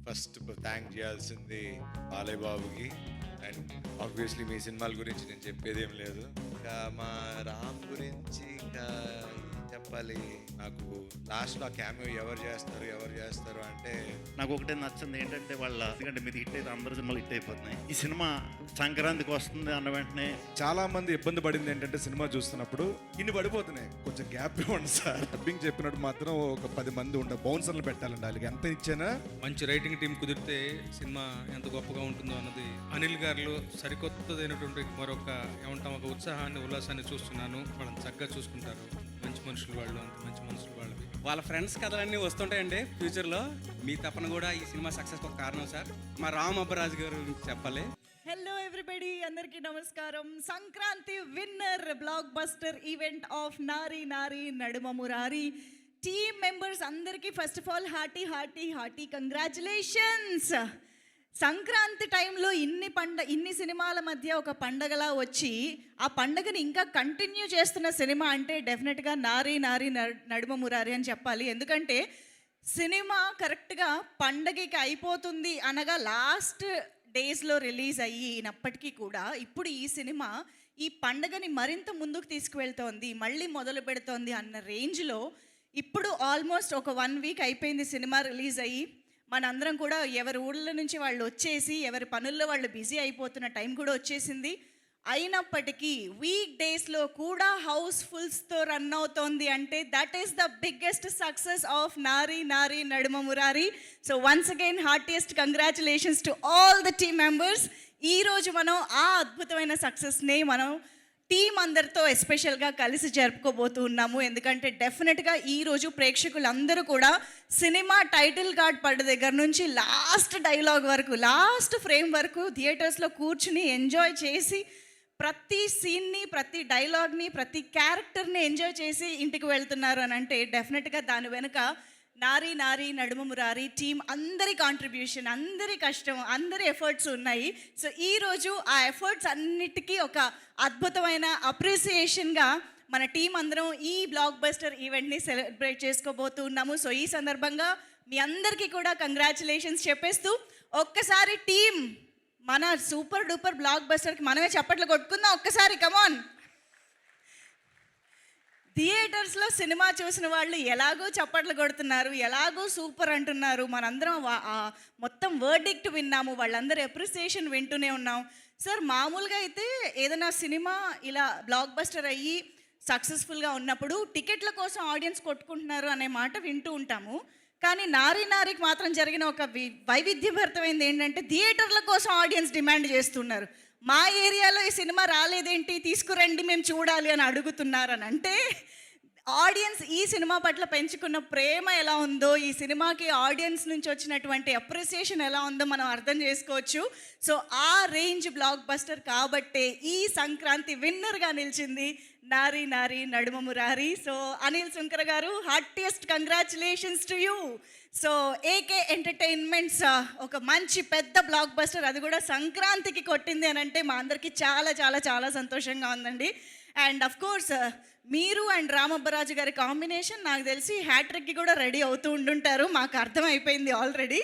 First thank చేయాల్సింది బాలయ్య బాబుకి. And obviously మీ సినిమాల గురించి నేను చెప్పేది ఏం లేదు. ఇంకా మా రామ్ గురించి ఇంకా ఏం చెప్పాలి. నాకు లాస్ట్లో ఆ క్యామియో ఎవరు చేస్తారు అంటే నాకు ఒకటే నచ్చింది ఏంటంటే ఎందుకంటే మీరు హిట్ అయితే అందరూ సినిమాలు హిట్ అయిపోతున్నాయి. ఈ సినిమా సంక్రాంతికి వస్తుంది అన్న వెంటనే చాలా మంది ఇబ్బంది పడింది ఏంటంటే సినిమా చూస్తున్నప్పుడు ఇన్ని పడిపోతున్నాయి, కొంచెం గ్యాప్ ఇవ్వండి సార్. డబ్బింగ్ చెప్పినట్టు మాత్రం ఒక 10 మంది బౌన్సర్లు పెట్టాలండి. వాళ్ళకి ఎంత ఇచ్చానా మంచి రైటింగ్ టీం కుదిరితే సినిమా ఎంత గొప్పగా ఉంటుందో అన్నది అనిల్ గారు సరికొత్తదైనటువంటి మరొక ఏమంటాం ఒక ఉత్సాహాన్ని ఉల్లాసాన్ని చూస్తున్నాను. వాళ్ళని చక్కగా చూసుకుంటారు. మంచి మనుషులు వాళ్ళు, అంత మంచి మనుషులు వాళ్ళవి. వాళ్ళ ఫ్రెండ్స్ కథలన్నీ వస్తుంటాయండి ఫ్యూచర్లో. మీ తపన కూడా ఈ సినిమా సక్సెస్ ఒక కారణం సార్. మా రామ్ అబ్బరాజు గారు గురించి చెప్పాలి. హలో ఎవ్రీబడి, అందరికీ నమస్కారం. Sankranti winner blockbuster event of Nari Nari Naduma Murari team members అందరికీ first of all hearty congratulations. Sankranti టైంలో ఇన్ని సినిమాల మధ్య ఒక పండగలా వచ్చి ఆ పండగని ఇంకా కంటిన్యూ చేస్తున్న సినిమా అంటే డెఫినెట్గా నారీ నారీ నడుమ మురారి అని చెప్పాలి. ఎందుకంటే సినిమా కరెక్ట్గా పండగకి అయిపోతుంది అనగా లాస్ట్ డేస్లో రిలీజ్ అయినప్పటికీ కూడా ఇప్పుడు ఈ సినిమా ఈ పండగని మరింత ముందుకు తీసుకువెళ్తోంది, మళ్ళీ మొదలు పెడుతోంది అన్న రేంజ్లో ఇప్పుడు ఆల్మోస్ట్ ఒక 1 వీక్ అయిపోయింది సినిమా రిలీజ్ అయ్యి. మనందరం కూడా ఎవరి ఊళ్ళ నుంచి వాళ్ళు వచ్చేసి ఎవరి పనుల్లో వాళ్ళు బిజీ అయిపోతున్న టైం కూడా వచ్చేసింది. అయినప్పటికీ వీక్ డేస్లో కూడా హౌస్ఫుల్స్తో రన్ అవుతోంది అంటే that is the biggest success of Nari Nari Naduma Murari. So once again heartiest congratulations to all the team members. ఈరోజు మనం ఆ అద్భుతమైన సక్సెస్ని మనం టీం అందరితో ఎస్పెషల్గా కలిసి జరుపుకోబోతూ ఉన్నాము. ఎందుకంటే డెఫినెట్గా ఈరోజు ప్రేక్షకులందరూ కూడా సినిమా టైటిల్ కార్డ్ పడ్డ దగ్గర నుంచి లాస్ట్ డైలాగ్ వరకు, లాస్ట్ ఫ్రేమ్ వరకు థియేటర్స్లో కూర్చుని ఎంజాయ్ చేసి ప్రతి సీన్ని, ప్రతి డైలాగ్ని, ప్రతి క్యారెక్టర్ని ఎంజాయ్ చేసి ఇంటికి వెళ్తున్నారు అని అంటే డెఫినెట్గా దాని వెనుక నారీ నారీ నడుమ మురారి టీం అందరి కాంట్రిబ్యూషన్, అందరి కష్టం, అందరి ఎఫర్ట్స్ ఉన్నాయి. సో ఈరోజు ఆ ఎఫర్ట్స్ అన్నిటికీ ఒక అద్భుతమైన అప్రిసియేషన్గా మన టీం అందరం ఈ బ్లాక్ బస్టర్ ఈవెంట్ని సెలబ్రేట్ చేసుకోబోతూ ఉన్నాము. సో ఈ సందర్భంగా మీ అందరికీ కూడా కంగ్రాచులేషన్స్ చెప్పేస్తూ ఒక్కసారి టీం మన సూపర్ డూపర్ బ్లాక్ బస్టర్కి మనమే చప్పట్లు కొట్టుకుందాం ఒక్కసారి. కమాన్. థియేటర్స్లో సినిమా చూసిన వాళ్ళు ఎలాగో చప్పట్లు కొడుతున్నారు, ఎలాగో సూపర్ అంటున్నారు. మనందరం మొత్తం వర్డిక్ట్ విన్నాము, వాళ్ళందరూ అప్రిసియేషన్ వింటూనే ఉన్నాం. సార్ మామూలుగా అయితే ఏదైనా సినిమా ఇలా బ్లాక్ బస్టర్ అయ్యి సక్సెస్ఫుల్గా ఉన్నప్పుడు టికెట్ల కోసం ఆడియన్స్ కొట్టుకుంటున్నారు అనే మాట వింటూ ఉంటాము. కానీ నారీ నారీకి మాత్రం జరిగిన ఒక వైవిధ్యభరితమైనది ఏంటంటే థియేటర్ల కోసం ఆడియన్స్ డిమాండ్ చేస్తున్నారు. మా ఏరియాలో ఈ సినిమా రాలేదేంటి, తీసుకురండి మేము చూడాలి అని అడుగుతున్నారని అంటే ఆడియన్స్ ఈ సినిమా పట్ల పెంచుకున్న ప్రేమ ఎలా ఉందో, ఈ సినిమాకి ఆడియన్స్ నుంచి వచ్చినటువంటి అప్రిసియేషన్ ఎలా ఉందో మనం అర్థం చేసుకోవచ్చు. సో ఆ రేంజ్ బ్లాక్ బస్టర్ కాబట్టే ఈ సంక్రాంతి విన్నర్గా నిలిచింది నారీ నారీ నడుమ మురారి. సో అనిల్ సుంకర గారు, heartiest congratulations to you. So AK entertainments ఒక మంచి పెద్ద బ్లాక్ బస్టర్, అది కూడా సంక్రాంతికి కొట్టింది అని అంటే మా అందరికీ చాలా చాలా చాలా సంతోషంగా ఉందండి. అండ్ అఫ్ కోర్స్ మీరు అండ్ రామ్ అబ్బరాజు గారి కాంబినేషన్ నాకు తెలిసి హ్యాట్రిక్కి కూడా రెడీ అవుతూ ఉండుంటారు, మాకు అర్థమైపోయింది ఆల్రెడీ.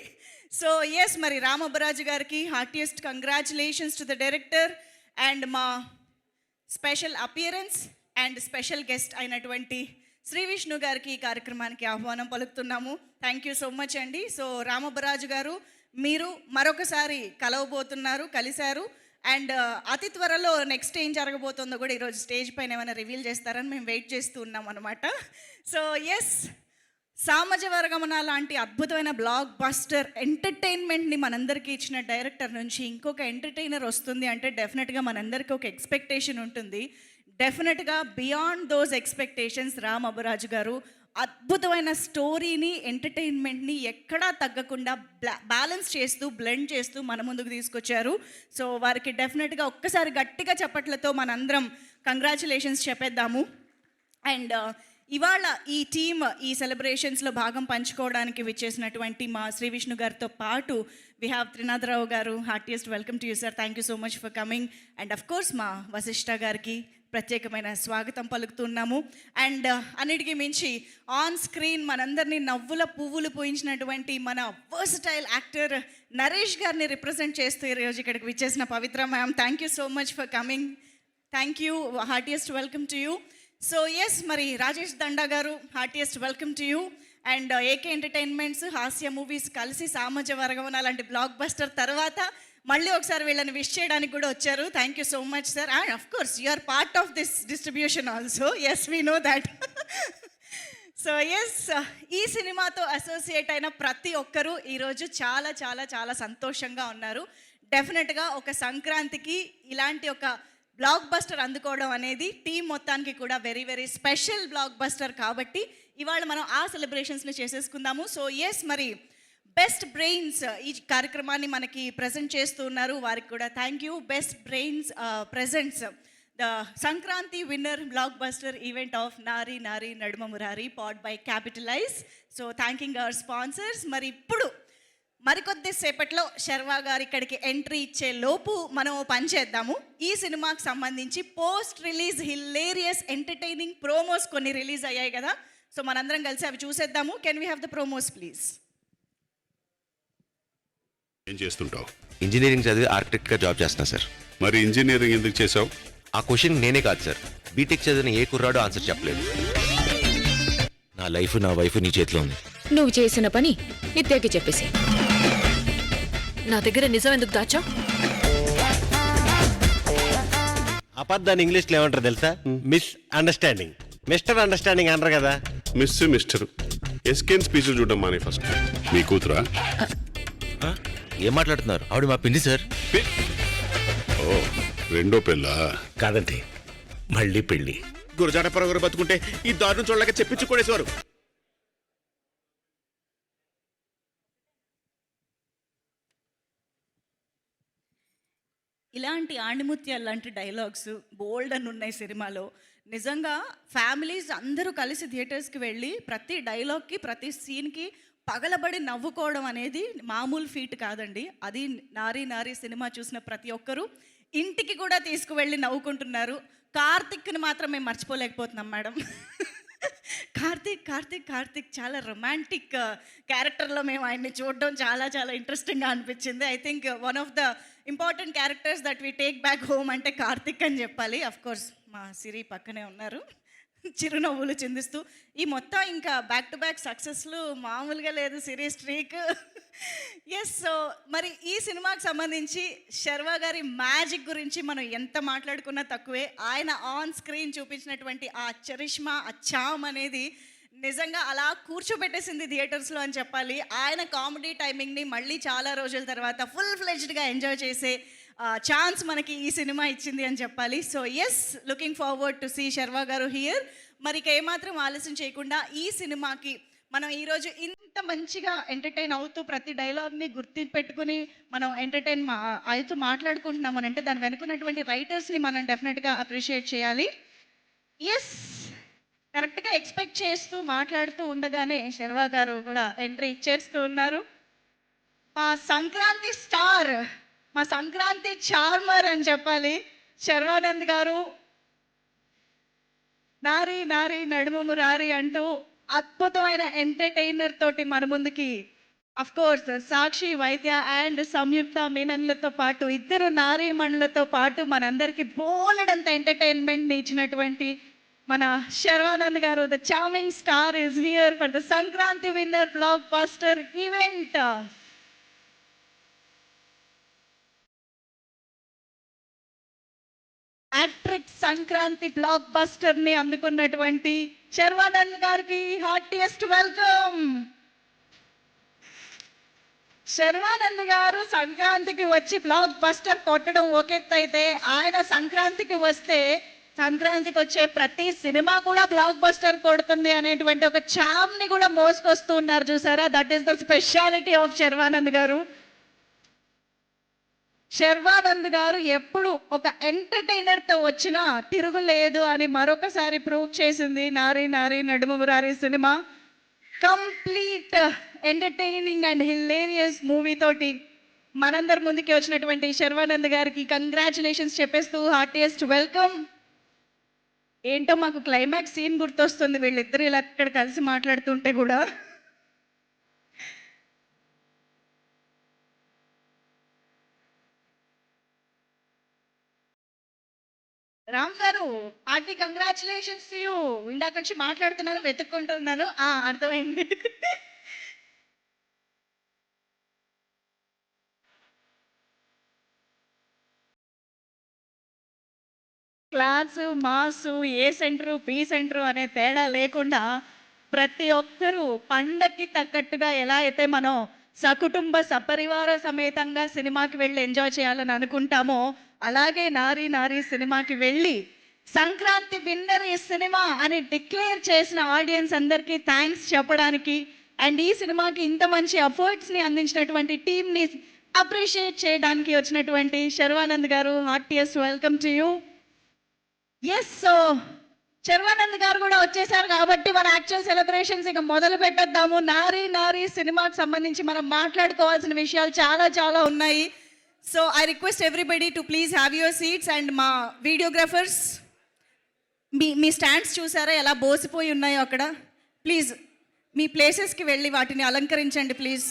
సో ఎస్, మరి రామ్ అబ్బరాజు గారికి heartiest congratulations to the director and మా special appearance and special guest అయినటువంటి శ్రీ విష్ణు గారికి ఈ కార్యక్రమానికి ఆహ్వానం పలుకుతున్నాము. థ్యాంక్ యూ సో మచ్ అండి. సో రామ్ అబ్బరాజు గారు, మీరు మరొకసారి కలిశారు అండ్ అతి త్వరలో నెక్స్ట్ ఏం జరగబోతుందో కూడా ఈరోజు స్టేజ్ పైన ఏమైనా రివీల్ చేస్తారని మేము వెయిట్ చేస్తూ ఉన్నాం అనమాట. సో ఎస్, సామజవర్గమన లాంటి అద్భుతమైన బ్లాక్ బస్టర్ ఎంటర్టైన్మెంట్ని మనందరికీ ఇచ్చిన డైరెక్టర్ నుంచి ఇంకొక ఎంటర్టైనర్ వస్తుంది అంటే డెఫినెట్గా మనందరికీ ఒక ఎక్స్పెక్టేషన్ ఉంటుంది. డెఫినెట్గా beyond those expectations Ram Abbaraju గారు అద్భుతమైన స్టోరీని, ఎంటర్టైన్మెంట్ని ఎక్కడా తగ్గకుండా బ్యాలెన్స్ చేస్తూ, బ్లెండ్ చేస్తూ మన ముందుకు తీసుకొచ్చారు. సో వారికి డెఫినెట్గా ఒక్కసారి గట్టిగా చప్పట్లతో మనందరం కంగ్రాచులేషన్స్ చెప్పేద్దాము. అండ్ ఇవాళ ఈ టీమ్ ఈ సెలబ్రేషన్స్లో భాగం పంచుకోవడానికి విచ్చేసినటువంటి మా శ్రీ విష్ణు గారితో పాటు వి హ్యావ్ త్రినాథరావు గారు. Heartiest welcome to you sir. Thank you so much for coming. And of course మా వశిష్ఠ గారికి, ప్రత్యేకమైన స్వాగతం పలుకుతున్నాము. అండ్ అన్నిటికీ మించి ఆన్ స్క్రీన్ మనందరినీ నవ్వుల పువ్వులు పూయించినటువంటి మన వర్సటైల్ యాక్టర్ నరేష్ గారిని రిప్రజెంట్ చేస్తూ ఈరోజు ఇక్కడికి విచ్చేసిన Pavitra ma'am, thank you so much for coming. Thank you, heartiest welcome to you. So yes, మరి రాజేష్ దండా గారు, heartiest welcome to you. And AK entertainments, Hasya movies కలిసి సామాజ వర్గం అలాంటి బ్లాక్ బస్టర్ తర్వాత మళ్ళీ ఒకసారి వీళ్ళని విష్ చేయడానికి కూడా వచ్చారు. Thank you so much sir. And of course you are part of this distribution also. Yes, we know that. So yes, ఈ సినిమాతో అసోసియేట్ అయిన ప్రతి ఒక్కరూ ఈరోజు చాలా చాలా చాలా సంతోషంగా ఉన్నారు. డెఫినెట్గా ఒక సంక్రాంతికి ఇలాంటి ఒక బ్లాక్ బస్టర్ అందుకోవడం అనేది టీం మొత్తానికి కూడా very very special blockbuster. కాబట్టి ఇవాళ మనం ఆ సెలబ్రేషన్స్ని చేసేసుకుందాము. సో ఎస్, మరి బెస్ట్ బ్రెయిన్స్ ఈ కార్యక్రమాన్ని మనకి ప్రజెంట్ చేస్తూ ఉన్నారు, వారికి కూడా thank you. Best brains presents the Sankranti winner blockbuster event of Nari Nari Naduma Murari powered by Capitalize. So thanking our sponsors. మరి ఇప్పుడు మరికొద్ది సేపట్లో శర్వా గారు ఇక్కడికి ఎంట్రీ ఇచ్చే లోపు మనం పని చేద్దాము. ఈ సినిమాకి సంబంధించి post release hilarious entertaining promos కొన్ని రిలీజ్ అయ్యాయి కదా, సో మనందరం కలిసి అవి చూసేద్దాము. Can we have the promos please? ఏం చేస్తుంటావు? ఇంజనీరింగ్ చదివి ఆర్కిటెక్ట్గా జాబ్ చేస్తున్నా సార్. మరి ఇంజనీరింగ్ ఎందుకు చేసావు? ఆ క్వశ్చన్ నేనే కాదు సార్, బీటెక్ చదివిన ఏ కుర్రాడో ఆన్సర్ చెప్పలేదు. నా లైఫ్ నా వైఫ్ నీ చేతిలో ఉంది. నువ్వు చేసిన పని నిత్యకి చెప్పేసి నా దగ్గర నిజం ఎందుకు దాచావు? అబద్ధాన్ని ఇంగ్లీష్లో ఏమంటారు తెలుసా? Miss understanding. మిస్టర్ అండర్స్టాండింగ్ అంటారు కదా. మిస్టర్ ఎస్కేన్ స్పీచ్లు చూడడం మానే ఫస్ట్. మీ కూతురా? ఏం మాట్లాడుతున్నారు? ఆవిడ మా పిండి సార్. ఓ, రెండో పెళ్ళా? కాదండి, మళ్ళీ పెళ్ళి. గురజాడ పరగరు బతుకుంటే ఈ దారుణం చూడలేక చెప్పించుకునేసేవారు. ఇలాంటి ఆణిముత్యాలు లాంటి డైలాగ్స్ బోల్డ్ అని ఉన్నాయి సినిమాలో. నిజంగా ఫ్యామిలీస్ అందరూ కలిసి థియేటర్స్కి వెళ్ళి ప్రతి డైలాగ్కి ప్రతి సీన్కి పగలబడి నవ్వుకోవడం అనేది మామూలు ఫీట్ కాదండి. అది నారీ నారీ సినిమా చూసిన ప్రతి ఒక్కరూ ఇంటికి కూడా తీసుకువెళ్ళి నవ్వుకుంటున్నారు. కార్తిక్ని మాత్రం మేము మర్చిపోలేకపోతున్నాం మేడం. కార్తిక్ చాలా రొమాంటిక్ క్యారెక్టర్లో మేము ఆయన్ని చూడడం చాలా చాలా ఇంట్రెస్టింగ్గా అనిపించింది. I think one of the important characters that we take back home అంటే కార్తిక్ అని చెప్పాలి. అఫ్ కోర్స్ మా సిరి పక్కనే ఉన్నారు చిరునవ్వులు చిందిస్తూ. ఈ మొత్తం ఇంకా బ్యాక్ టు బ్యాక్ సక్సెస్లు మామూలుగా లేదు సిరి స్ట్రీక్. ఎస్, సో మరి ఈ సినిమాకి సంబంధించి శర్వా గారి మ్యాజిక్ గురించి మనం ఎంత మాట్లాడుకున్నా తక్కువే. ఆయన ఆన్ స్క్రీన్ చూపించినటువంటి ఆ చరిష్మా, ఆ చామ్ అనేది నిజంగా అలా కూర్చోబెట్టేసింది థియేటర్స్లో అని చెప్పాలి. ఆయన కామెడీ టైమింగ్ని మళ్ళీ చాలా రోజుల తర్వాత ఫుల్ ఫ్లెడ్జ్డ్గా ఎంజాయ్ చేసే ఛాన్స్ మనకి ఈ సినిమా ఇచ్చింది అని చెప్పాలి. So yes, looking forward to see Sharwa గారు హియర్. మరి ఏమాత్రం ఆలస్యం చేయకుండా ఈ సినిమాకి మనం ఈరోజు ఇంత మంచిగా ఎంటర్టైన్ అవుతూ ప్రతి డైలాగ్ని గుర్తు పెట్టుకుని మనం ఎంటర్టైన్ అవుతూ మాట్లాడుకుంటున్నాం అని అంటే దాని వెనుకున్నటువంటి రైటర్స్ని మనం డెఫినెట్గా అప్రిషియేట్ చేయాలి. ఎస్, కరెక్ట్గా ఎక్స్పెక్ట్ చేస్తూ మాట్లాడుతూ ఉండగానే శర్వా గారు కూడా ఎంట్రీ ఇచ్చేస్తూ ఉన్నారు. మా సంక్రాంతి స్టార్, మా సంక్రాంతి చార్మర్ అని చెప్పాలి శర్వానంద్ గారు. నారీ నారీ నడుమ మురారి అంటూ అద్భుతమైన ఎంటర్టైనర్ తోటి మన ముందుకి అఫ్ కోర్స్ సాక్షి వైద్య అండ్ సంయుక్త మీనన్లతో పాటు ఇద్దరు నారీమణులతో పాటు మనందరికీ బోలెడంత ఎంటర్టైన్మెంట్ ఇచ్చినటువంటి మన శర్వానంద్ గారు, the charming star is here for the Sankranti winner blockbuster event. Hat trick Sankranti blockbuster ని అందుకున్నటువంటి శర్వానంద్ గారికి హార్టియెస్ట్ వెల్కమ్. శర్వానంద్ గారు సంక్రాంతికి వచ్చి బ్లాక్ బస్టర్ కొట్టడం ఒకెత్తైతే, ఆయన సంక్రాంతికి వస్తే సంక్రాంతికి వచ్చే ప్రతి సినిమా కూడా బ్లాక్ బస్టర్ కొడుతుంది అనేటువంటి ఒక చామ్ ని కూడా మోసుకొస్తూ ఉన్నారు చూసారా. That is the speciality of Sharwanand గారు. శర్వానంద్ గారు ఎప్పుడు ఒక ఎంటర్టైనర్ తో వచ్చినా తిరుగులేదు అని మరొకసారి ప్రూవ్ చేసింది నారీ నారీ Naduma Murari cinema. Complete entertaining and hilarious movie తోటి మనందరి ముందుకి వచ్చినటువంటి శర్వానంద్ గారికి కంగ్రాచులేషన్స్ చెప్పేస్తూ హార్టియెస్ట్ వెల్కమ్. ఏంటో మాకు క్లైమాక్స్ సీన్ గుర్తొస్తుంది, వీళ్ళిద్దరు ఇలా ఇక్కడ కలిసి మాట్లాడుతుంటే కూడా. రామ్ గారు, పార్టీ కంగ్రాచులేషన్స్ టు యూ. ఇందాక నుంచి మాట్లాడుతున్నాను, వెతుక్కుంటున్నాను. అర్థమైంది. క్లాసు మాసు ఏ సెంటరు బి సెంటరు అనే తేడా లేకుండా ప్రతి ఒక్కరూ పండక్కి తగ్గట్టుగా ఎలా అయితే మనం సకుటుంబ సపరివార సమేతంగా సినిమాకి వెళ్ళి ఎంజాయ్ చేయాలని అనుకుంటామో, అలాగే నారీ నారీ సినిమాకి వెళ్ళి సంక్రాంతి విన్నర్ ఈ సినిమా అని డిక్లేర్ చేసిన ఆడియన్స్ అందరికీ థ్యాంక్స్ చెప్పడానికి, అండ్ ఈ సినిమాకి ఇంత మంచి ఎఫర్ట్స్ని అందించినటువంటి టీమ్ని అప్రిషియేట్ చేయడానికి వచ్చినటువంటి శర్వానంద్ గారు, heartiest welcome to you. Yes, so Sharwanand గారు కూడా వచ్చేసారు కాబట్టి మన యాక్చువల్ సెలబ్రేషన్స్ ఇక మొదలు పెట్టేద్దాము. నారీ నారీ సినిమాకి సంబంధించి మనం మాట్లాడుకోవాల్సిన విషయాలు చాలా చాలా ఉన్నాయి. So I request everybody to please have your seats. And మా వీడియోగ్రాఫర్స్, మీ స్టాండ్స్ చూసారా ఎలా బోసిపోయి ఉన్నాయో అక్కడ? ప్లీజ్ మీ ప్లేసెస్కి వెళ్ళి వాటిని అలంకరించండి ప్లీజ్.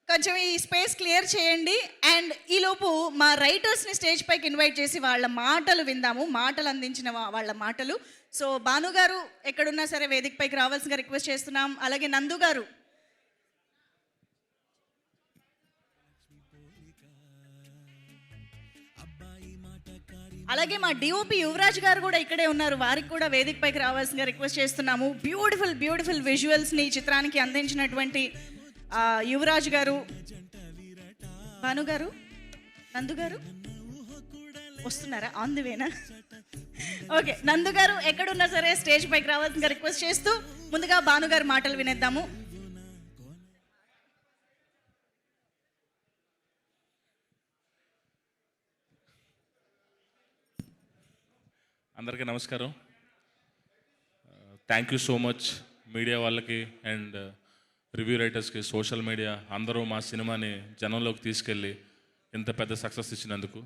కొంచెం ఈ స్పేస్ క్లియర్ చేయండి. అండ్ ఈలోపు మా రైటర్స్ని స్టేజ్ పైకి ఇన్వైట్ చేసి వాళ్ళ మాటలు విందాము, మాటలు అందించిన వాళ్ళ మాటలు. సో భాను గారు ఎక్కడున్నా సరే వేదిక పైకి రావాల్సిందిగా రిక్వెస్ట్ చేస్తున్నాం. అలాగే నందు గారు, అలాగే మా డిఓపి యువరాజ్ గారు కూడా ఇక్కడే ఉన్నారు, వారికి కూడా వేదిక పైకి రావాల్సిందిగా రిక్వెస్ట్ చేస్తున్నాము. బ్యూటిఫుల్ బ్యూటిఫుల్ విజువల్స్ని చిత్రానికి అందించినటువంటి యువరాజ్ గారు, భాను గారు, నందు గారు వస్తున్నారా? On the వేనా? ఓకే, నందు గారు ఎక్కడున్నా సరే స్టేజ్ పైకి రావాల్సిందిగా రిక్వెస్ట్ చేస్తూ ముందుగా భాను గారు మాటలు వినేద్దాము. అందరికీ నమస్కారం. Thank you so much media వాళ్ళకి అండ్ రివ్యూ రైటర్స్కి, సోషల్ మీడియా అందరూ మా సినిమాని జనంలోకి తీసుకెళ్ళి ఇంత పెద్ద సక్సెస్ ఇచ్చినందుకు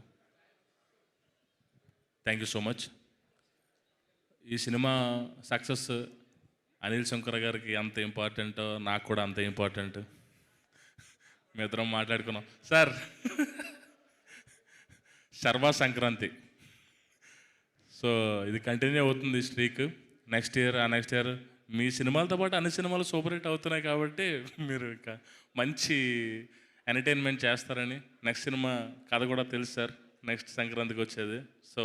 థ్యాంక్ యూ సో మచ్. ఈ సినిమా సక్సెస్ అనిల్ శంకర్ గారికి ఎంత ఇంపార్టెంటో నాకు కూడా అంత ఇంపార్టెంట్. మీ ఇద్దరం మాట్లాడుకున్నాం సార్. శర్వా సంక్రాంతి, సో ఇది కంటిన్యూ అవుతుంది స్ట్రీక్. నెక్స్ట్ ఇయర్ మీ సినిమాలతో పాటు అన్ని సినిమాలు సూపర్ హిట్ అవుతున్నాయి కాబట్టి మీరు ఇంకా మంచి ఎంటర్టైన్మెంట్ చేస్తారని. నెక్స్ట్ సినిమా కథ కూడా తెలుసు సార్, నెక్స్ట్ సంక్రాంతికి వచ్చేది. So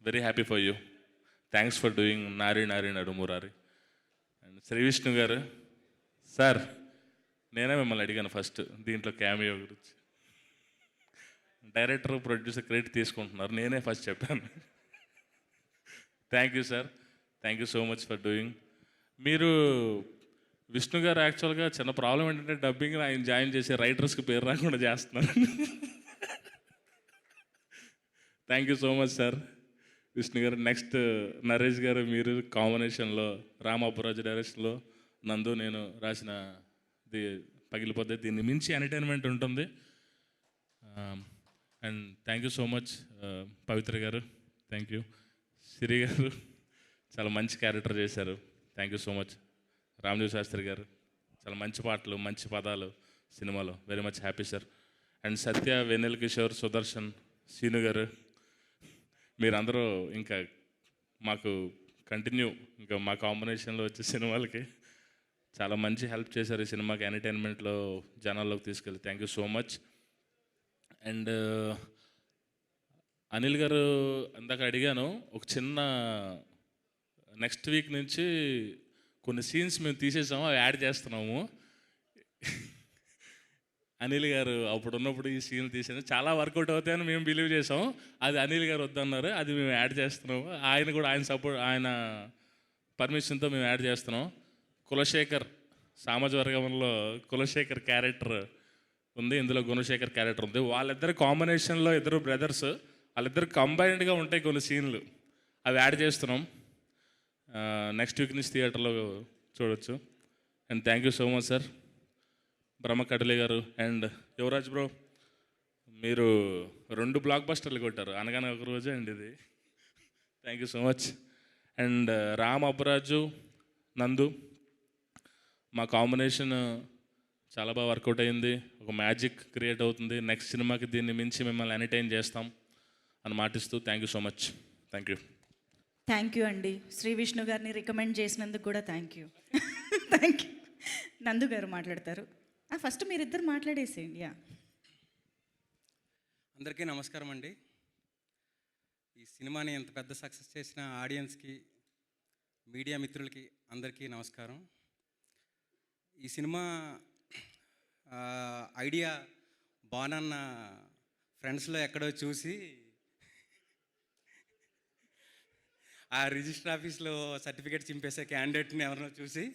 very happy for you. Thanks for doing Nari Nari Nadumurari. And Shri Vishnu గారు సార్, నేనే మిమ్మల్ని అడిగాను ఫస్ట్ దీంట్లో క్యామియో గురించి. డైరెక్టర్ ప్రొడ్యూసర్ క్రెడిట్ తీసుకుంటున్నారు, నేనే ఫస్ట్ చెప్పాను. Thank you sir, thank you so much for doing. మీరు విష్ణు గారు యాక్చువల్గా చిన్న ప్రాబ్లం ఏంటంటే డబ్బింగ్ ఆయన జాయిన్ చేసి రైటర్స్కి పేరు రాకుండా చేస్తున్నారు. Thank you so much sir Vishnu గారు. నెక్స్ట్ నరేష్ గారు, మీరు కాంబినేషన్లో రామ్ అబ్బరాజు డైరెక్షన్లో నందు నేను రాసిన పగిలిపోతే దీన్ని మించి ఎంటర్టైన్మెంట్ ఉంటుంది. And thank you so much Pavitra గారు, థ్యాంక్ యూ. సిరి గారు చాలా మంచి క్యారెక్టర్ చేశారు, thank you so much. Ramadev Shastri గారు చాలా మంచి పాటలు, మంచి పదాలు సినిమాలో, very much happy sir. And Satya, Vennela Kishore, Sudarshan, Seenu గారు, మీరందరూ ఇంకా మాకు కంటిన్యూ ఇంకా మా కాంబినేషన్లో వచ్చే సినిమాలకి చాలా మంచి హెల్ప్ చేశారు. ఈ సినిమాకి ఎంటర్టైన్మెంట్లో జనాల్లోకి తీసుకెళ్ళి thank you so much. And Anil గారు ఇందాక అడిగాను, ఒక చిన్న నెక్స్ట్ వీక్ నుంచి కొన్ని సీన్స్ మేము తీసేసాము, అవి యాడ్ చేస్తున్నాము. అనిల్ గారు అప్పుడు ఉన్నప్పుడు ఈ సీన్లు తీసాను, చాలా వర్కౌట్ అవుతాయని మేము బిలీవ్ చేసాము. అది అనిల్ గారు వద్దన్నారు, అది మేము యాడ్ చేస్తున్నాము. ఆయన కూడా ఆయన పర్మిషన్తో మేము యాడ్ చేస్తున్నాం. కులశేఖర్, సామాజ వర్గంలో కులశేఖర్ క్యారెక్టర్ ఉంది, ఇందులో గుణశేఖర్ క్యారెక్టర్ ఉంది. వాళ్ళిద్దరు కాంబినేషన్లో ఇద్దరు బ్రదర్స్, వాళ్ళిద్దరు కంబైన్డ్గా ఉంటాయి కొన్ని సీన్లు, అవి యాడ్ చేస్తున్నాం. నెక్స్ట్ వీక్ నుంచి థియేటర్లో చూడొచ్చు. And thank you so much sir Brahma Kadali garu. And Yuvraj bro, మీరు 2 బ్లాక్ బస్టర్లు కొట్టారు అనగానే ఒక రోజే అండి ఇది. Thank you so much. And Ram Abbaraju నందు మా కాంబినేషన్ చాలా బాగా వర్కౌట్ అయింది. ఒక మ్యాజిక్ క్రియేట్ అవుతుంది. నెక్స్ట్ సినిమాకి దీన్ని మించి మిమ్మల్ని ఎంటర్టైన్ చేస్తాం అని మాటిస్తూ thank you so much. Thank you. Thank you అండి. శ్రీ విష్ణు గారిని రికమెండ్ చేసినందుకు కూడా థ్యాంక్ యూ. Thank you. నందు గారు మాట్లాడతారు. ఫస్ట్ మీరిద్దరు మాట్లాడేసేయండి. అందరికీ నమస్కారం అండి. ఈ సినిమాని ఎంత పెద్ద సక్సెస్ చేసిన ఆడియన్స్కి, మీడియా మిత్రులకి అందరికీ నమస్కారం. ఈ సినిమా ఐడియా బానన్న ఫ్రెండ్స్లో ఎక్కడో చూసి ఆ రిజిస్టర్ ఆఫీస్లో సర్టిఫికేట్ చింపేసే క్యాండిడేట్ని ఎవరినో చూసి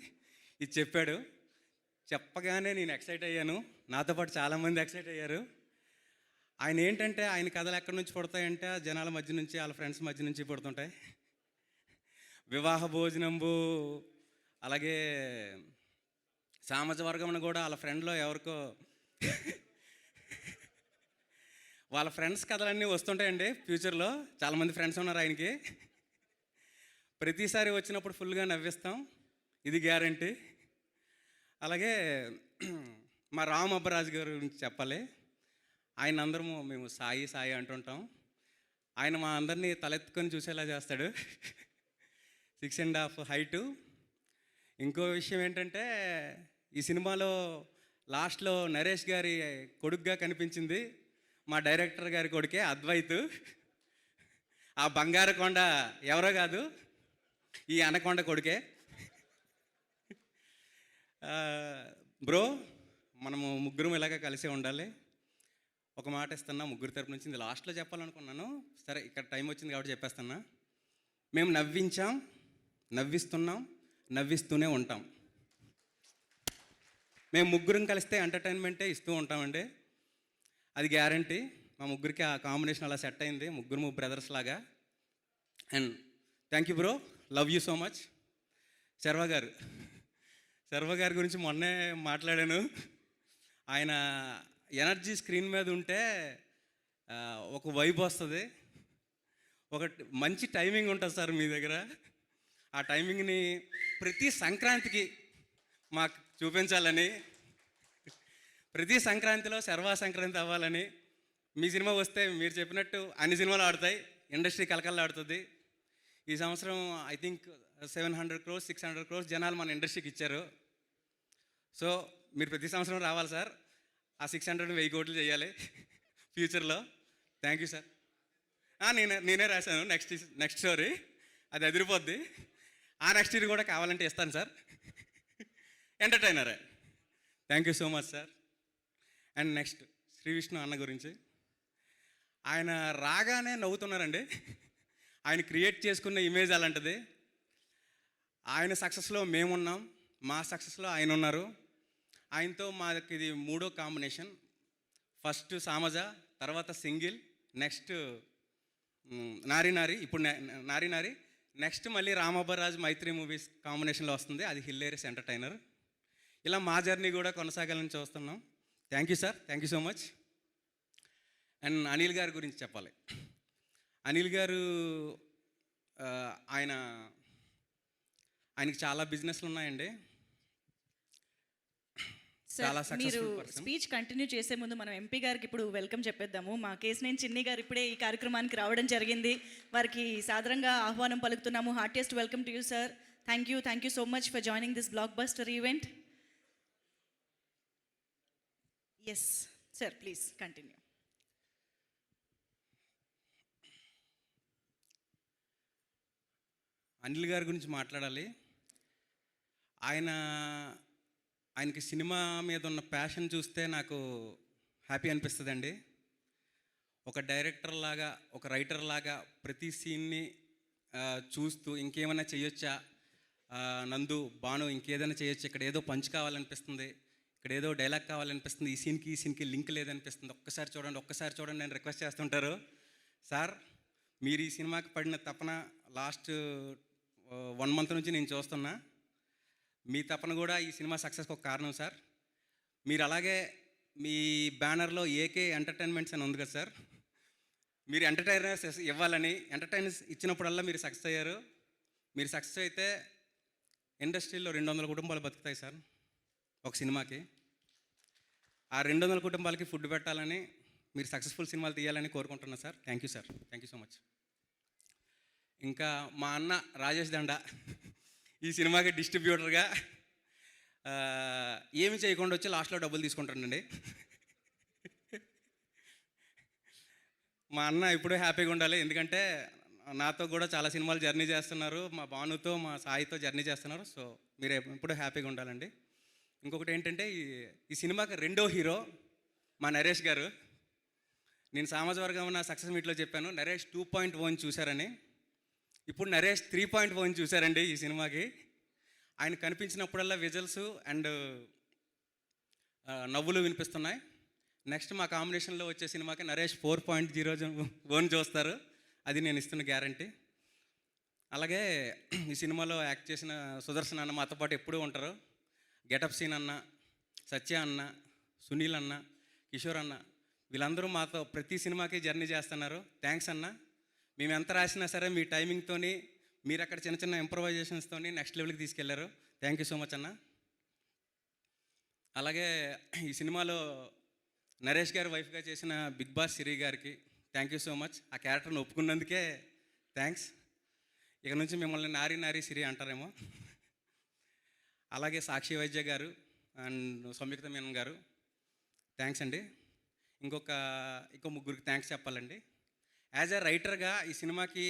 ఇది చెప్పాడు. చెప్పగానే నేను ఎక్సైట్ అయ్యాను. నాతో పాటు చాలామంది ఎక్సైట్ అయ్యారు. ఆయన ఏంటంటే ఆయన కథలు ఎక్కడి నుంచి పుడతాయంటే జనాల మధ్య నుంచి, వాళ్ళ ఫ్రెండ్స్ మధ్య నుంచి పుడుతుంటాయి. వివాహ భోజనంబు, అలాగే సామాజ వర్గంను కూడా వాళ్ళ ఫ్రెండ్లో ఎవరికో వాళ్ళ ఫ్రెండ్స్ కథలన్నీ వస్తుంటాయండి. ఫ్యూచర్లో చాలామంది ఫ్రెండ్స్ ఉన్నారు ఆయనకి. ప్రతిసారి వచ్చినప్పుడు ఫుల్గా నవ్విస్తాం, ఇది గ్యారంటీ. అలాగే మా రామ్ అబ్బరాజు గారి గురించి చెప్పాలి. ఆయన అందరము మేము సాయి సాయి అంటుంటాం. ఆయన మా అందరినీ తలెత్తుకొని చూసేలా చేస్తాడు. 6.5 హైటు. ఇంకో విషయం ఏంటంటే ఈ సినిమాలో లాస్ట్లో నరేష్ గారి కొడుకుగా కనిపించింది మా డైరెక్టర్ గారి కొడుకే, అద్వైత్. ఆ బంగారు కొండ ఎవరో కాదు, ఈ అనకొండ కొడుకే. బ్రో, మనము ముగ్గురం ఇలాగ కలిసే ఉండాలి. ఒక మాట ఇస్తున్నా ముగ్గురు తరపు నుంచి. ఇది లాస్ట్లో చెప్పాలనుకున్నాను, సరే ఇక్కడ టైం వచ్చింది కాబట్టి చెప్పేస్తున్నా. మేము నవ్వించాం, నవ్విస్తున్నాం, నవ్విస్తూనే ఉంటాం. మేము ముగ్గురం కలిస్తే ఎంటర్టైన్మెంటే ఇస్తూ ఉంటామండి, అది గ్యారంటీ. మా ముగ్గురికి ఆ కాంబినేషన్ అలా సెట్ అయింది, ముగ్గురు బ్రదర్స్ లాగా. And thank you bro, love you so much. Sharwa గారి గురించి మొన్నే మాట్లాడాను. ఆయన ఎనర్జీ స్క్రీన్ మీద ఉంటే ఒక వైబ్ వస్తుంది, ఒక మంచి టైమింగ్ ఉంటుంది సార్ మీ దగ్గర. ఆ టైమింగ్ని ప్రతి సంక్రాంతికి మాకు చూపించాలని, ప్రతి సంక్రాంతిలో శర్వా సంక్రాంతి అవ్వాలని. మీ సినిమా వస్తే మీరు చెప్పినట్టు అన్ని సినిమాలు ఆడతాయి, ఇండస్ట్రీ కలకల్లాడుతుంది. ఈ సంవత్సరం ఐ థింక్ 700 crores 600 crores జనాలు మన ఇండస్ట్రీకి ఇచ్చారు. సో మీరు ప్రతి సంవత్సరం రావాలి సార్. ఆ 600 1000 కోట్లు చేయాలి ఫ్యూచర్లో. Thank you sir. నేనే రాశాను నెక్స్ట్ స్టోరీ, అది అదిరిపోద్ది. ఆ నెక్స్ట్ ఇయర్ కూడా కావాలంటే ఇస్తాను సార్. ఎంటర్టైనరే. Thank you so much sir. And next Shri Vishnu అన్న గురించి. ఆయన రాగానే నవ్వుతున్నారండి. ఆయన క్రియేట్ చేసుకున్న ఇమేజ్ అలాంటిది. ఆయన సక్సెస్లో మేమున్నాం, మా సక్సెస్లో ఆయన ఉన్నారు. ఆయనతో మాకు ఇది 3వ కాంబినేషన్. ఫస్ట్ సామజ, తర్వాత సింగిల్, నెక్స్ట్ నారి నారి, ఇప్పుడు నారి నారి, నెక్స్ట్ మళ్ళీ రామబ్బరాజ్ మైత్రి మూవీస్ కాంబినేషన్లో వస్తుంది, అది హిల్లేరియస్ ఎంటర్టైనర్. ఇలా మా జర్నీ కూడా కొనసాగాలని చూస్తున్నాం. Thank you sir, thank you so much. And Anil గారి గురించి చెప్పాలి. అనిల్ గారు ఆయనకి చాలా బిజినెస్లు ఉన్నాయండి. చాలా సార్, మీరు సక్సెస్ఫుల్ పర్సన్. స్పీచ్ కంటిన్యూ చేసే ముందు మనం ఎంపీ గారికి ఇప్పుడు వెల్కమ్ చెప్పేద్దాము. మా కేసినేని చిన్ని గారు ఇప్పుడే ఈ కార్యక్రమానికి రావడం జరిగింది. వారికి సాదరంగా ఆహ్వానం పలుకుతున్నాము. Heartiest welcome to you sir. Thank you so much for joining this blockbuster event. Yes sir, please continue. Anil గారి గురించి మాట్లాడాలి. ఆయనకి సినిమా మీద ఉన్న ప్యాషన్ చూస్తే నాకు హ్యాపీ అనిపిస్తుందండి. ఒక డైరెక్టర్ లాగా, ఒక రైటర్ లాగా ప్రతి సీన్ని చూస్తూ ఇంకేమైనా చేయొచ్చా, నందు బాను ఇంకేదైనా చేయొచ్చు, ఇక్కడ ఏదో పంచ్ కావాలనిపిస్తుంది, ఇక్కడ ఏదో డైలాగ్ కావాలనిపిస్తుంది, ఈ సీన్కి లింక్ లేదనిపిస్తుంది, ఒక్కసారి చూడండి నేను రిక్వెస్ట్ చేస్తుంటారు. సార్, మీరు ఈ సినిమాకి పడిన తపన లాస్ట్ 1 month నుంచి నేను చూస్తున్నా. మీ తపన కూడా ఈ సినిమా సక్సెస్కి ఒక కారణం సార్. మీరు అలాగే మీ బ్యానర్లో ఏకే ఎంటర్టైన్మెంట్స్ అని ఉంది కదా సార్, మీరు ఎంటర్టైనర్స్ ఇవ్వాలని, ఎంటర్టైనర్స్ ఇచ్చినప్పుడల్లా మీరు సక్సెస్ అయ్యారు. మీరు సక్సెస్ అయితే ఇండస్ట్రీలో 200 కుటుంబాలు బతుకుతాయి సార్ ఒక సినిమాకి. ఆ 200 కుటుంబాలకి ఫుడ్ పెట్టాలని, మీరు సక్సెస్ఫుల్ సినిమాలు తీయాలని కోరుకుంటున్నాను sir. Thank you sir, thank you so much. ఇంకా మా అన్న రాజేష్ దండా ఈ సినిమాకి డిస్ట్రిబ్యూటర్గా ఏమి చేయకుండా వచ్చి లాస్ట్లో డబ్బులు తీసుకుంటానండి. మా అన్న ఎప్పుడూ హ్యాపీగా ఉండాలి, ఎందుకంటే నాతో కూడా చాలా సినిమాలు జర్నీ చేస్తున్నారు, మా భానుతో మా సాయితో జర్నీ చేస్తున్నారు. సో మీరు ఎప్పుడూ హ్యాపీగా ఉండాలండి. ఇంకొకటి ఏంటంటే ఈ సినిమాకి రెండో హీరో మా నరేష్ గారు. నేను సామాజిక వర్గం నా సక్సెస్ మీట్లో చెప్పాను నరేష్ 2.1 చూశారని. ఇప్పుడు నరేష్ 3.1 చూశారండి ఈ సినిమాకి. ఆయన కనిపించినప్పుడల్లా విజల్స్ అండ్ నవ్వులు వినిపిస్తున్నాయి. నెక్స్ట్ మా కాంబినేషన్లో వచ్చే సినిమాకి నరేష్ 4.01 చూస్తారు, అది నేను ఇస్తున్న గ్యారంటీ. అలాగే ఈ సినిమాలో యాక్ట్ చేసిన సుదర్శన్ అన్న మాతో పాటు ఎప్పుడూ ఉంటారు. గెటప్ సీన్ అన్న, సత్య అన్న, సునీల్ అన్న, కిషోర్ అన్న, వీళ్ళందరూ మాతో ప్రతి సినిమాకి జర్నీ చేస్తున్నారు. థ్యాంక్స్ అన్న. మేము ఎంత రాసినా సరే మీ టైమింగ్తోని, మీరు అక్కడ చిన్న చిన్న ఇంప్రవైజేషన్స్తోని నెక్స్ట్ లెవెల్కి తీసుకెళ్లారు. థ్యాంక్ యూ సో మచ్ అన్న. అలాగే ఈ సినిమాలో నరేష్ గారి వైఫ్గా చేసిన బిగ్ బాస్ సిరి గారికి థ్యాంక్ యూ సో మచ్. ఆ క్యారెక్టర్ని ఒప్పుకున్నందుకే థ్యాంక్స్. ఇక నుంచి మిమ్మల్ని నారీ నారీ సిరి అంటారేమో. అలాగే సాక్షి వైద్య గారు అండ్ సంయుక్త మీనన్ గారు థ్యాంక్స్ అండి. ఇంకో ముగ్గురికి థ్యాంక్స్ చెప్పాలండి. యాజ్ ఎ రైటర్గా ఈ సినిమాకి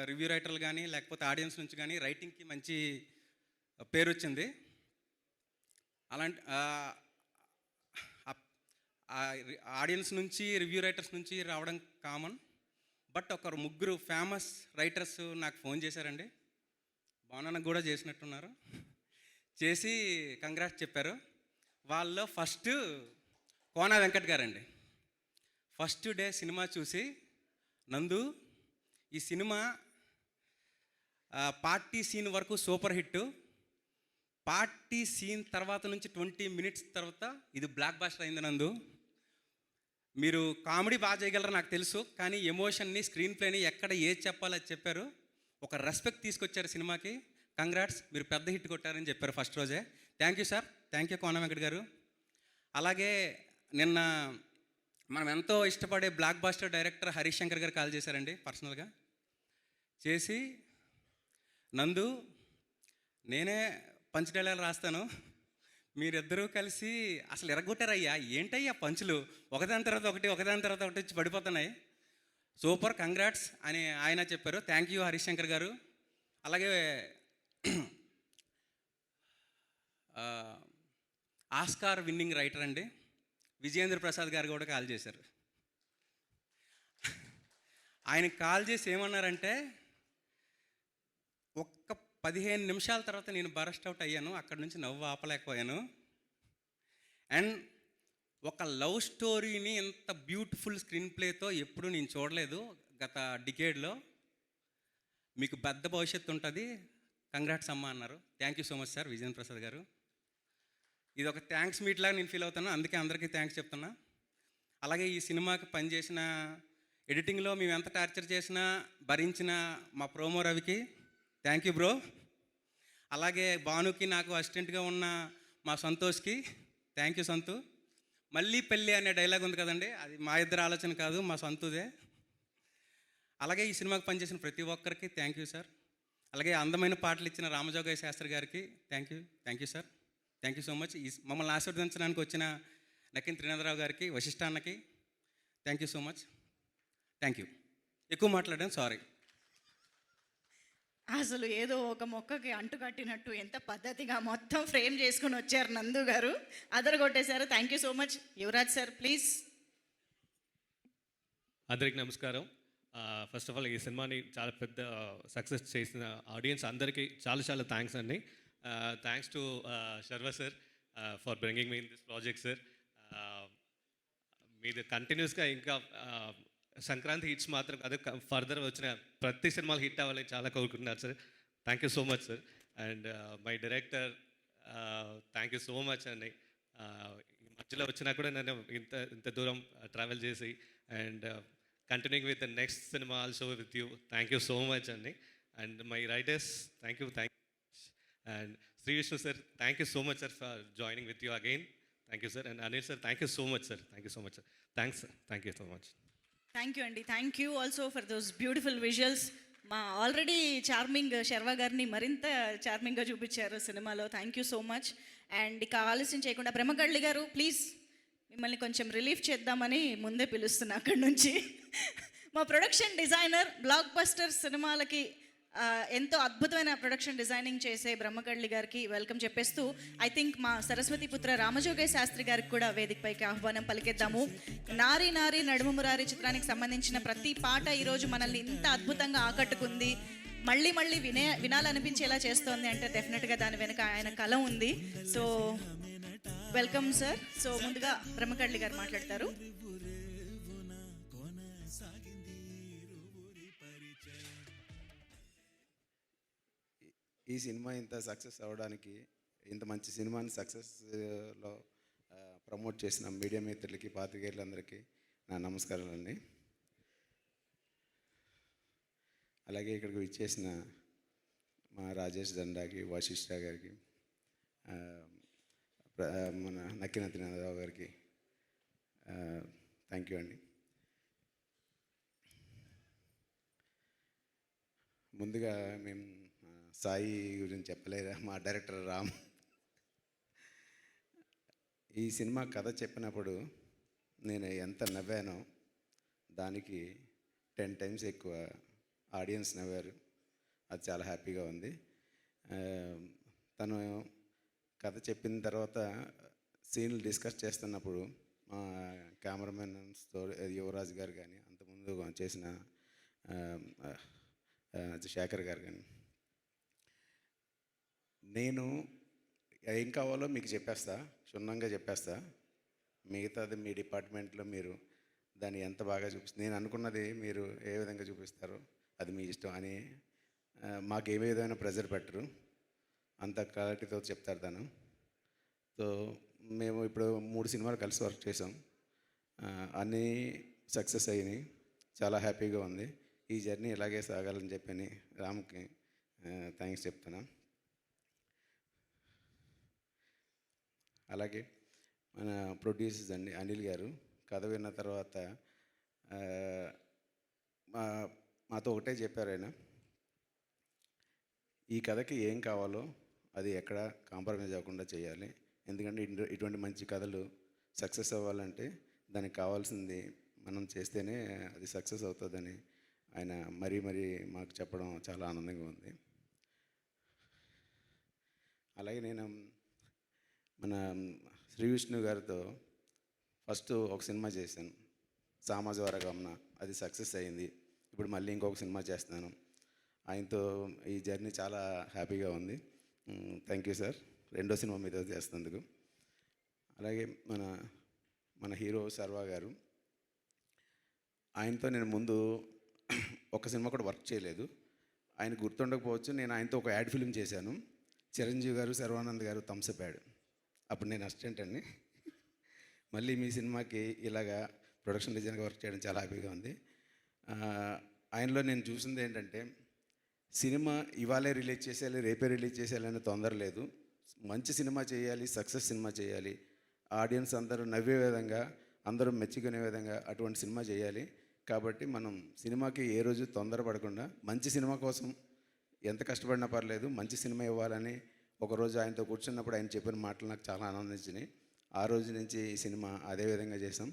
రివ్యూ రైటర్లు కానీ లేకపోతే ఆడియన్స్ నుంచి కానీ రైటింగ్కి మంచి పేరు వచ్చింది. అలాంటి ఆడియన్స్ నుంచి రివ్యూ రైటర్స్ నుంచి రావడం కామన్. బట్ ఒకరు ముగ్గురు ఫేమస్ రైటర్స్ నాకు ఫోన్ చేశారండి. బాణానికి కూడా చేసినట్టున్నారు. చేసి కంగ్రాట్స్ చెప్పారు. వాళ్ళలో ఫస్ట్ కోన వెంకట్ గారండి. ఫస్ట్ డే సినిమా చూసి, నందు ఈ సినిమా పార్టీ సీన్ వరకు సూపర్ హిట్, పార్టీ సీన్ తర్వాత నుంచి 20 మినిట్స్ తర్వాత ఇది బ్లాక్ బాస్టర్ అయింది నందు. మీరు కామెడీ బాగా చేయగలరు నాకు తెలుసు, కానీ ఎమోషన్ని, స్క్రీన్ ప్లేని ఎక్కడ ఏది చెప్పాలో అది చెప్పారు. ఒక రెస్పెక్ట్ తీసుకొచ్చారు సినిమాకి. కంగ్రాట్స్, మీరు పెద్ద హిట్ కొట్టారని చెప్పారు ఫస్ట్ రోజే. Thank you sir, thank you Kona Venkat గారు. అలాగే నిన్న మనం ఎంతో ఇష్టపడే blockbuster director Harish Shankar గారు కాల్ చేశారండి పర్సనల్గా. చేసి, నందు నేనే పంచ్ డైలాగ్ రాస్తాను, మీరిద్దరూ కలిసి అసలు ఎరగొట్టారయ్యా, ఏంటయ్యా పంచులు ఒకదాని తర్వాత ఒకటి వచ్చి పడిపోతున్నాయి, సూపర్ కంగ్రాట్స్ అని ఆయన చెప్పారు. థ్యాంక్ యూ హరీష్ శంకర్ గారు. అలాగే ఆస్కార్ విన్నింగ్ రైటర్ అండి విజయేంద్ర ప్రసాద్ గారు కూడా కాల్ చేశారు. ఆయనకి కాల్ చేసి ఏమన్నారంటే, ఒక్క 15 నిమిషాల తర్వాత నేను బరస్ట్ అవుట్ అయ్యాను, అక్కడ నుంచి నవ్వు ఆపలేకపోయాను. అండ్ ఒక లవ్ స్టోరీని ఇంత బ్యూటిఫుల్ స్క్రీన్ ప్లేతో ఎప్పుడు నేను చూడలేదు గత డికేడ్లో. మీకు పెద్ద భవిష్యత్తు ఉంటుంది, కంగ్రాట్స్ అమ్మ అన్నారు. Thank you so much sir Vijayendra Prasad గారు. ఇది ఒక థ్యాంక్స్ మీట్ లాగా నేను ఫీల్ అవుతాను, అందుకే అందరికీ థ్యాంక్స్ చెప్తున్నా. అలాగే ఈ సినిమాకి పనిచేసిన, ఎడిటింగ్లో మేము ఎంత టార్చర్ చేసినా భరించిన మా ప్రోమో రవికి థ్యాంక్ యూ బ్రో. అలాగే భానుకి నాకు అసిస్టెంట్గా ఉన్న మా సంతోష్కి థ్యాంక్ యూ సంతు. మళ్ళీ పెళ్ళి అనే డైలాగ్ ఉంది కదండి, అది మా ఇద్దరు ఆలోచన కాదు, మా సంతుదే. అలాగే ఈ సినిమాకి పనిచేసిన ప్రతి ఒక్కరికి థ్యాంక్ యూ సార్. అలాగే అందమైన పాటలు ఇచ్చిన రామజోగయ్య శాస్త్రి గారికి thank you sir, thank you so much. ఈ మమ్మల్ని ఆశీర్వదించడానికి వచ్చిన నక్కిన త్రినాథరావు గారికి, వశిష్ఠ అన్నకి thank you so much. Thank you. ఎక్కువ మాట్లాడాను, సారీ. అసలు ఏదో ఒక మొక్కకి అంటుకట్టినట్టు ఎంత పద్ధతిగా మొత్తం ఫ్రేమ్ చేసుకుని వచ్చారు నందు గారు, అదరగొట్టేశారు. Thank you so much. Yuvraj sir please. అందరికి నమస్కారం. ఫస్ట్ ఆఫ్ ఆల్ ఈ సినిమాని చాలా పెద్ద సక్సెస్ చేసిన ఆడియన్స్ అందరికీ చాలా చాలా థ్యాంక్స్ అండి. Thanks to Sharwa sir for bringing me in this project sir. మీది కంటిన్యూస్గా ఇంకా సంక్రాంతి హిట్స్ మాత్రం అదే ఫర్దర్ వచ్చిన ప్రతి సినిమాలు హిట్ అవ్వాలని చాలా కోరుకుంటున్నారు సార్. Thank you so much sir. And my director thank you so much అండి. మధ్యలో వచ్చినా కూడా నేను ఇంత దూరం ట్రావెల్ చేసి and continuing with the next cinema also with you. Thank you so much అండి. And my writers thank you. And Shri Vishnu sir thank you so much sir for joining with you again. Thank you sir. And Anil sir thank you so much sir. Thank you so much sir. Thanks sir. Thank you so much. Thank you అండి. Thank you also for those beautiful visuals. మా already charming Sharwa గారిని మరింత చార్మింగ్గా చూపించారు సినిమాలో. Thank you so much. And ఇక ఆలస్యం చేయకుండా బ్రహ్మకళ్ళి గారు ప్లీజ్ మిమ్మల్ని కొంచెం రిలీఫ్ చేద్దామని ముందే పిలుస్తున్నా అక్కడి నుంచి. మా ప్రొడక్షన్ డిజైనర్ బ్లాక్ బస్టర్ సినిమాలకి ఎంతో అద్భుతమైన ప్రొడక్షన్ డిజైనింగ్ చేసే బ్రహ్మకళ్ళి గారికి వెల్కమ్ చెప్పేస్తూ ఐ థింక్ మా సరస్వతి పుత్ర రామజోగయ్య శాస్త్రి గారికి కూడా వేదికపైకి ఆహ్వానం పలికేద్దాము. నారీ నారీ నడుము మురారి చిత్రానికి సంబంధించిన ప్రతి పాట ఈరోజు మనల్ని ఇంత అద్భుతంగా ఆకట్టుకుంది, మళ్ళీ మళ్ళీ వినాలనిపించేలా చేస్తోంది అంటే డెఫినెట్గా దాని వెనుక ఆయన కళ ఉంది. So welcome sir. సో ముందుగా బ్రహ్మకళ్ళి గారు మాట్లాడతారు. ఈ సినిమా ఇంత సక్సెస్ అవ్వడానికి, ఇంత మంచి సినిమాని సక్సెస్లో ప్రమోట్ చేసిన మీడియా మిత్రులకి, పాత్రికేయులందరికీ నా నమస్కారాలండి. అలాగే ఇక్కడికి విచ్చేసిన మా రాజేష్ దండాకి, వశిష్ఠ గారికి, మన నక్కినతినాథరావు గారికి థ్యాంక్ యూ అండి. ముందుగా మేము సాయి గురించి చెప్పలేదా, మా డైరెక్టర్ రామ్ ఈ సినిమా కథ చెప్పినప్పుడు నేను ఎంత నవ్వానో దానికి 10 times ఎక్కువ ఆడియన్స్ నవ్వారు. అది చాలా హ్యాపీగా ఉంది. తను కథ చెప్పిన తర్వాత సీన్లు డిస్కస్ చేస్తున్నప్పుడు మా కెమెరామెన్ యువరాజ్ గారు కానీ, అంతకుముందు చేసిన శేఖర్ గారు కానీ, నేను ఏం కావాలో మీకు చెప్పేస్తా, క్షుణ్ణంగా చెప్పేస్తా, మిగతాది మీ డిపార్ట్మెంట్లో మీరు దాన్ని ఎంత బాగా నేను అనుకున్నది మీరు ఏ విధంగా చూపిస్తారో అది మీ ఇష్టం అని మాకు ఏ విధమైన ప్రెజర్ పెట్టరు, అంత క్లారిటీతో చెప్తారు తను. సో మేము ఇప్పుడు 3 సినిమాలు కలిసి వర్క్ చేసాం, అన్నీ సక్సెస్ అయినాయి, చాలా హ్యాపీగా ఉంది. ఈ జర్నీ ఇలాగే సాగాలని చెప్పని రామ్కి థ్యాంక్స్ చెప్తున్నా. అలాగే మన ప్రొడ్యూసర్స్ అండి అనిల్ గారు కథ విన్న తర్వాత మాతో ఒకటే చెప్పారు ఆయన, ఈ కథకి ఏం కావాలో అది ఎక్కడ కాంప్రమైజ్ అవ్వకుండా చేయాలి, ఎందుకంటే ఇటువంటి మంచి కథలు సక్సెస్ అవ్వాలంటే దానికి కావాల్సింది మనం చేస్తేనే అది సక్సెస్ అవుతుందని ఆయన మరీ మాకు చెప్పడం చాలా ఆనందంగా ఉంది. అలాగే నేను మన శ్రీ విష్ణు గారితో ఫస్ట్ ఒక సినిమా చేశాను, సామాజిక గమన, అది సక్సెస్ అయింది. ఇప్పుడు మళ్ళీ ఇంకొక సినిమా చేస్తున్నాను. ఆయనతో ఈ జర్నీ చాలా హ్యాపీగా ఉంది. థ్యాంక్ యూ సార్, 2వ సినిమా మీతో చేస్తున్నందుకు. అలాగే మన హీరో సర్వా గారు, ఆయనతో నేను ముందు ఒక సినిమా కూడా వర్క్ చేయలేదు. ఆయన గుర్తుండకపోవచ్చు, నేను ఆయనతో ఒక యాడ్ ఫిల్మ్ చేశాను. చిరంజీవి గారు, శర్వానంద్ గారు థమ్స్అప్ యాడ్. అప్పుడు నేను అసిస్టెంట్ అండి. మళ్ళీ మీ సినిమాకి ఇలాగా ప్రొడక్షన్ డిజైన్గా వర్క్ చేయడం చాలా హ్యాపీగా ఉంది. ఆయనలో నేను చూసింది ఏంటంటే, సినిమా ఇవాళే రిలీజ్ చేసేయాలి, రేపే రిలీజ్ చేసేయాలని తొందర లేదు, మంచి సినిమా చేయాలి, సక్సెస్ సినిమా చేయాలి, ఆడియన్స్ అందరూ నవ్వే విధంగా, అందరూ మెచ్చుకునే విధంగా అటువంటి సినిమా చేయాలి. కాబట్టి మనం సినిమాకి ఏ రోజు తొందరపడకుండా మంచి సినిమా కోసం ఎంత కష్టపడినా పర్లేదు, మంచి సినిమా ఇవ్వాలని ఒకరోజు ఆయనతో కూర్చున్నప్పుడు ఆయన చెప్పిన మాటలు నాకు చాలా ఆనందించినాయి. ఆ రోజు నుంచి ఈ సినిమా అదే విధంగా చేసాం,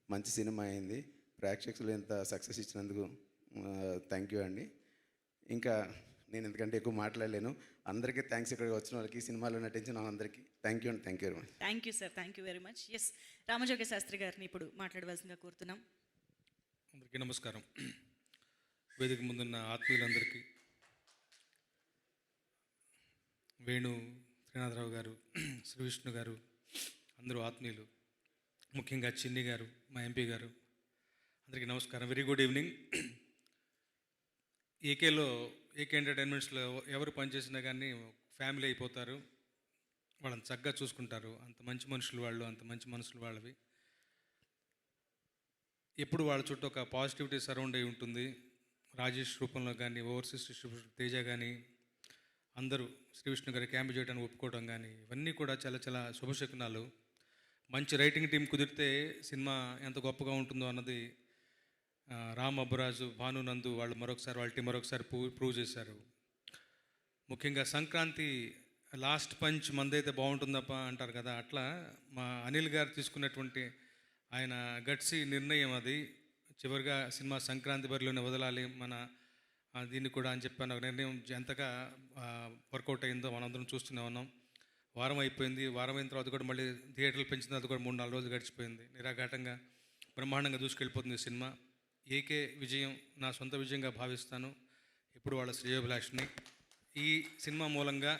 మంచి సినిమా అయింది. ప్రేక్షకులు ఎంత సక్సెస్ ఇచ్చినందుకు థ్యాంక్ యూ అండి. ఇంకా నేను ఎందుకంటే ఎక్కువ మాట్లాడలేను. అందరికీ థ్యాంక్స్, ఇక్కడికి వచ్చిన వాళ్ళకి, సినిమాలో నటించిన అందరికీ థ్యాంక్ యూ అండి. Thank you very much. Thank you sir, thank you very much. Yes, Ramajogayya Sastry గారిని ఇప్పుడు మాట్లాడవలసిందిగా కోరుతున్నాం. అందరికీ నమస్కారం. వేదిక ముందున్న ఆత్మీయులందరికీ, వేణు శ్రీనాథరావు గారు, శ్రీ విష్ణు గారు, అందరూ ఆత్మీయులు, ముఖ్యంగా చిన్ని గారు, మా ఎంపీ గారు, అందరికీ నమస్కారం. Very good evening. ఏకే ఎంటర్టైన్మెంట్స్లో ఎవరు పనిచేసినా కానీ ఫ్యామిలీ అయిపోతారు. వాళ్ళని చక్కగా చూసుకుంటారు. అంత మంచి మనుషులు వాళ్ళు, అంత మంచి మనసులు వాళ్ళవి. ఎప్పుడు వాళ్ళ చుట్టూ ఒక పాజిటివిటీ సరౌండ్ అయి ఉంటుంది. రాజేష్ రూపంలో కానీ, ఓవర్సీస్ డిస్ట్రిబ్యూటర్ తేజ కానీ, అందరూ శ్రీ విష్ణు గారి క్యాంప్ చేయడానికి ఒప్పుకోవడం కానీ, ఇవన్నీ కూడా చాలా చాలా శుభశకునాలు. మంచి రైటింగ్ టీం కుదిరితే సినిమా ఎంత గొప్పగా ఉంటుందో అన్నది రామ్ అబ్బురాజు, భాను నందు వాళ్ళు వాళ్ళ టీం మరొకసారి ప్రూవ్ చేశారు. ముఖ్యంగా సంక్రాంతి లాస్ట్ పంచ్ మందైతే బాగుంటుందప్ప అంటారు కదా, అట్లా మా అనిల్ గారు తీసుకున్నటువంటి ఆయన గట్సి నిర్ణయం అది. చివరిగా సినిమా సంక్రాంతి బరిలోనే వదలాలి మన దీన్ని కూడా అని చెప్పాను. నిర్ణయం ఎంతగా వర్కౌట్ అయిందో మనందరం చూస్తూనే ఉన్నాం. వారం అయిపోయింది. వారం అయిన తర్వాత కూడా మళ్ళీ థియేటర్లు పెంచిన తర్వాత కూడా 3-4 రోజులు గడిచిపోయింది. నిరాఘాటంగా బ్రహ్మాండంగా దూసుకెళ్ళిపోతుంది సినిమా. ఏకే విజయం నా సొంత విజయంగా భావిస్తాను. ఇప్పుడు వాళ్ళ శ్రేయోభిలాషిని. ఈ సినిమా మూలంగా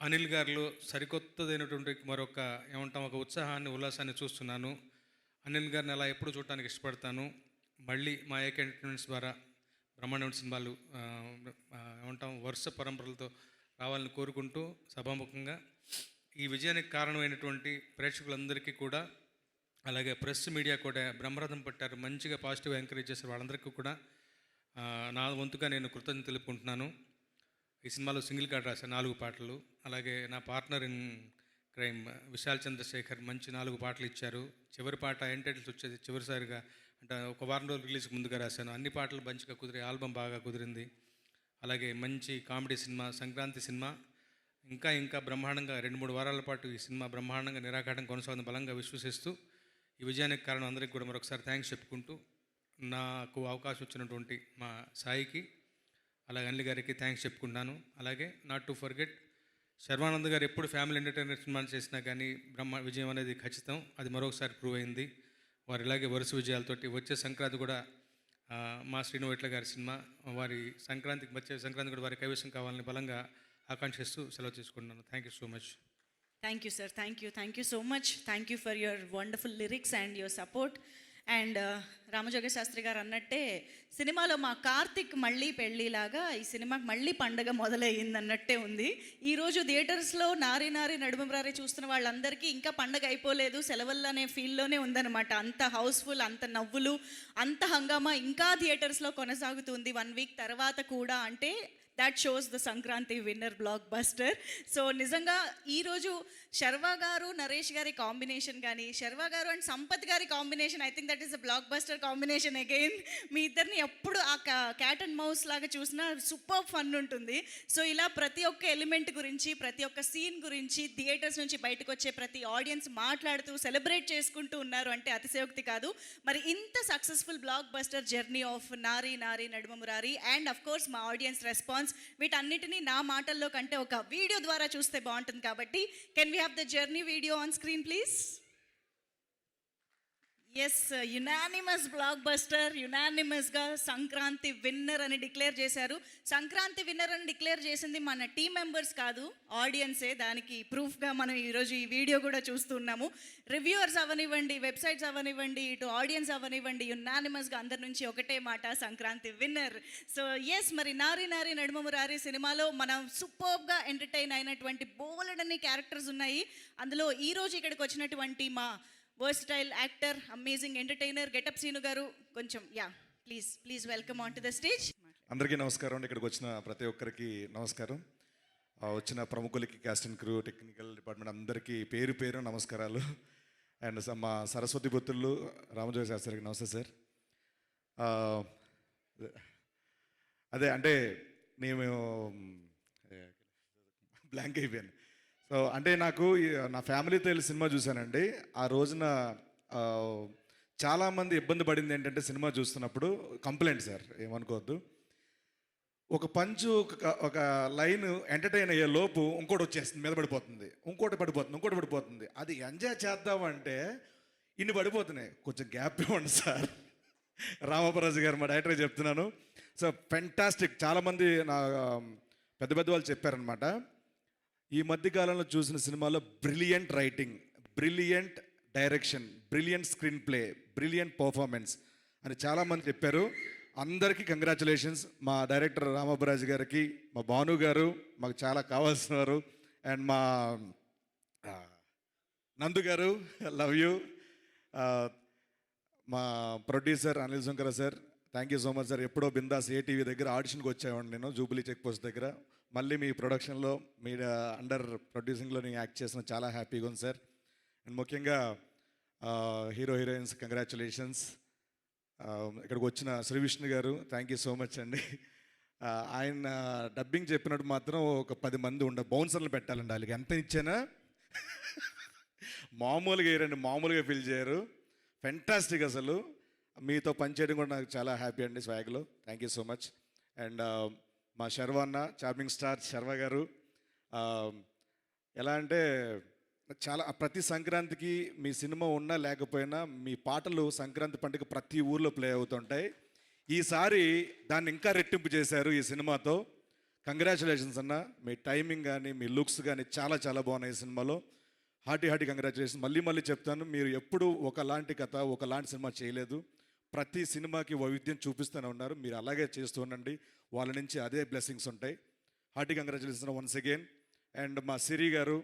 అనిల్ గారిలో సరికొత్తదైనటువంటి మరొక ఒక ఉత్సాహాన్ని, ఉల్లాసాన్ని చూస్తున్నాను. అనిల్ గారిని అలా ఎప్పుడు చూడటానికి ఇష్టపడతాను. మళ్ళీ మా ఏకే ఎంటర్టైన్మెంట్స్ ద్వారా బ్రహ్మాండమైన సినిమాలు వరుస పరంపరలతో రావాలని కోరుకుంటూ సభాముఖంగా ఈ విజయానికి కారణమైనటువంటి ప్రేక్షకులందరికీ కూడా, అలాగే ప్రెస్ మీడియా కూడా బ్రహ్మరథం పట్టారు, మంచిగా పాజిటివ్గా ఎంకరేజ్ చేశారు. వాళ్ళందరికీ కూడా నా వంతుగా నేను కృతజ్ఞత తెలుపుకుంటున్నాను. ఈ సినిమాలో సింగిల్ కార్డ్ రాశాను 4 పాటలు. అలాగే నా partner in crime Vishal Chandrasekhar మంచి 4 పాటలు ఇచ్చారు. చివరి పాట ఎంటైటిల్స్ వచ్చేది చివరిసారిగా, అంటే ఒక వారం రోజులు రిలీజ్కి ముందుగా రాశాను. అన్ని పాటలు మంచిగా కుదిరి, ఆల్బమ్ బాగా కుదిరింది. అలాగే మంచి కామెడీ సినిమా, సంక్రాంతి సినిమా ఇంకా బ్రహ్మాండంగా 2-3 వారాల పాటు ఈ సినిమా బ్రహ్మాండంగా నిరాఘాటం కొనసాగుతుంది బలంగా విశ్వసిస్తూ ఈ విజయానికి కారణం అందరికీ కూడా మరొకసారి థ్యాంక్స్ చెప్పుకుంటూ, నాకు అవకాశం ఇచ్చినటువంటి మా సాయికి, అలాగే అనిల్ గారికి థ్యాంక్స్ చెప్పుకుంటున్నాను. అలాగే నాట్ టు ఫర్గెట్ శర్వానంద్ గారు ఎప్పుడు ఫ్యామిలీ ఎంటర్టైనర్ సినిమాలు చేసినా కానీ విజయం అనేది ఖచ్చితం. అది మరొకసారి ప్రూవ్ అయింది. వారు ఇలాగే వరుస విజయాలతోటి వచ్చే సంక్రాంతి కూడా మా శ్రీను వైట్ల గారి సినిమా, వారి వచ్చే సంక్రాంతి కూడా వారి కైవసం కావాలని బలంగా ఆకాంక్షిస్తూ సెలవు తీసుకుంటున్నాను. Thank you so much. Thank you sir. Thank you so much. Thank you for your wonderful lyrics and your support. And Ramajoga Sastry garu అన్నట్టే సినిమాలో మా కార్తిక్ మళ్ళీ పెళ్ళిలాగా ఈ సినిమాకి మళ్ళీ పండగ మొదలయ్యింది అన్నట్టే ఉంది. ఈరోజు థియేటర్స్లో నారి నడుమరారి చూస్తున్న వాళ్ళందరికీ ఇంకా పండగ అయిపోలేదు, సెలవులు అనే ఫీల్లోనే ఉందన్నమాట. అంత హౌస్ఫుల్, అంత నవ్వులు, అంత హంగామా ఇంకా థియేటర్స్లో కొనసాగుతుంది 1 వీక్ తర్వాత కూడా. అంటే that shows the Sankranti winner block buster. So నిజంగా ఈరోజు శర్వా గారు, నరేష్ గారి కాంబినేషన్ కానీ, శర్వా గారు అండ్ సంపత్ గారి combination, I think that is a blockbuster combination again. మీ ఇద్దరిని ఎప్పుడు ఆ క్యాట్ అండ్ మౌస్ లాగా చూసినా సూపర్ ఫన్ ఉంటుంది. సో ఇలా ప్రతి ఒక్క ఎలిమెంట్ గురించి, ప్రతి ఒక్క సీన్ గురించి థియేటర్స్ నుంచి బయటకు వచ్చే ప్రతి ఆడియన్స్ మాట్లాడుతూ సెలబ్రేట్ చేసుకుంటూ ఉన్నారు అంటే అతిశయోక్తి కాదు. మరి ఇంత successful block buster journey of నారి నడుమ మురారి అండ్ అఫ్ కోర్స్ మా ఆడియన్స్ రెస్పాన్స్, వీటన్నిటినీ నా మాటల్లో కంటే ఒక వీడియో ద్వారా చూస్తే బాగుంటుంది. కాబట్టి can we have the journey video on screen please? Yes, unanimous blockbuster, యునానిమస్గా సంక్రాంతి విన్నర్ అని డిక్లేర్ చేశారు. సంక్రాంతి విన్నర్ అని డిక్లేర్ చేసింది మన టీమ్ మెంబర్స్ కాదు, ఆడియన్సే. దానికి ప్రూఫ్గా మనం ఈరోజు ఈ వీడియో కూడా చూస్తున్నాము. రివ్యూవర్స్ అవనివ్వండి, వెబ్సైట్స్ అవనివ్వండి, ఇటు ఆడియన్స్ అవనివ్వండి, యునానిమస్గా అందరి నుంచి ఒకటే మాట, సంక్రాంతి విన్నర్. సో ఎస్, మరి నారి నడుమ మురారి సినిమాలో మనం సూపర్గా ఎంటర్టైన్ అయినటువంటి బోలెడన్ని క్యారెక్టర్స్ ఉన్నాయి. అందులో ఈరోజు ఇక్కడికి వచ్చినటువంటి మా versatile actor, amazing entertainer getup Seenu గారు, కొంచెం please welcome on to the stage. అందరికీ నమస్కారం అండి. ఇక్కడికి వచ్చిన ప్రతి ఒక్కరికి నమస్కారం. వచ్చిన ప్రముఖులకి, cast and crew, technical department అందరికీ పేరు పేరు నమస్కారాలు. అండ్ మా సరస్వతి బొత్తులు రామజోగ శాస్త్రికి నమస్తే సార్. అదే అంటే నేను బ్లాంక్ అయిపోయాను. సో అంటే నాకు నా ఫ్యామిలీతో వెళ్ళి సినిమా చూశానండి. ఆ రోజున చాలామంది ఇబ్బంది పడింది ఏంటంటే, సినిమా చూస్తున్నప్పుడు కంప్లైంట్ సార్, ఏమనుకోవద్దు, ఒక పంచు ఒక లైన్ ఎంటర్టైన్ అయ్యే లోపు ఇంకోటి వచ్చేస్తుంది, మీద పడిపోతుంది, ఇంకోటి పడిపోతుంది. అది ఎంజాయ్ చేద్దామంటే ఇన్ని పడిపోతున్నాయి. కొంచెం గ్యాప్ ఇవ్వండి సార్. రామపరాజు గారు, మా డైరెక్టర్ చెప్తున్నాను. So fantastic. చాలామంది నా పెద్ద వాళ్ళు చెప్పారనమాట, ఈ మధ్యకాలంలో చూసిన సినిమాలో brilliant writing, brilliant direction, brilliant screen play, brilliant performance అని చాలామంది చెప్పారు. అందరికీ కంగ్రాచులేషన్స్. మా డైరెక్టర్ రామబ్బరాజు గారికి, మా భాను గారు మాకు చాలా కావాల్సిన వారు, అండ్ మా నందు గారు లవ్ యూ, మా producer Anil Shankara sir thank you so much sir. ఎప్పుడో బిందాస్ ఏటీవీ దగ్గర ఆడిషన్కి వచ్చేవాడిని నేను, జూబిలీ చెక్ పోస్ట్ దగ్గర. మళ్ళీ మీ ప్రొడక్షన్లో మీ అండర్ ప్రొడ్యూసింగ్లో నేను యాక్ట్ చేసిన చాలా హ్యాపీగా ఉంది సార్. అండ్ ముఖ్యంగా హీరో హీరోయిన్స్ కంగ్రాచులేషన్స్. ఇక్కడికి వచ్చిన శ్రీ విష్ణు గారు థ్యాంక్ యూ సో మచ్ అండి. ఆయన డబ్బింగ్ చెప్పినట్టు మాత్రం ఒక 10 మంది బౌన్సర్లు పెట్టాలండి. వాళ్ళకి ఎంత ఇచ్చానా మామూలుగా వేయరండి, మామూలుగా ఫీల్ చేయరు. ఫెంటాస్టిక్ అసలు. మీతో పనిచేయడం కూడా నాకు చాలా హ్యాపీ అండి స్వాగ్లో. Thank you so much. And మా శర్వ అన్న, చార్మింగ్ స్టార్ శర్వ గారు, ఎలా అంటే చాలా ప్రతి సంక్రాంతికి మీ సినిమా ఉన్నా లేకపోయినా మీ పాటలు సంక్రాంతి పండుగ ప్రతి ఊర్లో ప్లే అవుతుంటాయి. ఈసారి దాన్ని ఇంకా రెట్టింపు చేశారు ఈ సినిమాతో. కంగ్రాచులేషన్స్ అన్న. మీ టైమింగ్ కానీ మీ లుక్స్ కానీ చాలా చాలా బాగున్నాయి ఈ సినిమాలో. Hearty congratulations. మళ్ళీ చెప్తాను, మీరు ఎప్పుడు ఒకలాంటి కథ ఒకలాంటి సినిమా చేయలేదు. ప్రతి సినిమాకి వైవిధ్యం చూపిస్తూనే ఉన్నారు. మీరు అలాగే చేస్తూ ఉండండి, వాళ్ళ నుంచి అదే బ్లెస్సింగ్స్ ఉంటాయి. Hearty congratulations once again. And మా సిరి గారు,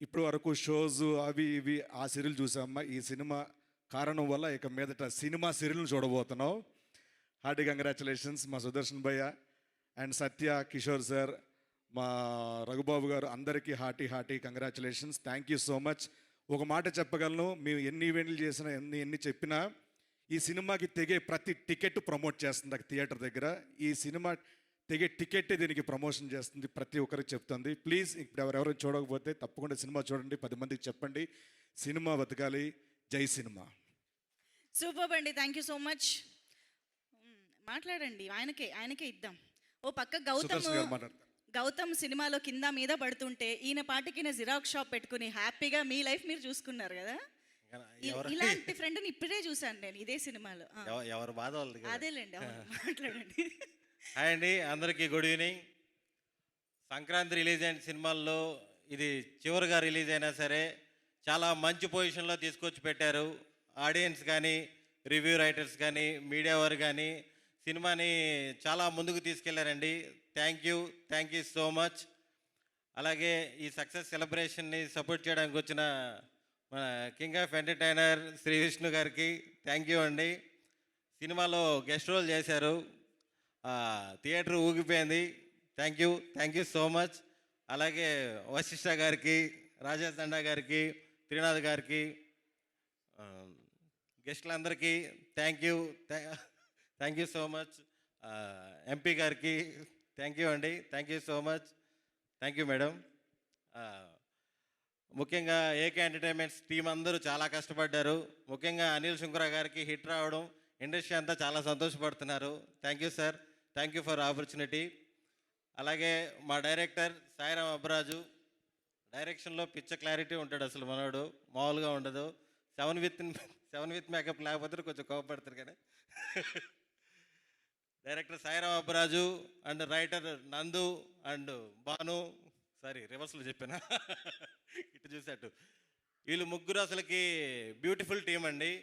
ఇప్పుడు వరకు షోస్ అవి ఇవి ఆ సీరియల్ చూసామమ్మా. ఈ సినిమా కారణం వల్ల ఇక మీదట సినిమా సీరియల్ని చూడబోతున్నాం. హార్టీ కంగ్రాచులేషన్స్ మా సుదర్శన్ భయ్య అండ్ సత్య, కిషోర్ సార్, మా రఘుబాబు గారు, అందరికీ hearty congratulations. Thank you so much. ఒక మాట చెప్పగలను, మేము ఎన్ని ఈవెంట్లు చేసినా ఎన్ని చెప్పినా ఈ సినిమాకి తెగే ప్రతి టికెట్ ప్రమోట్ చేస్తుంది థియేటర్ దగ్గర. ఈ సినిమా తెగే టికెట్టే దీనికి ప్రమోషన్ చేస్తుంది, ప్రతి ఒక్కరికి చెప్తుంది. ప్లీజ్ ఇప్పుడు ఎవరెవరు చూడకపోతే తప్పకుండా సినిమా చూడండి, 10 మందికి చెప్పండి. సినిమా బతకాలి. జై సినిమా. సూపర్ అండి, థ్యాంక్ యూ సో మచ్. మాట్లాడండి, ఆయనకే ఇద్దాం. ఓ పక్క గౌతమ్ సినిమాలో కింద మీద పడుతుంటే ఈయన పాటికి జిరాక్స్ షాప్ పెట్టుకుని హ్యాపీగా మీ లైఫ్ మీరు చూసుకున్నారు కదా. ఇలాంటి ఫ్రెండ్ని ఇప్పుడే చూసాను నేను ఇదే సినిమాలో. ఎవరు బాధ వాళ్ళది. అదేలేండి, మాట్లాడండి. హాయ్ అండి, అందరికీ గుడ్ ఈవినింగ్. సంక్రాంతి రిలీజ్ అయిన సినిమాల్లో ఇది చివరిగా రిలీజ్ అయినా సరే చాలా మంచి పొజిషన్లో తీసుకొచ్చి పెట్టారు. ఆడియన్స్ కానీ, రివ్యూ రైటర్స్ కానీ, మీడియా వారు కానీ సినిమాని చాలా ముందుకు తీసుకెళ్లారండి. Thank you so much. అలాగే ఈ సక్సెస్ సెలబ్రేషన్ని సపోర్ట్ చేయడానికి వచ్చిన మన king of entertainer Shri Vishnu గారికి థ్యాంక్ యూ అండి. సినిమాలో గెస్ట్ రోల్ చేశారు, థియేటర్ ఊగిపోయింది. Thank you so much. అలాగే వశిష్ఠ గారికి, రాజేష్ దండా గారికి, త్రినాథ్ గారికి, గెస్టులందరికీ thank you so much. MP గారికి థ్యాంక్ యూ అండి. Thank you so much. Thank you madam. ముఖ్యంగా ఏకే ఎంటర్టైన్మెంట్స్ టీం అందరూ చాలా కష్టపడ్డారు. ముఖ్యంగా అనిల్ శంకర గారికి హిట్ రావడం ఇండస్ట్రీ అంతా చాలా సంతోషపడుతున్నారు. Thank you sir. Thank you for opportunity. అలాగే మా డైరెక్టర్ సాయిరామ్ అబ్బరాజు, డైరెక్షన్లో పిచ్చ క్లారిటీ ఉంటాడు అసలు, మనోడు మామూలుగా ఉండదు. 7 విత్ మేకప్ లేకపోతే కొంచెం కోపపడతారు కానీ. Director Sairam Abbaraju and writer నందు అండ్ భాను, సారీ రివర్స్లో చెప్పానా, ఇటు చూసేట్టు, వీళ్ళు ముగ్గురు అసలుకి బ్యూటిఫుల్ టీం అండి.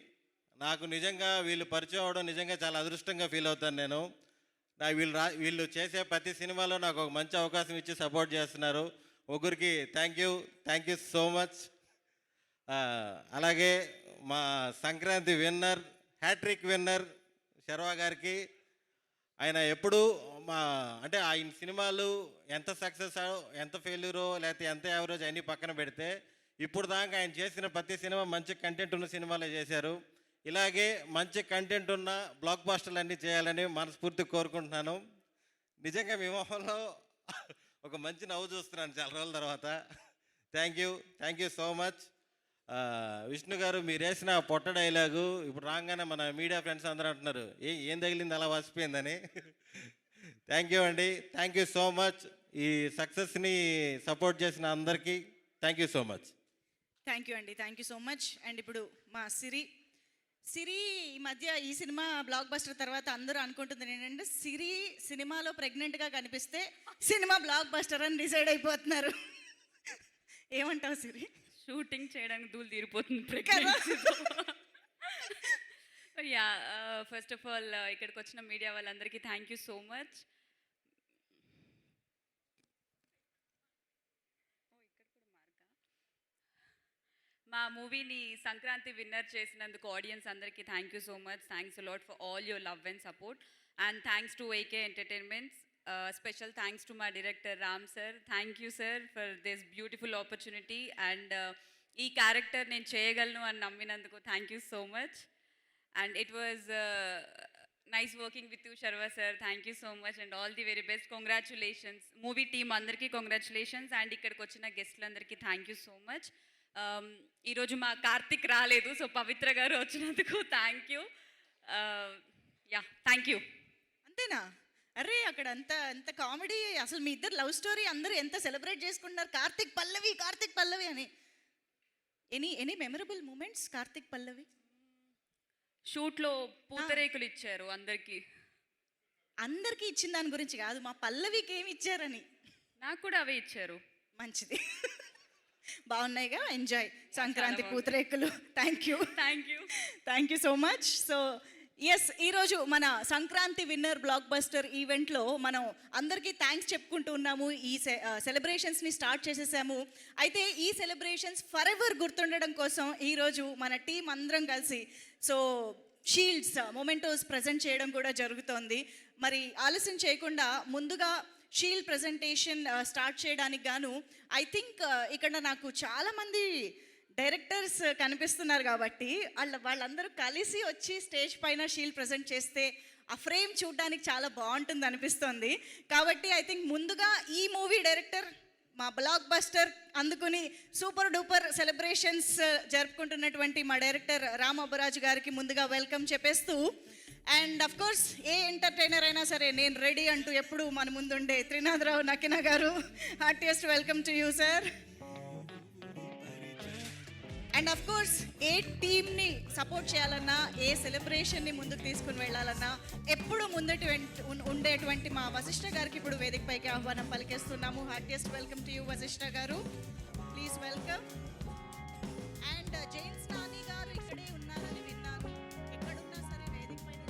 నాకు నిజంగా వీళ్ళు పరిచయం అవడం నిజంగా చాలా అదృష్టంగా ఫీల్ అవుతాను నేను. వీళ్ళు చేసే ప్రతి సినిమాలో నాకు ఒక మంచి అవకాశం ఇచ్చి సపోర్ట్ చేస్తున్నారు. ముగ్గురికి థ్యాంక్ యూ సో మచ్. అలాగే మా Sankranti winner, hat trick winner Sharva గారికి, ఆయన ఎప్పుడు అంటే ఆయన సినిమాలు ఎంత సక్సెస్ ఎంత ఫెయిల్యూరో లేకపోతే ఎంత యావరేజ్ అన్నీ పక్కన పెడితే ఇప్పుడు దాకా ఆయన చేసిన ప్రతి సినిమా మంచి కంటెంట్ ఉన్న సినిమాలే చేశారు. ఇలాగే మంచి కంటెంట్ ఉన్న బ్లాక్ బాస్టర్లు అన్నీ చేయాలని మనస్ఫూర్తిగా కోరుకుంటున్నాను. నిజంగా మీ మొహంలో ఒక మంచి నవ్వు చూస్తున్నాను చాలా రోజుల తర్వాత. Thank you so much. Vishnu గారు, మీరు వేసిన పొట్ట డైలాగు ఇప్పుడు రాగానే మన మీడియా ఫ్రెండ్స్ అందరూ అంటున్నారు ఏం తగిలింది అలా వసిపోయిందని. థ్యాంక్ యూ అండి. Thank you so much. ఈ సక్సెస్ని సపోర్ట్ చేసిన అందరికీ thank you so much. Thank you అండి, thank you so much. And ఇప్పుడు మా సిరి ఈ మధ్య ఈ సినిమా బ్లాక్ బస్టర్ తర్వాత అందరూ అనుకుంటుంది ఏంటంటే సిరి సినిమాలో ప్రెగ్నెంట్గా కనిపిస్తే సినిమా బ్లాక్ బస్టర్ అని డిసైడ్ అయిపోతున్నారు. ఏమంటావు సిరి? షూటింగ్ చేయడానికి దూలు తీరిపోతుంది. యా ఫస్ట్ ఆఫ్ ఆల్ ఇక్కడికి వచ్చిన మీడియా వాళ్ళందరికీ థ్యాంక్ యూ సో మచ్. మా మూవీని సంక్రాంతి విన్నర్ చేసినందుకు ఆడియన్స్ అందరికీ thank you so much. Thanks a lot for all your love and support and thanks to AK Entertainments. Special thanks to మా director Ram sir. Thank you sir for this beautiful opportunity and ఈ character నేను చేయగలను అని నమ్మినందుకు thank you so much. And it was nice working with you Sharwa sir. Thank you so much and all the very best. Congratulations movie team అందరికీ congratulations and ఇక్కడికి వచ్చిన గెస్ట్లందరికీ thank you so much. ఈరోజు మా కార్తిక్ రాలేదు, సో పవిత్ర గారు వచ్చినందుకు thank you. Yeah thank you. అంతేనా? అరే అక్కడ అంత కామెడీ, అసలు మీ ఇద్దరు లవ్ స్టోరీ అందరూ ఎంత సెలబ్రేట్ చేసుకుంటున్నారు, కార్తిక్ పల్లవి అని. ఎనీ మెమరబుల్ మూమెంట్స్ కార్తిక్ పల్లవి? షూట్లో పూతరేకులు ఇచ్చారు అందరికీ. అందరికీ ఇచ్చిన దాని గురించి కాదు, మా పల్లవికి ఏమి ఇచ్చారని. నాకు కూడా అవే ఇచ్చారు. మంచిది. బాగున్నాయిగా, ఎంజాయ్ సంక్రాంతి పూతరేకులు. Thank you so much. So yes, ఈరోజు మన సంక్రాంతి విన్నర్ బ్లాక్ బస్టర్ ఈవెంట్లో మనం అందరికీ థ్యాంక్స్ చెప్పుకుంటూ ఉన్నాము. ఈ సెలబ్రేషన్స్ని స్టార్ట్ చేసేసాము. అయితే ఈ సెలబ్రేషన్స్ ఫర్ ఎవర్ గుర్తుండడం కోసం ఈరోజు మన టీం అందరం కలిసి సో షీల్డ్స్ మొమెంటోస్ ప్రజెంట్ చేయడం కూడా జరుగుతోంది. మరి ఆలస్యం చేయకుండా ముందుగా షీల్డ్ ప్రజెంటేషన్ స్టార్ట్ చేయడానికి గాను ఐ థింక్ ఇక్కడ నాకు చాలామంది డైరెక్టర్స్ కనిపిస్తున్నారు కాబట్టి వాళ్ళందరూ కలిసి వచ్చి స్టేజ్ పైన షీల్డ్ ప్రజెంట్ చేస్తే ఆ ఫ్రేమ్ చూడడానికి చాలా బాగుంటుంది అనిపిస్తుంది. కాబట్టి ఐ థింక్ ముందుగా ఈ మూవీ డైరెక్టర్ మా బ్లాక్ బస్టర్ అందుకుని సూపర్ డూపర్ సెలబ్రేషన్స్ జరుపుకుంటున్నటువంటి మా డైరెక్టర్ రామ్ అబ్బరాజు గారికి ముందుగా వెల్కమ్ చెప్పేస్తూ, and of course A entertainer అయినా సరే నేను రెడీ అంటూ ఎప్పుడు మన ముందుండే త్రినాథరావు నకినా గారు, heartiest welcome to you sir. And of course ఏ టీమ్ని సపోర్ట్ చేయాలన్నా, ఏ సెలబ్రేషన్ని ముందుకు తీసుకుని వెళ్ళాలన్నా ఎప్పుడు ముందటి ఉండేటువంటి మా వశిష్ఠ గారికి ఇప్పుడు వేదికపైకి ఆహ్వానం పలికేస్తున్నాము. Heartiest welcome to you Vashishta గారు, please welcome. And Jains Nani గారు ఇక్కడే ఉన్నారని విన్నాను, ఎక్కడున్నా సరే వేదిక పైన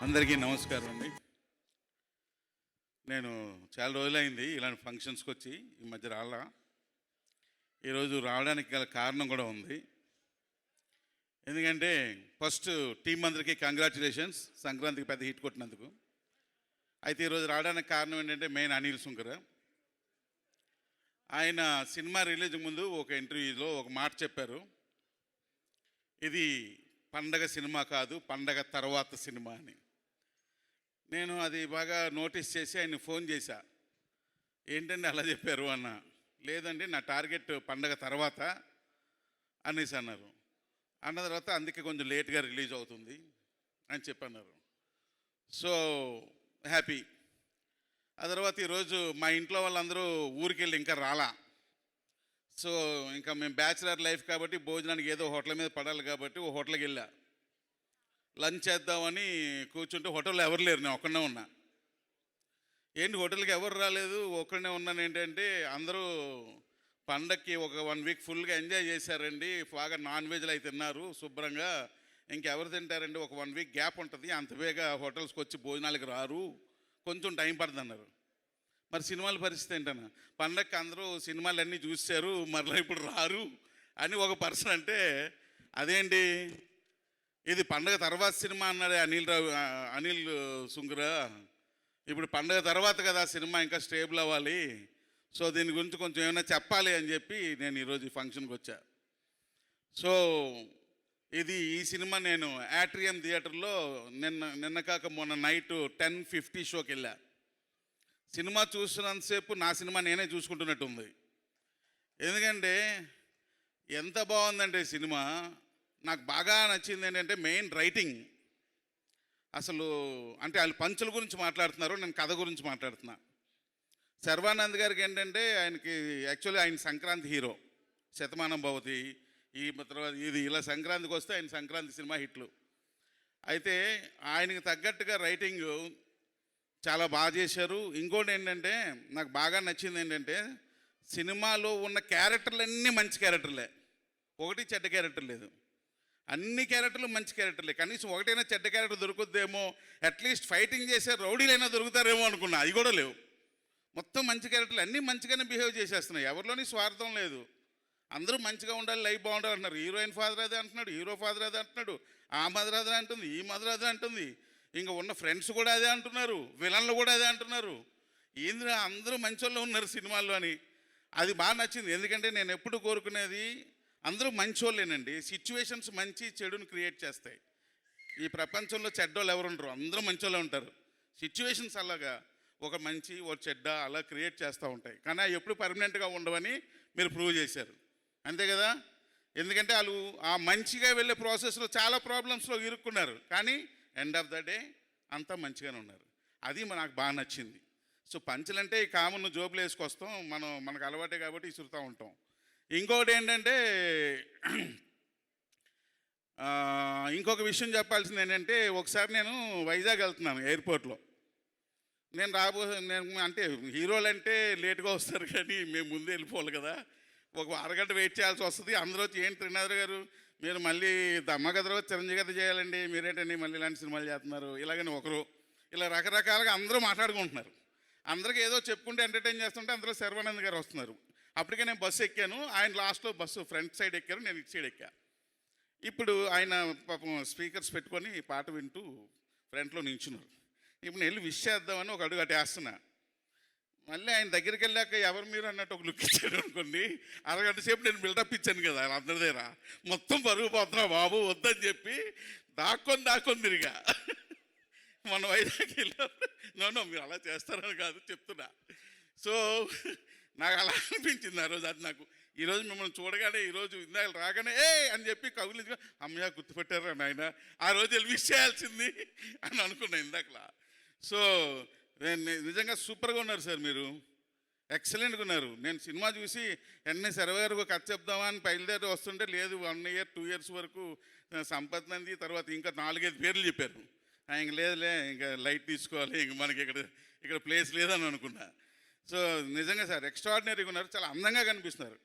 అందరికీ నమస్కారం అండి. నేను చాలా రోజులైంది ఇలాంటి ఫంక్షన్స్కి వచ్చి, ఈ మధ్య రాలా. ఈరోజు రావడానికి గల కారణం కూడా ఉంది. ఎందుకంటే ఫస్ట్ టీం అందరికీ కంగ్రాచులేషన్స్, సంక్రాంతికి పెద్ద హిట్ కొట్టినందుకు. అయితే ఈరోజు రావడానికి కారణం ఏంటంటే మెయిన్ అనిల్ సుంకర. ఆయన సినిమా రిలీజ్ ముందు ఒక ఇంటర్వ్యూలో ఒక మాట చెప్పారు, ఇది పండగ సినిమా కాదు, పండగ తర్వాత సినిమా అని. నేను అది బాగా నోటీస్ చేసి ఆయన ఫోన్ చేశా, ఏంటండి అలా చెప్పారు అన్న. లేదండి, నా టార్గెట్ పండగ తర్వాత అనేసి అన్నారు. అన్న తర్వాత అందుకే కొంచెం లేట్గా రిలీజ్ అవుతుంది అని చెప్పన్నారు. So happy. ఆ తర్వాత ఈరోజు మా ఇంట్లో వాళ్ళందరూ ఊరికి వెళ్ళి ఇంకా రాలా. సో ఇంకా మేము బ్యాచిలర్ లైఫ్ కాబట్టి భోజనానికి ఏదో హోటల్ మీద పడాలి కాబట్టి ఓ హోటల్కి వెళ్ళా. లంచ్ చేద్దామని కూర్చుంటే హోటల్లో ఎవరు లేరు, నేను ఒక్కడనే ఉన్నా. ఏంటి హోటల్కి ఎవరు రాలేదు, ఒక్కడనే ఉన్నాను ఏంటంటే అందరూ పండక్కి ఒక 1 వీక్ ఫుల్గా ఎంజాయ్ చేశారండి, బాగా నాన్ వెజ్లు అయితే తిన్నారు శుభ్రంగా. ఇంకెవరు తింటారండి, ఒక 1 వీక్ గ్యాప్ ఉంటుంది, అంత బేగా హోటల్స్కి వచ్చి భోజనాలకు రారు, కొంచెం టైం పడుతుంది అన్నారు. మరి సినిమాల పరిస్థితి ఏంటన్నా, పండగకి అందరూ సినిమాలు అన్నీ చూశారు, మరలా ఇప్పుడు రారు అని ఒక పర్సన్ అంటే, అదేంటి ఇది పండగ తర్వాత సినిమా అన్నాడే అనిల్ సుంకర. ఇప్పుడు పండగ తర్వాత కదా సినిమా ఇంకా స్టేబుల్ అవ్వాలి, సో దీని గురించి కొంచెం ఏమైనా చెప్పాలి అని చెప్పి నేను ఈరోజు ఈ ఫంక్షన్కి వచ్చా. సో ఈ సినిమా నేను యాట్రియం థియేటర్లో నిన్న కాక మొన్న నైట్ 10:50 షోకి వెళ్ళా. సినిమా చూస్తున్నంతసేపు నా సినిమా నేనే చూసుకుంటున్నట్టుంది. ఎందుకంటే ఎంత బాగుందంటే సినిమా, నాకు బాగా నచ్చింది ఏంటంటే మెయిన్ రైటింగ్. అసలు అంటే వాళ్ళు పంచుల గురించి మాట్లాడుతున్నారు, నేను కథ గురించి మాట్లాడుతున్నా. శర్వానంద్ గారికి ఏంటంటే ఆయనకి యాక్చువల్లీ ఆయన సంక్రాంతి హీరో, శతమానం భవతి, ఈ తర్వాత ఇది ఇలా సంక్రాంతికి వస్తే ఆయన సంక్రాంతి సినిమా హిట్లు. అయితే ఆయనకి తగ్గట్టుగా రైటింగ్ చాలా బాగా చేశారు. ఇంకోటి ఏంటంటే నాకు బాగా నచ్చింది ఏంటంటే సినిమాలో ఉన్న క్యారెక్టర్లన్నీ మంచి క్యారెక్టర్లే, ఒకటి చెడ్డ క్యారెక్టర్ లేదు. అన్ని క్యారెక్టర్లు మంచి క్యారెక్టర్లే, కనీసం ఒకటైనా చెడ్డ క్యారెక్టర్ దొరుకుద్దేమో, అట్లీస్ట్ ఫైటింగ్ చేసే రౌడీలైనా దొరుకుతారేమో అనుకున్నా, అది కూడా లేవు. మొత్తం మంచి క్యారెక్టర్లు, అన్నీ మంచిగానే బిహేవ్ చేసేస్తున్నాయి, ఎవరిలోని స్వార్థం లేదు. అందరూ మంచిగా ఉండాలి, లైఫ్ బాగుండాలి అంటున్నారు. హీరోయిన్ ఫాదర్ అదే అంటున్నాడు, హీరో ఫాదర్ అదే అంటున్నాడు, ఆ మదర్ అదే అంటుంది, ఈ మదర్ అదే అంటుంది, ఇంకా ఉన్న ఫ్రెండ్స్ కూడా అదే అంటున్నారు, విలన్లు కూడా అదే అంటున్నారు. ఏంద్రా అందరూ మంచోళ్ళు ఉన్నారు సినిమాల్లో అని. అది బాగా నచ్చింది. ఎందుకంటే నేను ఎప్పుడు కోరుకునేది అందరూ మంచోళ్ళేనండి. సిచ్యువేషన్స్ మంచి చెడుని క్రియేట్ చేస్తాయి. ఈ ప్రపంచంలో చెడ్డోళ్ళు ఎవరు ఉండరు, అందరూ మంచోళ్ళే ఉంటారు. సిచ్యువేషన్స్ అలాగా ఒక మంచి ఒక చెడ్డ అలా క్రియేట్ చేస్తూ ఉంటాయి, కానీ అవి ఎప్పుడు పర్మనెంట్గా ఉండవని మీరు ప్రూవ్ చేశారు, అంతే కదా. ఎందుకంటే వాళ్ళు ఆ మంచిగా వెళ్ళే ప్రాసెస్లో చాలా ప్రాబ్లమ్స్లో ఇరుక్కున్నారు, కానీ ఎండ్ ఆఫ్ ద డే అంతా మంచిగానే ఉన్నారు. అది నాకు బాగా నచ్చింది. సో పంచులంటే ఈ కామన్ జోబులు వేసుకొస్తాం, మనకు అలవాటే కాబట్టి ఇసురుతూ ఉంటాం. ఇంకొకటి ఏంటంటే ఇంకొక విషయం చెప్పాల్సింది ఏంటంటే, ఒకసారి నేను వైజాగ్ వెళ్తున్నాను ఎయిర్పోర్ట్లో. నేను అంటే హీరోలు అంటే లేట్గా వస్తారు, కానీ మేము ముందే వెళ్ళిపోవాలి కదా, ఒక అరగంట వెయిట్ చేయాల్సి వస్తుంది. అందరూ వచ్చి ఏంటి త్రినాథ్ గారు మీరు మళ్ళీ దమ్మగదరో చిరంజీవి గారు చేయాలండి, మీరేంటండి మళ్ళీ ఇలాంటి సినిమాలు చేస్తున్నారు ఇలాగని ఒకరు, ఇలా రకరకాలుగా అందరూ మాట్లాడుకుంటున్నారు. అందరికీ ఏదో చెప్పుకుంటే ఎంటర్టైన్ చేస్తుంటే అందులో శర్వానంద్ గారు వస్తున్నారు. అప్పటికే నేను బస్సు ఎక్కాను, ఆయన లాస్ట్లో బస్సు ఫ్రంట్ సైడ్ ఎక్కారు, నేను ఇటు సైడ్ ఎక్కా. ఇప్పుడు ఆయన పాపం స్పీకర్స్ పెట్టుకొని పాట వింటూ ఫ్రంట్లో నించున్నారు. ఇప్పుడు నేను వెళ్ళి విష్ చేద్దామని ఒక అడుగు అటేస్తున్నా. మళ్ళీ ఆయన దగ్గరికి వెళ్ళాక ఎవరు మీరు అన్నట్టు ఒక లుక్ ఇచ్చాడు అనుకోండి. అరగంట సేపు నేను బిల్డప్ ఇచ్చాను కదా అందరి దగ్గర, మొత్తం పరుగు పోతున్నా బాబు వద్దని చెప్పి దాక్కొని తిరిగా. మన వైజాగ్ వెళ్ళాను. మీరు అలా చేస్తారని కాదు చెప్తున్నా. సో నాకు అలా అనిపించింది ఆ రోజు. అది నాకు ఈరోజు మిమ్మల్ని చూడగానే, ఈరోజు ఇందాక రాగానే అని చెప్పి కవులు అమ్మయ్య గుర్తుపెట్టారా నాయన, ఆ రోజు వెళ్ళి విష్ చేయాల్సింది అని అనుకున్నా ఇందాకలా. సో నిజంగా సూపర్గా ఉన్నారు సార్, మీరు ఎక్సలెంట్గా ఉన్నారు. నేను సినిమా చూసి ఎన్నే శర్వ గారు కథ చెప్దామా అని బయలుదేరి వస్తుంటే లేదు 1 year 2 years వరకు సంపత్ నంది, తర్వాత ఇంకా 4-5 పేర్లు చెప్పారు. ఇంక లేదులే, ఇంకా లైట్ తీసుకోవాలి, ఇంక మనకి ఇక్కడ ప్లేస్ లేదని అనుకున్నా. సో నిజంగా సార్ ఎక్స్ట్రాడినరీగా ఉన్నారు, చాలా అందంగా కనిపిస్తున్నారు.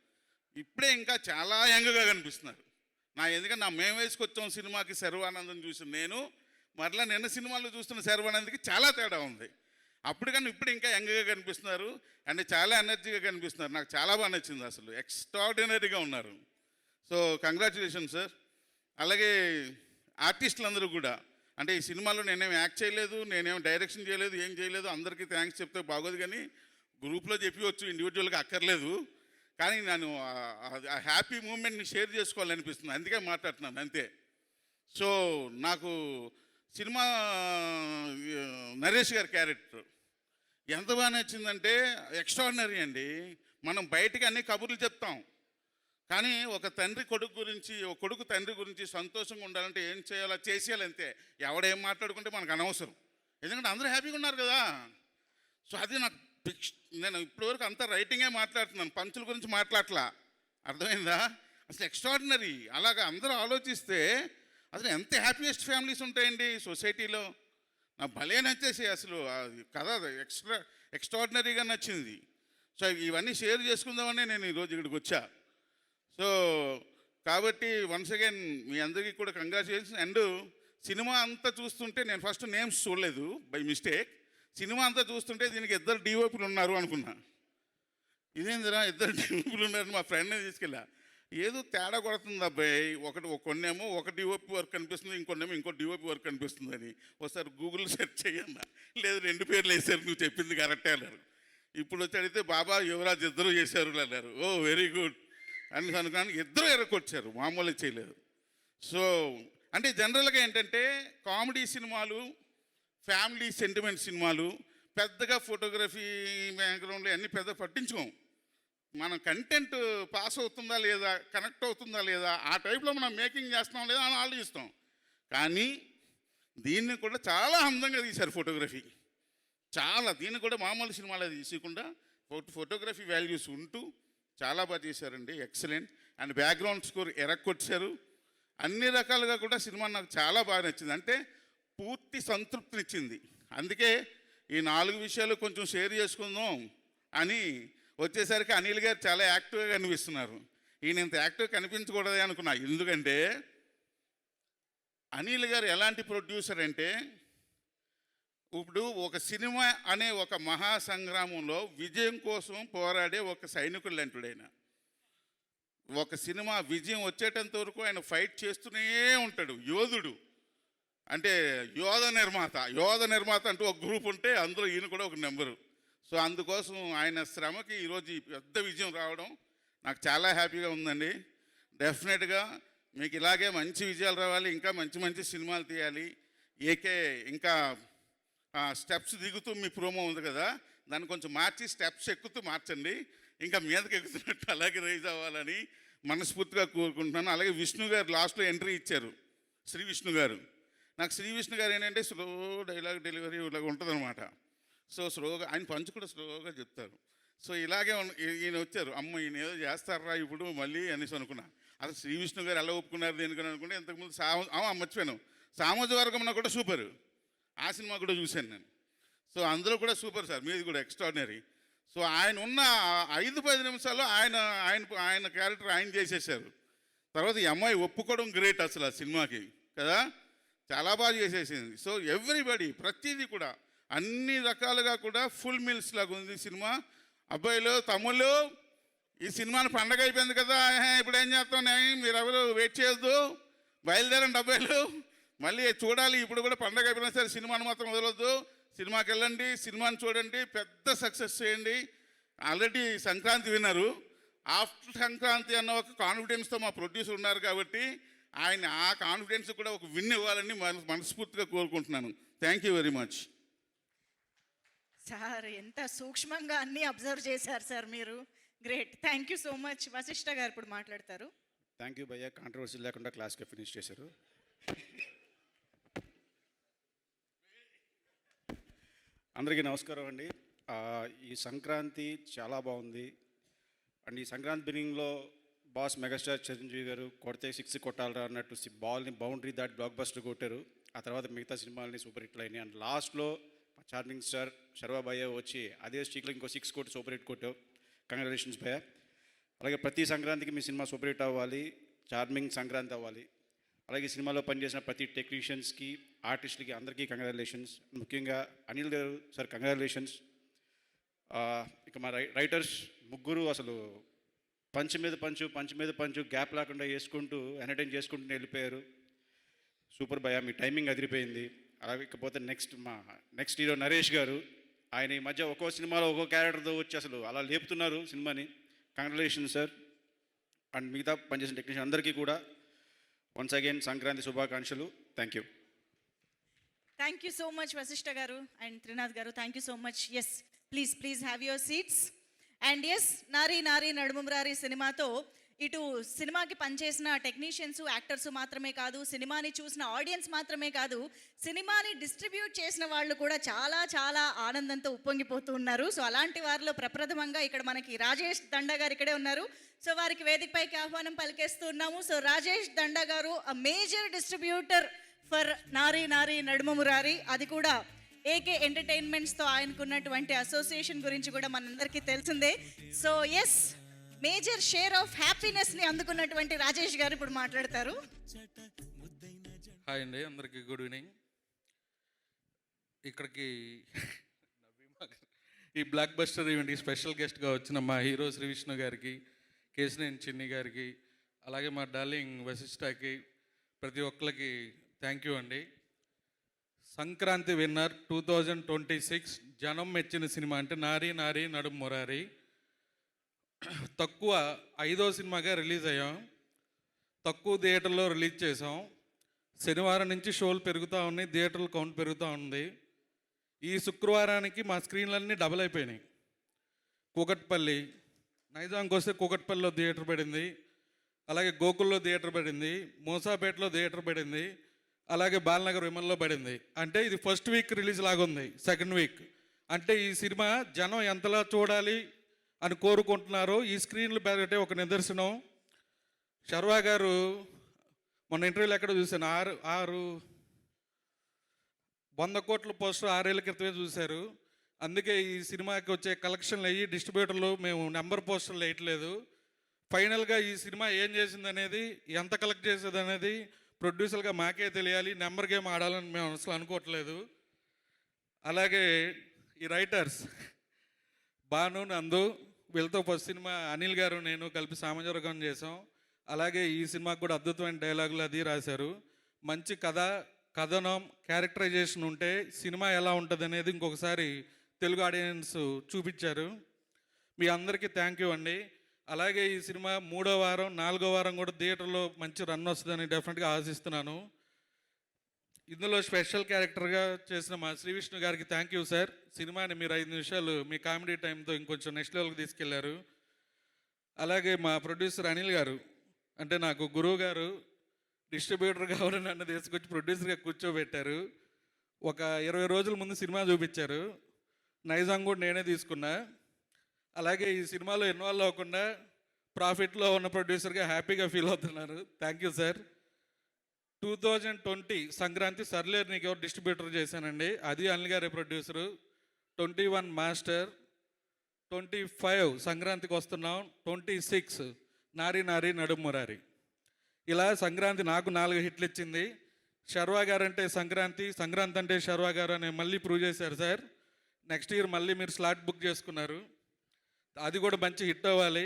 ఇప్పుడే ఇంకా చాలా యంగ్గా కనిపిస్తున్నారు. ఎందుకంటే నా మేము వేసుకొచ్చాం సినిమాకి శర్వానందం చూసి నేను మరలా నిన్న సినిమాలో చూస్తున్న శర్వానంద్కి చాలా తేడా ఉంది. అప్పుడు కానీ ఇప్పుడు ఇంకా యంగ్గా కనిపిస్తున్నారు అండ్ చాలా ఎనర్జీగా కనిపిస్తున్నారు. నాకు చాలా బాగా నచ్చింది, అసలు ఎక్స్ట్రాడినరీగా ఉన్నారు. So congratulation sir. అలాగే ఆర్టిస్టులు అందరూ కూడా, అంటే ఈ సినిమాలో నేనేం యాక్ట్ చేయలేదు, నేనేం డైరెక్షన్ చేయలేదు, ఏం చేయలేదు, అందరికీ థ్యాంక్స్ చెప్తే బాగోదు, కానీ గ్రూప్లో చెప్పవచ్చు, ఇండివిజువల్గా అక్కర్లేదు. కానీ నేను ఆ హ్యాపీ మూమెంట్ని షేర్ చేసుకోవాలనిపిస్తుంది, అందుకే మాట్లాడుతున్నాను అంతే. సో నాకు సినిమా నరేష్ గారి క్యారెక్టర్ ఎంత బాగా నచ్చిందంటే ఎక్స్ట్రాడినరీ అండి. మనం బయటకి అన్ని కబుర్లు చెప్తాం, కానీ ఒక తండ్రి కొడుకు గురించి, ఒక కొడుకు తండ్రి గురించి సంతోషంగా ఉండాలంటే ఏం చేయాలో చేసేయాలి అంతే. ఎవడేం మాట్లాడుకుంటే మనకు అనవసరం, ఎందుకంటే అందరూ హ్యాపీగా ఉన్నారు కదా. సో అది నాకు నేను ఇప్పటివరకు అంతా రైటింగే మాట్లాడుతున్నాను, పంచుల గురించి మాట్లాడట్లా, అర్థమైందా? అసలు ఎక్స్ట్రాడినరీ. అలాగా అందరూ ఆలోచిస్తే అసలు ఎంత హ్యాపీయెస్ట్ ఫ్యామిలీస్ ఉంటాయండి సొసైటీలో. నాకు భలే నచ్చేసి అసలు కథ ఎక్స్ట్రాడినరీగా నచ్చింది. సో ఇవన్నీ షేర్ చేసుకుందామని నేను ఈరోజు ఇక్కడికి వచ్చా. సో కాబట్టి వన్స్ అగైన్ మీ అందరికీ కూడా కంగ్రాచులేషన్స్. అండ్ సినిమా అంతా చూస్తుంటే నేను ఫస్ట్ నేమ్స్ చూడలేదు బై మిస్టేక్. సినిమా అంతా చూస్తుంటే దీనికి 2 డిఓపీలు ఉన్నారు అనుకున్నా. ఇదేందిరా 2 డిఓపీలు ఉన్నారని మా ఫ్రెండ్ని తీసుకెళ్ళా. ఏదో తేడా కొడుతుంది అబ్బాయి, కొన్నేమో ఒక డిఓపి వర్క్ కనిపిస్తుంది, ఇంకొన్నేమో ఇంకో డిఓపి వర్క్ కనిపిస్తుంది అని ఒకసారి గూగుల్ సెర్చ్ చేయన్నా. లేదు 2 పేర్లు వేసారు, నువ్వు చెప్పింది కరెక్టే అన్నారు. ఇప్పుడు వచ్చి అడిగితే బాబా యువరాజ్ 2 చేశారు అన్నారు. ఓ వెరీ గుడ్ అని అనుకున్నాను. 2 ఎరకొచ్చారు, మామూలు చేయలేదు. సో అంటే జనరల్గా ఏంటంటే కామెడీ సినిమాలు, ఫ్యామిలీ సెంటిమెంట్ సినిమాలు పెద్దగా ఫోటోగ్రఫీ బ్యాక్గ్రౌండ్లో అన్నీ పెద్దగా పట్టించుకోం. మనం కంటెంట్ పాస్ అవుతుందా లేదా, కనెక్ట్ అవుతుందా లేదా, ఆ టైప్లో మనం మేకింగ్ చేస్తున్నాం లేదా అని ఆలోచిస్తాం. కానీ దీన్ని కూడా చాలా అందంగా తీశారు ఫోటోగ్రఫీ, చాలా. దీన్ని కూడా మామూలు సినిమాలో తీయకుండా ఫోటోగ్రఫీ వాల్యూస్ ఉంటూ చాలా బాగా చేశారండి, ఎక్సలెంట్. అండ్ బ్యాక్గ్రౌండ్ స్కోర్ ఎరక్కొచ్చారు. అన్ని రకాలుగా కూడా సినిమా నాకు చాలా బాగా నచ్చింది, అంటే పూర్తి సంతృప్తినిచ్చింది. అందుకే ఈ 4 విషయాలు కొంచెం షేర్ చేసుకుందాం అని వచ్చేసరికి అనిల్ గారు చాలా యాక్టివ్గా కనిపిస్తున్నారు. ఈయన ఇంత యాక్టివ్గా కనిపించకూడదే అనుకున్నా, ఎందుకంటే అనిల్ గారు ఎలాంటి ప్రొడ్యూసర్ అంటే, ఇప్పుడు ఒక సినిమా అనే ఒక మహాసంగ్రామంలో విజయం కోసం పోరాడే ఒక సైనికుడు లాంటిడైన. ఒక సినిమా విజయం వచ్చేటంత వరకు ఆయన ఫైట్ చేస్తూనే ఉంటాడు, యోధుడు. అంటే యోధ నిర్మాత అంటూ ఒక గ్రూప్ ఉంటే అందులో ఈయన కూడా ఒక నెంబరు. సో అందుకోసం ఆయన శ్రమకి ఈరోజు ఈ పెద్ద విజయం రావడం నాకు చాలా హ్యాపీగా ఉందండి. డెఫినెట్గా మీకు ఇలాగే మంచి విజయాలు రావాలి, ఇంకా మంచి మంచి సినిమాలు తీయాలి. ఏకే ఇంకా స్టెప్స్ దిగుతూ మీ ప్రోమో ఉంది కదా, దాన్ని కొంచెం మార్చి స్టెప్స్ ఎక్కుతూ మార్చండి, ఇంకా మీదకి ఎక్కుతున్నట్టు అలాగే రైజ్ అవ్వాలని మనస్ఫూర్తిగా కోరుకుంటున్నాను. అలాగే విష్ణు గారు లాస్ట్లో ఎంట్రీ ఇచ్చారు, శ్రీ విష్ణు గారు. నాకు శ్రీ విష్ణు గారు ఏంటంటే స్లో డైలాగ్ డెలివరీ ఇలాగ ఉంటుందన్నమాట. సో స్లోగా ఆయన పంచు కూడా స్లోగా చెప్తారు. సో ఇలాగే ఈయన వచ్చారు, అమ్మ ఈయన ఏదో చేస్తారా ఇప్పుడు మళ్ళీ అనేసి అనుకున్నా. అసలు శ్రీ విష్ణు గారు ఎలా ఒప్పుకున్నారు దేనికని అనుకుంటే, ఇంతకుముందు మర్చిపోయాను, సామాజిక వర్గంలో కూడా సూపర్, ఆ సినిమా కూడా చూశాను నేను. సో అందులో కూడా సూపర్ సార్, మీది కూడా ఎక్స్ట్రాడినరీ. సో ఆయన ఉన్న 5-10 నిమిషాల్లో ఆయన క్యారెక్టర్ ఆయన చేసేసారు. తర్వాత ఈ అమ్మాయి ఒప్పుకోవడం గ్రేట్ అసలు ఆ సినిమాకి కదా, చాలా బాగా చేసేసింది. సో ఎవ్రీబడి ప్రతిదీ కూడా అన్ని రకాలుగా కూడా ఫుల్ మీల్స్ లాగా ఉంది సినిమా. అబ్బాయిలు తమ్ముళ్ళు, ఈ సినిమాని పండగ అయిపోయింది కదా, ఇప్పుడు ఏం చేస్తాం, మీరు ఎవరు వెయిట్ చేయొద్దు, బయలుదేరండి అబ్బాయిలు, మళ్ళీ చూడాలి. ఇప్పుడు కూడా పండగ అయిపోయినా సరే సినిమాని మాత్రం వదలొద్దు, సినిమాకి వెళ్ళండి, సినిమాని చూడండి, పెద్ద సక్సెస్ చేయండి. ఆల్రెడీ సంక్రాంతి విన్నారు, ఆఫ్టర్ సంక్రాంతి అన్న ఒక కాన్ఫిడెన్స్తో మా ప్రొడ్యూసర్ ఉన్నారు కాబట్టి ఆయన ఆ కాన్ఫిడెన్స్ కూడా ఒక విన్ ఇవ్వాలని మనస్ఫూర్తిగా కోరుకుంటున్నాను. Thank you very much sir. ఎంత సూక్ష్మంగా అన్నీ అబ్జర్వ్ చేశారు సార్ మీరు, great. Thank you so much. Vasishta garu ఇప్పుడు మాట్లాడతారు. థ్యాంక్ యూ భయ్య, కాంట్రవర్సీ లేకుండా క్లాస్గా ఫినిష్ చేశారు. అందరికీ నమస్కారం అండి. ఈ సంక్రాంతి చాలా బాగుంది. అండ్ ఈ సంక్రాంతి బిగినింగ్లో బాస్ మెగాస్టార్ చిరంజీవి గారు కొడితే 6 కొట్టాలరా అన్నట్టు బాల్ని బౌండరీ దాటి బ్లాక్ బస్టర్ కొట్టారు. ఆ తర్వాత మిగతా సినిమాలని సూపర్ హిట్లు అయినాయి. అండ్ లాస్ట్లో చార్మింగ్ స్టార్ శర్వా భయ్య వచ్చి అదే స్టిక్లో ఇంకో 6 కొట్టి సూపర్ హిట్ కొట్టావు. కంగ్రాచులేషన్స్ భయ్య. అలాగే ప్రతి సంక్రాంతికి మీ సినిమా సూపర్ హిట్ అవ్వాలి, చార్మింగ్ సంక్రాంతి అవ్వాలి. అలాగే సినిమాలో పనిచేసిన ప్రతి టెక్నీషియన్స్కి, ఆర్టిస్టులకి అందరికీ కంగ్రాచులేషన్స్. ముఖ్యంగా అనిల్ గారు సార్ కంగ్రాచులేషన్స్. ఇక మా రైటర్స్ ముగ్గురు అసలు పంచ్ మీద పంచు గ్యాప్ లేకుండా వేసుకుంటూ ఎంటర్టైన్ చేసుకుంటూ వెళ్ళిపోయారు. సూపర్ భయ, మీ టైమింగ్ అదిరిపోయింది. అలాగే ఇకపోతే నెక్స్ట్ హీరో నరేష్ గారు, ఆయన ఈ మధ్య ఒక్కో సినిమాలో ఒక్కో క్యారెక్టర్తో వచ్చి అసలు అలా లేపుతున్నారు సినిమాని. Congratulations sir. అండ్ మిగతా పనిచేసిన టెక్నీషియన్ అందరికీ కూడా వన్స్ అగైన్ సంక్రాంతి శుభాకాంక్షలు. Thank you. Thank you so much Vasishta garu and Trinath garu. Thank you so much. Yes, please have your seats. And yes, Nari Nadumurari సినిమాతో ఇటు సినిమాకి పనిచేసిన టెక్నీషియన్స్, యాక్టర్స్ మాత్రమే కాదు, సినిమాని చూసిన ఆడియన్స్ మాత్రమే కాదు, సినిమాని డిస్ట్రిబ్యూట్ చేసిన వాళ్ళు కూడా చాలా చాలా ఆనందంతో ఉప్పొంగిపోతూ ఉన్నారు. సో అలాంటి వారిలో ప్రప్రథమంగా ఇక్కడ మనకి రాజేష్ దండా గారు ఇక్కడే ఉన్నారు. సో వారికి వేదికపైకి ఆహ్వానం పలికేస్తూ ఉన్నాము. సో రాజేష్ దండా గారు అ మేజర్ డిస్ట్రిబ్యూటర్ ఫర్ నారీ నడుమురారి, అది కూడా ఏకే ఎంటర్టైన్మెంట్స్తో ఆయనకున్నటువంటి అసోసియేషన్ గురించి కూడా మనందరికీ తెలిసిందే. So yes, major share of హ్యాపీనెస్ని అందుకున్నటువంటి రాజేష్ గారు ఇప్పుడు మాట్లాడతారు. హాయ్ అండి, అందరికీ గుడ్ ఈవినింగ్. ఇక్కడికి ఈ బ్లాక్ బస్టర్ ఈవెంట్కి స్పెషల్ గెస్ట్గా వచ్చిన మా హీరో శ్రీ విష్ణు గారికి, కేశినేని చిన్ని గారికి, అలాగే మా డార్లింగ్ వశిష్ఠకి, ప్రతి ఒక్కరికి థ్యాంక్ యూ అండి. సంక్రాంతి విన్నర్ 2026 జనం మెచ్చిన సినిమా అంటే నారీ నడుమురారి. తక్కువ 5వ సినిమాగా రిలీజ్ అయ్యాం, తక్కువ థియేటర్లో రిలీజ్ చేసాం. శనివారం నుంచి షోలు పెరుగుతూ ఉన్నాయి, థియేటర్ల కౌంట్ పెరుగుతూ ఉంది. ఈ శుక్రవారానికి మా స్క్రీన్లన్నీ డబుల్ అయిపోయినాయి. కూకట్పల్లి, నైజాంకి వస్తే కూకట్పల్లిలో థియేటర్ పడింది, అలాగే గోకుల్లో థియేటర్ పడింది, మూసాపేటలో థియేటర్ పడింది, అలాగే బాలనగర్ విమన్లో పడింది. అంటే ఇది ఫస్ట్ వీక్ రిలీజ్ లాగా ఉంది, సెకండ్ వీక్. అంటే ఈ సినిమా జనం ఎంతలా చూడాలి అని కోరుకుంటున్నారో ఈ స్క్రీన్లు పెరగటే ఒక నిదర్శనం. శర్వా గారు మొన్న ఇంటర్వ్యూలో ఎక్కడ చూశాను, 100 కోట్ల పోస్టర్ 6 ఏళ్ళ క్రితమే చూశారు. అందుకే ఈ సినిమాకి వచ్చే కలెక్షన్లు అయ్యి డిస్ట్రిబ్యూటర్లు మేము నెంబర్ పోస్టర్లు వేయట్లేదు. ఫైనల్గా ఈ సినిమా ఏం చేసింది అనేది, ఎంత కలెక్ట్ చేసేది అనేది ప్రొడ్యూసర్గా మాకే తెలియాలి. నెంబర్ గేమ్ ఆడాలని మేము అసలు అనుకోవట్లేదు. అలాగే ఈ రైటర్స్ భాను, నందు, వీళ్ళతో ఫస్ట్ సినిమా అనిల్ గారు నేను కలిపి సామజవర్గం చేసాం. అలాగే ఈ సినిమాకు కూడా అద్భుతమైన డైలాగులు అది రాశారు. మంచి కథనం, క్యారెక్టరైజేషన్ ఉంటే సినిమా ఎలా ఉంటుంది అనేది ఇంకొకసారి తెలుగు ఆడియన్స్ చూపించారు. మీ అందరికీ థ్యాంక్ యూ అండి. అలాగే ఈ సినిమా 3వ వారం 4వ వారం కూడా థియేటర్లో మంచి రన్ వస్తుందని డెఫినెట్గా ఆశిస్తున్నాను. ఇందులో స్పెషల్ క్యారెక్టర్గా చేసిన మా శ్రీ విష్ణు గారికి థ్యాంక్ యూ సార్. సినిమాని మీరు 5 నిమిషాలు మీ కామెడీ టైంతో ఇంకొంచెం నెక్స్ట్ లెవెల్కి తీసుకెళ్లారు. అలాగే మా ప్రొడ్యూసర్ అనిల్ గారు, అంటే నాకు గురువు గారు, డిస్ట్రిబ్యూటర్ కావాలని నన్ను తీసుకొచ్చి ప్రొడ్యూసర్గా కూర్చోబెట్టారు. ఒక 20 రోజుల ముందు సినిమా చూపించారు. నైజాం కూడా నేనే తీసుకున్నా. అలాగే ఈ సినిమాలో ఇన్వాల్వ్ అవ్వకుండా ప్రాఫిట్లో ఉన్న ప్రొడ్యూసర్గా హ్యాపీగా ఫీల్ అవుతున్నారు. Thank you sir. 2020 సంక్రాంతి సర్లేరు నీకు ఎవరు డిస్ట్రిబ్యూటర్ చేశానండి, అది అనిల్ గారే ప్రొడ్యూసరు. 21 మాస్టర్, 25 సంక్రాంతికి వస్తున్నాం, 26 నారీ నడుమురారి. ఇలా సంక్రాంతి నాకు 4 హిట్లు ఇచ్చింది. శర్వా గారు అంటే సంక్రాంతి అంటే శర్వా గారు అని మళ్ళీ ప్రూవ్ చేశారు సార్. నెక్స్ట్ ఇయర్ మళ్ళీ మీరు స్లాట్ బుక్ చేసుకున్నారు, అది కూడా మంచి హిట్ అవ్వాలి.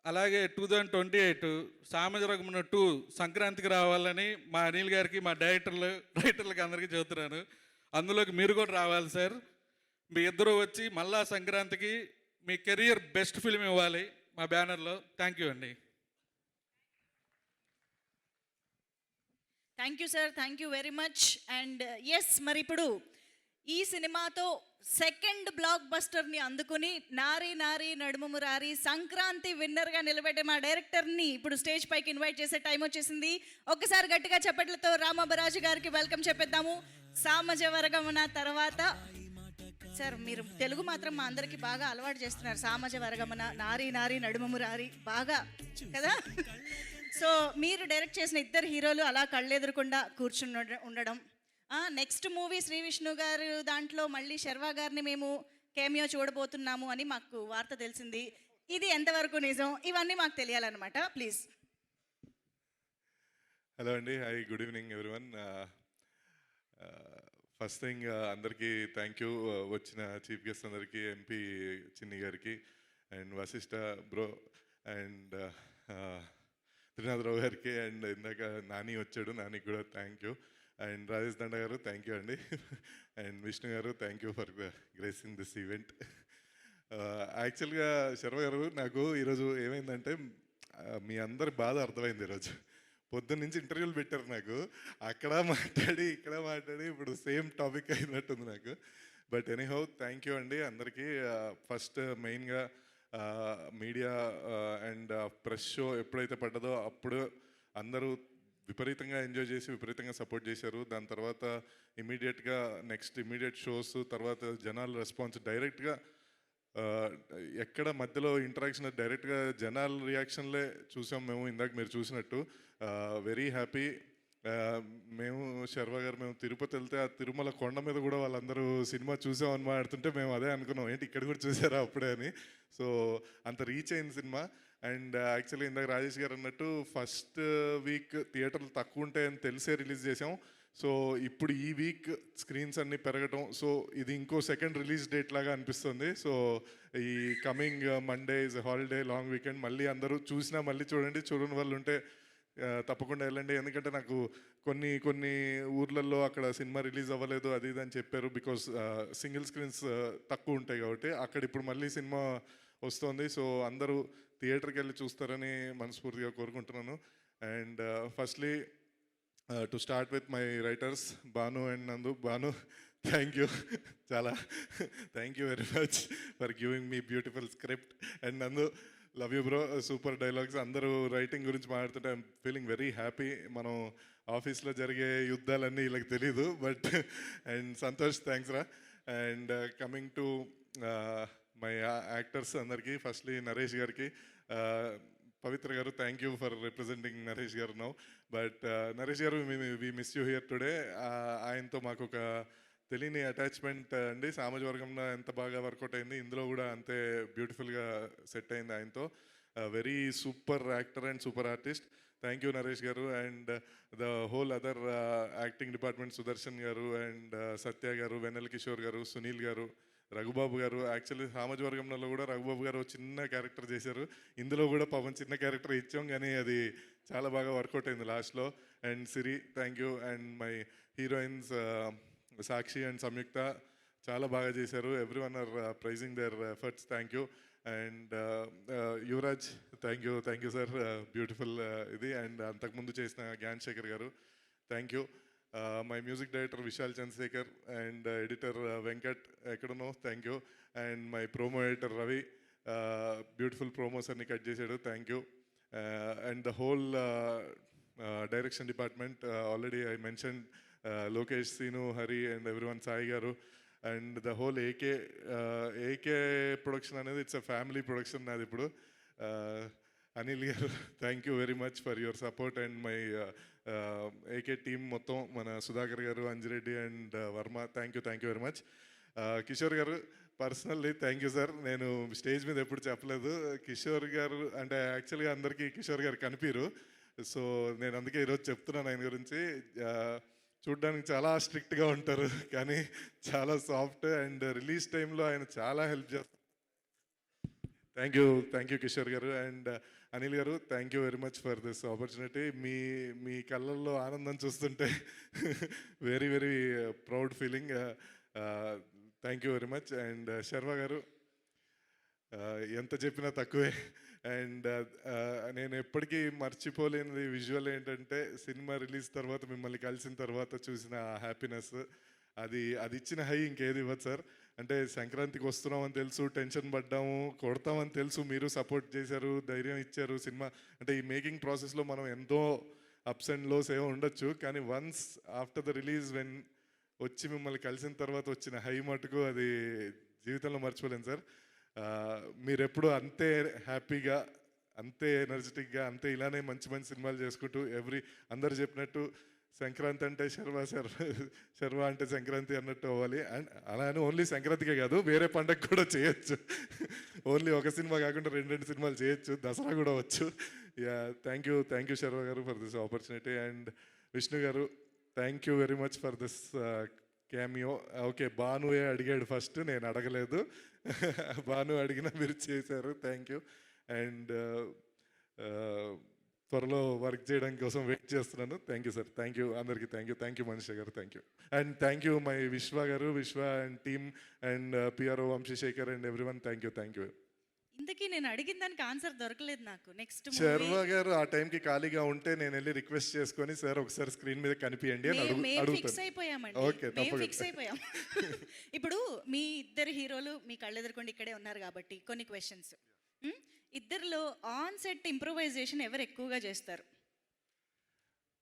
అలాగే 2028 సామజవర్గం 2 సంక్రాంతికి రావాలని మా అనిల్ గారికి, మా రైటర్లకి అందరికీ చెబుతున్నాను. అందులోకి మీరు కూడా రావాలి సార్. మీ ఇద్దరు వచ్చి మళ్ళా సంక్రాంతికి మీ కెరియర్ బెస్ట్ ఫిల్మ్ ఇవ్వాలి మా బ్యానర్లో. థ్యాంక్ యూ అండి. Thank you sir, thank you very much. And yes, మరి ఇప్పుడు ఈ సినిమాతో సెకండ్ బ్లాక్ బస్టర్ని అందుకుని నారీ నడుమురారి సంక్రాంతి విన్నర్గా నిలబెట్టే మా డైరెక్టర్ని ఇప్పుడు స్టేజ్ పైకి ఇన్వైట్ చేసే టైం వచ్చేసింది. ఒక్కసారి గట్టిగా చప్పట్లతో రామబరాజు గారికి వెల్కమ్ చెప్పేద్దాము. సామజవర్గమన తర్వాత సార్, మీరు తెలుగు మాత్రం మా అందరికీ బాగా అలవాటు చేస్తున్నారు. సామజవర్గమన, నారీ నడుమురారి బాగా కదా. సో మీరు డైరెక్ట్ చేసిన 2 హీరోలు అలా కళ్ళెదురకుండా కూర్చుని ఉండడం. నెక్స్ట్ మూవీ శ్రీ విష్ణు గారు దాంట్లో మళ్ళీ శర్వా గారిని మేము కేమియో చూడబోతున్నాము అని మాకు వార్త తెలిసింది. ఇది ఎంతవరకు నిజం, ఇవన్నీ మాకు తెలియాలన్నమాట. ప్లీజ్. హలో అండి, hi, good evening everyone. First thing అందరికీ థ్యాంక్ యూ, వచ్చిన చీఫ్ గెస్ట్ అందరికీ, ఎంపీ చిన్ని గారికి and Vasishta bro and Trinatharao గారికి అండ్ ఇందాక నాని వచ్చాడు, నానికి కూడా థ్యాంక్ యూ. అండ్ రాజేష్ దండ గారు థ్యాంక్ యూ అండి. అండ్ విష్ణు గారు thank you for gracing this event. యాక్చువల్గా శర్వ గారు, నాకు ఈరోజు ఏమైందంటే మీ అందరి బాధ అర్థమైంది. ఈరోజు పొద్దున్న నుంచి ఇంటర్వ్యూలు పెట్టారు నాకు, అక్కడ మాట్లాడి ఇక్కడ మాట్లాడి ఇప్పుడు సేమ్ టాపిక్ అయినట్టుంది నాకు. బట్ ఎనీహౌ థ్యాంక్ యూ అండి అందరికీ. ఫస్ట్ మెయిన్గా మీడియా అండ్ ప్రెస్ షో ఎప్పుడైతే పడ్డదో అప్పుడు అందరూ విపరీతంగా ఎంజాయ్ చేసి విపరీతంగా సపోర్ట్ చేశారు. దాని తర్వాత ఇమీడియట్గా నెక్స్ట్ ఇమీడియట్ షోస్, తర్వాత జనాల రెస్పాన్స్ డైరెక్ట్గా ఎక్కడ మధ్యలో ఇంటరాక్షన్ డైరెక్ట్గా జనాల రియాక్షన్లే చూసాం మేము, ఇందాక మీరు చూసినట్టు. Very happy. మేము శర్వ గారు మేము తిరుపతి వెళ్తే ఆ తిరుమల కొండ మీద కూడా వాళ్ళందరూ సినిమా చూసామని మాట్లాడుతుంటే మేము అదే అనుకున్నాం, ఏంటి ఇక్కడ కూడా చూసారా అప్పుడే అని. సో అంత రీచ్ అయింది సినిమా. అండ్ యాక్చువల్లీ ఇందాక రాజేష్ గారు అన్నట్టు ఫస్ట్ వీక్ థియేటర్లు తక్కువ ఉంటాయని తెలిసే రిలీజ్ చేసాం. సో ఇప్పుడు ఈ వీక్ స్క్రీన్స్ అన్నీ పెరగటం, సో ఇది ఇంకో సెకండ్ రిలీజ్ డేట్ లాగా అనిపిస్తుంది. సో ఈ coming Monday is holiday, long weekend. మళ్ళీ అందరూ చూసినా మళ్ళీ చూడండి, చూడని వాళ్ళు ఉంటే తప్పకుండా వెళ్ళండి. ఎందుకంటే నాకు కొన్ని ఊర్లలో అక్కడ సినిమా రిలీజ్ అవ్వలేదు అది ఇది అని చెప్పారు, బికాస్ సింగిల్ స్క్రీన్స్ తక్కువ ఉంటాయి కాబట్టి. అక్కడ ఇప్పుడు మళ్ళీ సినిమా వస్తుంది. సో అందరూ థియేటర్కి వెళ్ళి చూస్తారని మనస్ఫూర్తిగా కోరుకుంటున్నాను. And firstly to start with my writers Bhanu and Nandu. Bhanu, thank you, చాలా thank you very much for giving me beautiful script. And Nandu, love you bro, super dialogues. అందరూ రైటింగ్ గురించి మాట్లాడుతుంటే ఐఎమ్ ఫీలింగ్ వెరీ హ్యాపీ. మనం ఆఫీస్లో జరిగే యుద్ధాలన్నీ వీళ్ళకి తెలీదు, బట్ అండ్ సంతోష్, థ్యాంక్స్ రా. And coming to my actors అందరికీ, ఫస్ట్లీ నరేష్ గారికి, పవిత్ర గారు, thank you for representing Naresh garu now. But Naresh garu, we miss you here today. ఆయనతో మాకు ఒక తెలియని అటాచ్మెంట్ అండి. సామాజిక వర్గంలో ఎంత బాగా వర్కౌట్ అయింది, ఇందులో కూడా అంతే బ్యూటిఫుల్గా సెట్ అయింది ఆయనతో. Very super actor and super artist. Thank you Naresh గారు. And the whole other acting department, Sudarshan గారు అండ్ సత్య గారు, వెన్నెల కిషోర్ గారు, సునీల్ గారు, రఘుబాబు గారు. యాక్చువల్లీ సామాజిక వర్గంలో కూడా రఘుబాబు గారు చిన్న క్యారెక్టర్ చేశారు, ఇందులో కూడా పాపం చిన్న క్యారెక్టర్ ఇచ్చాం, కానీ అది చాలా బాగా వర్కౌట్ అయింది లాస్ట్లో. And Siri, thank you. And my heroines Sakshi and Samyuktha చాలా బాగా చేశారు. Everyone are praising their efforts, thank you. And Yuvraj, thank you sir, beautiful ఇది. అండ్ అంతకుముందు చేసిన జ్ఞాన్ శేఖర్ గారు, thank you. My music director Vishal Chandrasekhar and editor Venkat, ఎక్కడనో, thank you. And my promo editor Ravi, beautiful promos అన్ని cut చేశాడు, thank you. And the whole direction department, already I mention Lokesh, Seenu, Hari and everyone, Sai గారు. And the whole AK production అనేది it's a family production నాది ఇప్పుడు. అనిల్ గారు, thank you very much for your support. And my AK team మొత్తం, మన సుధాకర్ గారు, Anji Reddy and Varma, thank you very much. Kishore గారు, personally thank you sir. నేను స్టేజ్ మీద ఎప్పుడు చెప్పలేదు, కిషోర్ గారు అంటే యాక్చువల్గా అందరికీ కిషోర్ గారు కనిపిరు, సో నేను అందుకే ఈరోజు చెప్తున్నాను ఆయన గురించి. చూడ్డానికి చాలా స్ట్రిక్ట్గా ఉంటారు, కానీ చాలా సాఫ్ట్. అండ్ రిలీజ్ టైంలో ఆయన చాలా హెల్ప్ చేస్తారు. థ్యాంక్ యూ కిషోర్ గారు. అండ్ అనిల్ గారు, thank you very much for this opportunity. మీ కళ్ళల్లో ఆనందం చూస్తుంటే very very proud feeling. Thank you very much. And Sharwa గారు, ఎంత చెప్పినా తక్కువే. అండ్ నేను ఎప్పటికీ మర్చిపోలేనిది విజువల్ ఏంటంటే, సినిమా రిలీజ్ తర్వాత మిమ్మల్ని కలిసిన తర్వాత చూసిన హ్యాపీనెస్, అది ఇచ్చిన హై ఇంకేది ఇవ్వదు సార్. అంటే సంక్రాంతికి వస్తున్నామని తెలుసు, టెన్షన్ పడ్డాము, కొడతామని తెలుసు, మీరు సపోర్ట్ చేశారు, ధైర్యం ఇచ్చారు. సినిమా అంటే ఈ మేకింగ్ ప్రాసెస్లో మనం ఎంతో అప్స్ అండ్ లోస్ ఏమో ఉండొచ్చు, కానీ once after the release when వచ్చి మిమ్మల్ని కలిసిన తర్వాత వచ్చిన హై మటుకు అది జీవితంలో మర్చిపోలేను సార్. మీరు ఎప్పుడు అంతే హ్యాపీగా, అంతే ఎనర్జెటిక్గా, అంతే ఇలానే మంచి మంచి సినిమాలు చేసుకుంటూ అందరు చెప్పినట్టు సంక్రాంతి అంటే శర్వ అంటే సంక్రాంతి అన్నట్టు అవ్వాలి. అండ్ అలా అని ఓన్లీ సంక్రాంతికే కాదు, వేరే పండగ కూడా చేయొచ్చు. ఓన్లీ ఒక సినిమా కాకుండా 2 సినిమాలు చేయొచ్చు, దసరా కూడా వచ్చు. యా, థ్యాంక్ యూ శర్వ గారు for this opportunity. And Vishnu గారు, thank you very much for this cameo. Okay, భానుయే అడిగాడు ఫస్ట్, నేను అడగలేదు. భాను అడిగినా మీరు చేశారు, థ్యాంక్ యూ. అండ్ త్వరలో వర్క్ చేయడం కోసం వెయిట్ చేస్తున్నాను. Thank you sir, thank you అందరికీ, థ్యాంక్ యూ మనీషా గారు, thank you. And thank you my Vishwa గారు, Vishwa and team and PRO Vamsi Shekar and everyone, thank you. ఇంతకీ నేను అడిగిన దానికి ఆన్సర్ దొరకలేదు నాకు. నెక్స్ట్ శర్వ గారు ఆ టైంకి ఖాళీగా ఉంటే నేను వెళ్ళి రిక్వెస్ట్ చేసుకొని, సార్ ఒకసారి స్క్రీన్ మీద కనిపించండి అని ఫిక్స్ అడుగుతాను. అయిపోయామండి. ఓకే, మేము ఫిక్స్ అయిపోయాం. ఇప్పుడు మీ ఇద్దరు హీరోలు మీ కళ్ళెదురుకుండా ఇక్కడే ఉన్నారు కాబట్టి కొన్ని క్వశ్చన్స్. ఇద్దరిలో ఆన్ సెట్ ఇంప్రూవైజేషన్ ఎవరు ఎక్కువగా చేస్తారు?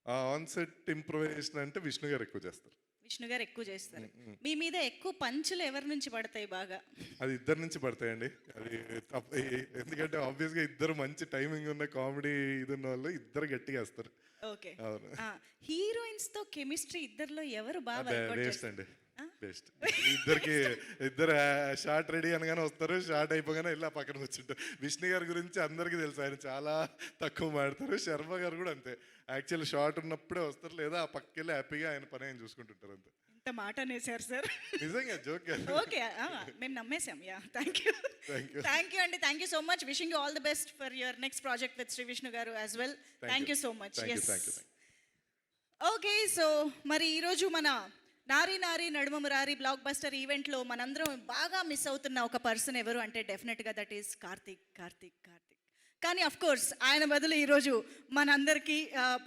ఆన్ సెట్ ఇంప్రూవైజేషన్ అంటే విష్ణు గారు ఎక్కువ చేస్తారు. విష్ణు గారు ఎక్కువ చేస్తారు. మీ మీద ఎక్కువ పంచులు ఎవరి నుంచి పడతాయి బాగా? అది ఇద్దరి నుంచి పడతాయండి. అది ఎందుకంటే ఆబ్వియస్గా ఇద్దరు మంచి టైమింగ్ ఉన్న కామెడీ ఇది ఉన్న వాళ్ళు ఇద్దరు గట్టిగా వేస్తారు. ఓకే. హీరోయిన్స్ తో కెమిస్ట్రీ ఇద్దరిలో ఎవరు బాగా బెస్ట్ అండి? బెస్ట్. ఇద్దరు షార్ట్ రెడీ అనగానే వస్తారు, షార్ట్ అయిపోగానే ఇలా పక్కన కూర్చుంటారు. విష్ణు గారి గురించి అందరికీ తెలుసు, ఆయన చాలా తక్కువ మాడతారు. శర్మ గారు కూడా అంతే, యాక్చువల్ షార్ట్ ఉన్నప్పుడే వస్తారు, లేదా ఆ పక్కకెళ్ళి హ్యాపీగా ఆయన పని ఆయన చూసుకుంటుంటారు అంతే. ఇంత మాట అనేసారు సార్. నిజంగా జోక్. ఓకే, మేము నమ్మేసాం. యా, థ్యాంక్ యూ అండి. Thank you so much. Wishing you all the best for your next project with Sri Vishnu గారు as well. Thank you so much. Okay, so మరి ఈరోజు మన నారీ నారీ నడుమ మురారి బ్లాక్ బస్టర్ ఈవెంట్లో మనందరం బాగా మిస్ అవుతున్న ఒక పర్సన్ ఎవరు అంటే డెఫినెట్గా దట్ ఈస్ కార్తీక్. కానీ అఫ్ కోర్స్ ఆయన బదులు ఈరోజు మనందరికీ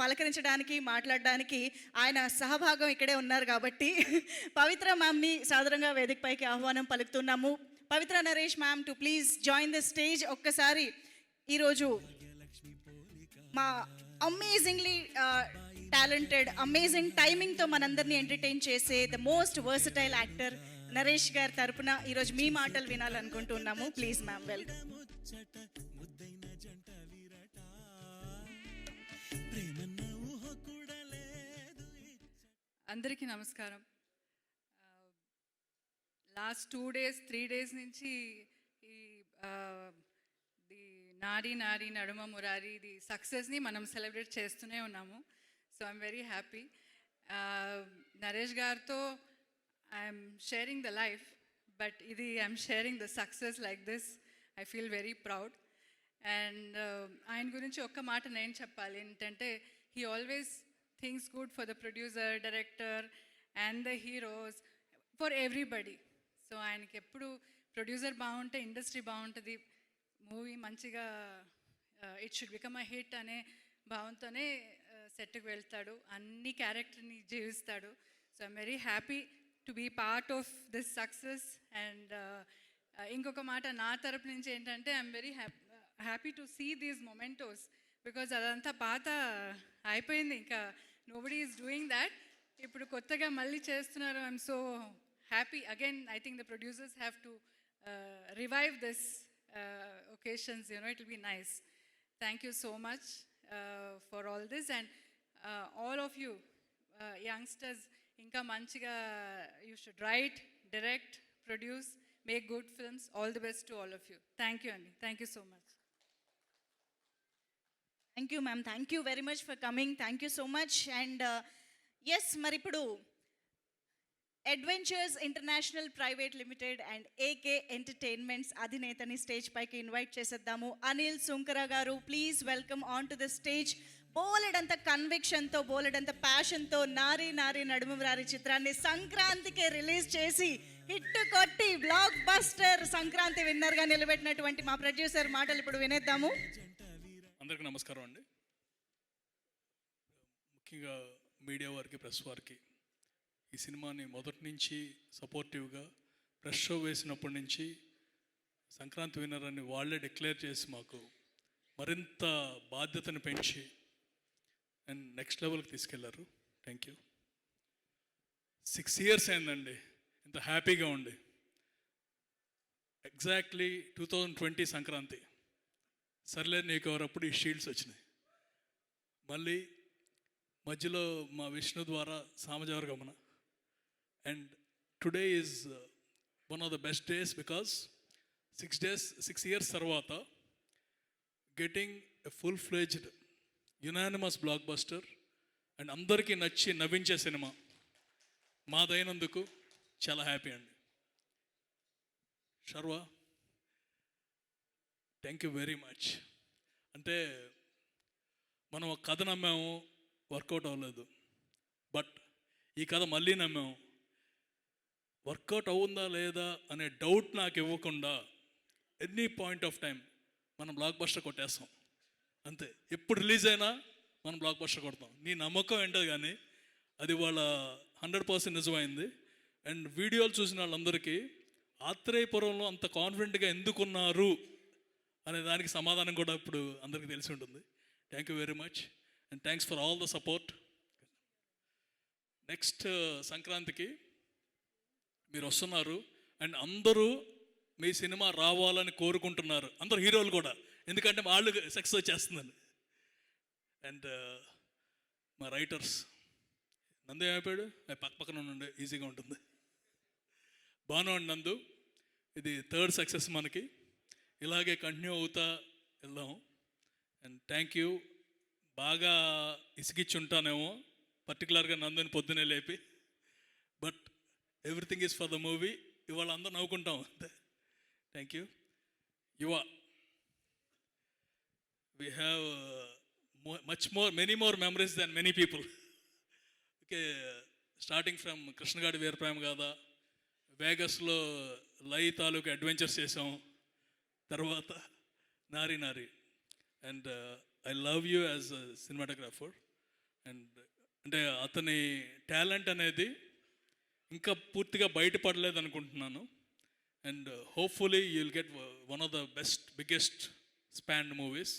పలకరించడానికి, మాట్లాడడానికి ఆయన సహభాగం ఇక్కడే ఉన్నారు కాబట్టి పవిత్ర మ్యామ్ని సాదరంగా వేదికపైకి ఆహ్వానం పలుకుతున్నాము. Pavitra Naresh ma'am to please join the stage. ఒక్కసారి ఈరోజు మా అమేజింగ్లీ టాలెంటెడ్, అమేజింగ్ టైమింగ్తో మనందరినీ ఎంటర్టైన్ చేసే the most versatile actor Naresh గారి తరపున ఈరోజు మీ మాటలు వినాలనుకుంటున్నాము. Please ma'am, welcome. అందరికీ నమస్కారం. లాస్ట్ 2 days 3 days నుంచి ఈ the Nari Nari Naduma Murari the సక్సెస్ని మనం సెలబ్రేట్ చేస్తూనే ఉన్నాము. So I'm very happy. Naresh గారితో I'm sharing the life, but ఇది I'm sharing the success like this. I feel very proud. And ఆయన గురించి ఒక్క మాట నేను చెప్పాలి ఏంటంటే, he always thinks good for the producer, director and the heroes, for everybody. So ఆయనకి ఎప్పుడు ప్రొడ్యూసర్ బాగుంటే ఇండస్ట్రీ బాగుంటుంది, మూవీ మంచిగా it should become a hit అనే భావంతోనే సెట్కి వెళ్తాడు, అన్ని క్యారెక్టర్ని జీవిస్తాడు. So I'm very happy to be part of this success. And ఇంకొక మాట నా తరపు నుంచి ఏంటంటే, I'm very happy to see these mementos, because అదంతా పాత అయిపోయింది, ఇంకా నోబడీ ఈజ్ డూయింగ్ దాట్. ఇప్పుడు కొత్తగా మళ్ళీ చేస్తున్నారు. I'm so happy. Again I think the producers have to revive this occasions, you know, it will be nice. Thank you so much for all this. And all of you youngsters, inka manchiga you should write, direct, produce, make good films. All the best to all of you. Thank you, Andy. Thank you so much. Thank you, ma'am. Thank you very much for coming. Thank you so much. And yes, మరి ఇప్పుడు Adventures International Private Limited and AK Entertainments అధినేతని stage పైకి invite చేసేద్దాము. అనిల్ సుంకర గారు, please welcome on to the stage. బోలెడంత కన్విక్షన్తో, బోలెడంత ప్యాషన్తో నారీ నారీ నడుమ మురారి చిత్రాన్ని సంక్రాంతికే రిలీజ్ చేసి హిట్ కొట్టి బ్లాక్ బస్టర్ సంక్రాంతి విన్నర్గా నిలబెట్టినటువంటి మా ప్రొడ్యూసర్ మాటలు ఇప్పుడు వినేద్దాము. అందరికీ నమస్కారం అండి. ముఖ్యంగా మీడియా వారికి, ప్రెస్ వారికి, ఈ సినిమాని మొదటి నుంచి సపోర్టివ్గా ప్రెస్ షో వేసినప్పటి నుంచి సంక్రాంతి విన్నర్ అని వాళ్ళే డిక్లేర్ చేసి మాకు మరింత బాధ్యతను పెంచి అండ్ నెక్స్ట్ లెవెల్కి తీసుకెళ్లారు. Thank you. 6 years అయిందండి ఇంత హ్యాపీగా ఉండి. ఎగ్జాక్ట్లీ 2020 సంక్రాంతి, సర్లే నీకు ఎవరప్పుడు ఈ షీల్డ్స్ వచ్చినాయి. మళ్ళీ మధ్యలో మా విష్ణు ద్వారా సామజవర్గమన. And today is one of the best days because 6 years తర్వాత getting a full fledged unanimous block buster and అందరికీ నచ్చి నవ్వించే సినిమా మాదైనందుకు చాలా హ్యాపీ అండి. Sharva, thank you very much. అంటే మనం ఒక కథ నమ్మాము, వర్కౌట్ అవ్వలేదు. బట్ ఈ కథ మళ్ళీ నమ్మాము, వర్కౌట్ అవుందా లేదా అనే డౌట్ నాకు ఇవ్వకుండా ఎనీ పాయింట్ ఆఫ్ టైం మనం బ్లాక్ బస్టర్ కొట్టేస్తాం. అంతే, ఎప్పుడు రిలీజ్ అయినా మనం బ్లాక్ బస్టర్ కొడతాం. నీ నమ్మకం ఏంటో కానీ అది వాళ్ళ 100% నిజమైంది. అండ్ వీడియోలు చూసిన వాళ్ళందరికీ ఆత్రేయపురంలో అంత కాన్ఫిడెంట్గా ఎందుకున్నారు అనే దానికి సమాధానం కూడా ఇప్పుడు అందరికీ తెలిసి ఉంటుంది. Thank you very much and thanks for all the support. Next సంక్రాంతికి మీరు వస్తున్నారు అండ్ అందరూ మీ సినిమా రావాలని కోరుకుంటున్నారు, అందరు హీరోలు కూడా, ఎందుకంటే వాళ్ళు సక్సెస్ వచ్చేస్తుందని. అండ్ మా రైటర్స్ నందు ఏమైపోయాడు, పక్కన ఉండే ఈజీగా ఉంటుంది. బాను అండ్ నందు, ఇది 3rd సక్సెస్ మనకి, ఇలాగే కంటిన్యూ అవుతా వెళ్దాం. And thank you. బాగా ఇసిగిచ్చి ఉంటానేమో పర్టికులర్గా నందుని పొద్దునే లేపి, but everything is for the movie. ఇవాళ అందరూ నవ్వుకుంటాం అంతే. Thank you. Yuva, we have many more memories than many people. Okay, starting from Krishnagadi Veeraprema Gaadha, వేగస్లో లై తాలూకు అడ్వెంచర్స్ చేసాం, తర్వాత Nari Nari. And I love you as a cinematographer. And అంటే అతని టాలెంట్ అనేది ఇంకా పూర్తిగా బయటపడలేదు అనుకుంటున్నాను. And hopefully you will get one of the biggest spanned movies.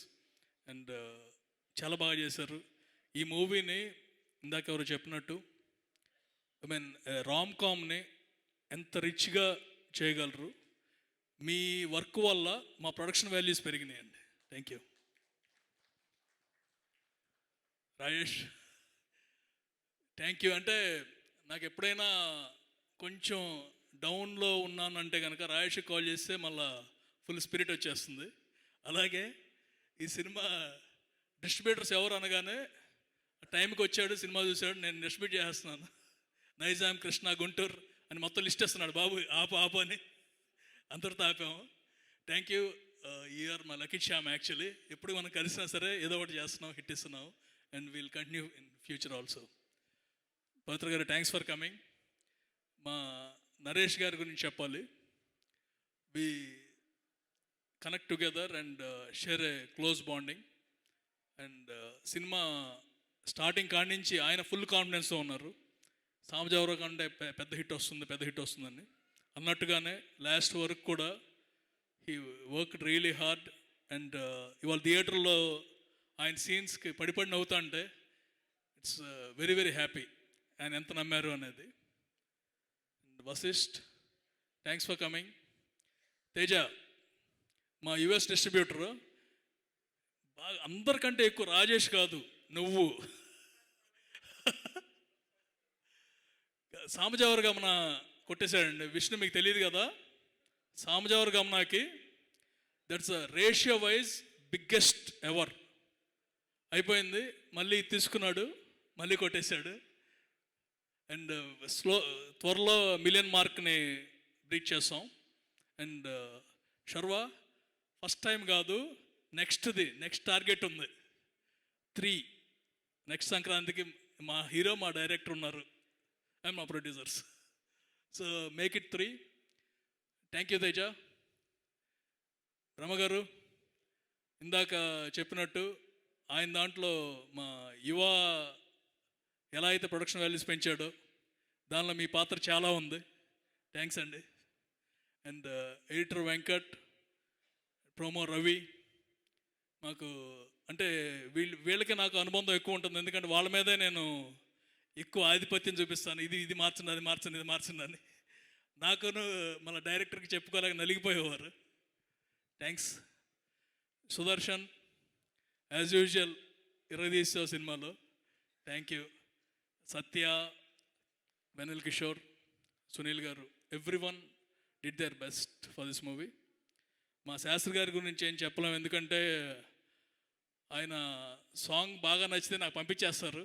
And చాలా బాగా చేశారు ఈ మూవీని. ఇందాక ఎవరు చెప్పినట్టు ఐ మీన్ రామ్ కామ్ని ఎంత రిచ్గా చేయగలరు. మీ వర్క్ వల్ల మా ప్రొడక్షన్ వాల్యూస్ పెరిగినాయండి. Thank you. Rajesh, thank you. అంటే నాకు ఎప్పుడైనా కొంచెం డౌన్లో ఉన్నానంటే కనుక రాజేష్కి కాల్ చేస్తే మళ్ళా ఫుల్ స్పిరిట్ వచ్చేస్తుంది. అలాగే ఈ సినిమా డిస్ట్రిబ్యూటర్స్ ఎవరు అనగానే టైంకి వచ్చాడు, సినిమా చూశాడు, నేను డిస్ట్రిబ్యూట్ చేస్తున్నాను, నైజాం, కృష్ణ, గుంటూరు అని మొత్తం లిస్ట్ ఇస్తున్నాడు. బాబు ఆపు అని అందరితో ఆపాము. Thank you. యూఆర్ మా లక్కీ శ్యామ్. యాక్చువల్లీ ఎప్పుడు మనం కలిసినా సరే ఏదో ఒకటి చేస్తున్నాం, హిట్ ఇస్తున్నాం. And will continue in future also. Pavitra గారు, థ్యాంక్స్ ఫర్ కమింగ్. మా నరేష్ గారి గురించి చెప్పాలి. We connect together and share a close bonding. And cinema starting కాడి నుంచి ఆయన ఫుల్ కాన్ఫిడెన్స్తో ఉన్నారు, సామజవర కంటే పెద్ద హిట్ వస్తుందని అన్నట్టుగానే లాస్ట్ వరకు కూడా he work really hard. And ఇవాళ థియేటర్లో ఆయన సీన్స్కి పడి నవ్వుతా అంటే ఇట్స్ వెరీ వెరీ హ్యాపీ ఆయన ఎంత నమ్మారు అనేది. Vasishta, thanks for coming. Teja, మా యుఎస్ డిస్ట్రిబ్యూటరు, బాగా అందరికంటే ఎక్కువ రాజేష్ కాదు నువ్వు. సామజవర గమన కొట్టేశాడండి విష్ణు, మీకు తెలియదు కదా. సామజవర గమనాకి that's a ratio wise biggest ever అయిపోయింది. మళ్ళీ తీసుకున్నాడు, మళ్ళీ కొట్టేశాడు. అండ్ త్వరలో 1 million మార్క్ని రీచ్ చేస్తాం. అండ్ శర్వ, ఫస్ట్ టైం కాదు, నెక్స్ట్ టార్గెట్ ఉంది 3. నెక్స్ట్ సంక్రాంతికి మా హీరో, మా డైరెక్టర్ ఉన్నారు అండ్ మా producers. So make it 3. Thank you Teja. రమగారు, ఇందాక చెప్పినట్టు ఆయన దాంట్లో మా యువ ఎలా అయితే ప్రొడక్షన్ వాల్యూస్ పెంచాడో దానిలో మీ పాత్ర చాలా ఉంది. థ్యాంక్స్ అండి. And editor Venkat, promo Ravi, మాకు అంటే వీళ్ళకి నాకు అనుబంధం ఎక్కువ ఉంటుంది, ఎందుకంటే వాళ్ళ మీదే నేను ఎక్కువ ఆధిపత్యం చూపిస్తాను. ఇది మార్చండి, అది మార్చండి, ఇది మార్చండి అని. నాకును మన డైరెక్టర్కి చెప్పుకోలేక నలిగిపోయేవారు. థ్యాంక్స్. సుదర్శన్, యాజ్ యూజువల్ ఇరదీసావు సినిమాలో, థ్యాంక్ యూ. సత్య, వెనిల్ కిషోర్, సునీల్ గారు, every one did their best for this movie. మా శాస్త్రి గారి గురించి ఏం చెప్పలేం, ఎందుకంటే ఆయన సాంగ్ బాగా నచ్చితే నాకు పంపించేస్తారు.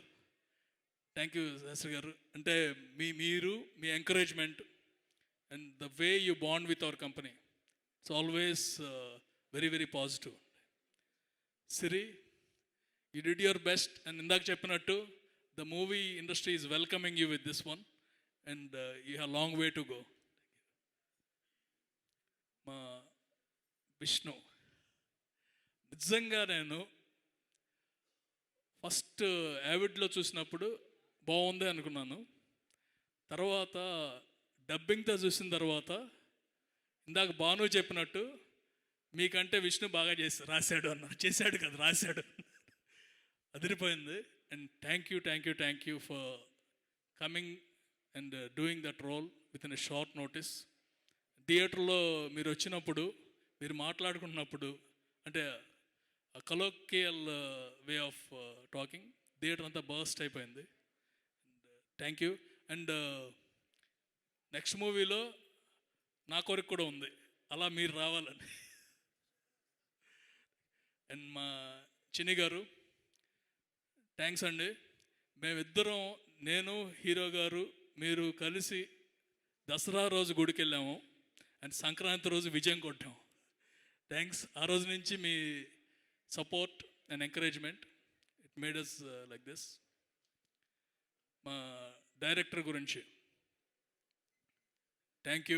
థ్యాంక్ యూ శాస్త్రి గారు. అంటే మీరు మీ encouragement and the way you bond with our company it's always very very positive. Siri, you did your best and ఇందాక చెప్పినట్టు the movie industry is welcoming you with this one and you have long way to go. మా విష్ణు, నిజంగా నేను first యావిడ్లో చూసినప్పుడు బాగుంది అనుకున్నాను. తర్వాత డబ్బింగ్తో చూసిన తర్వాత ఇందాక భాను చెప్పినట్టు మీకంటే విష్ణు బాగా రాశాడు అన్న, చేశాడు కదా, రాశాడు. అదిరిపోయింది. And thank you for coming and doing that role with in a short notice. థియేటర్లో మీరు వచ్చినప్పుడు, మీరు మాట్లాడుకుంటున్నప్పుడు, అంటే colloquial way of talking, theatre అంతా బర్స్ట్ అయిపోయింది. Thank you. అండ్ నెక్స్ట్ మూవీలో నా కోరిక కూడా ఉంది, అలా మీరు రావాలని. అండ్ మా చిన్ని గారు, థ్యాంక్స్ అండి. మేమిద్దరం, నేను, హీరో గారు, మీరు కలిసి దసరా రోజు గుడికి వెళ్ళాము అండ్ సంక్రాంతి రోజు విజయం కొట్టాము. థ్యాంక్స్. ఆ రోజు నుంచి మీ support and encouragement it made us like this. మా డైరెక్టర్ గురించి థ్యాంక్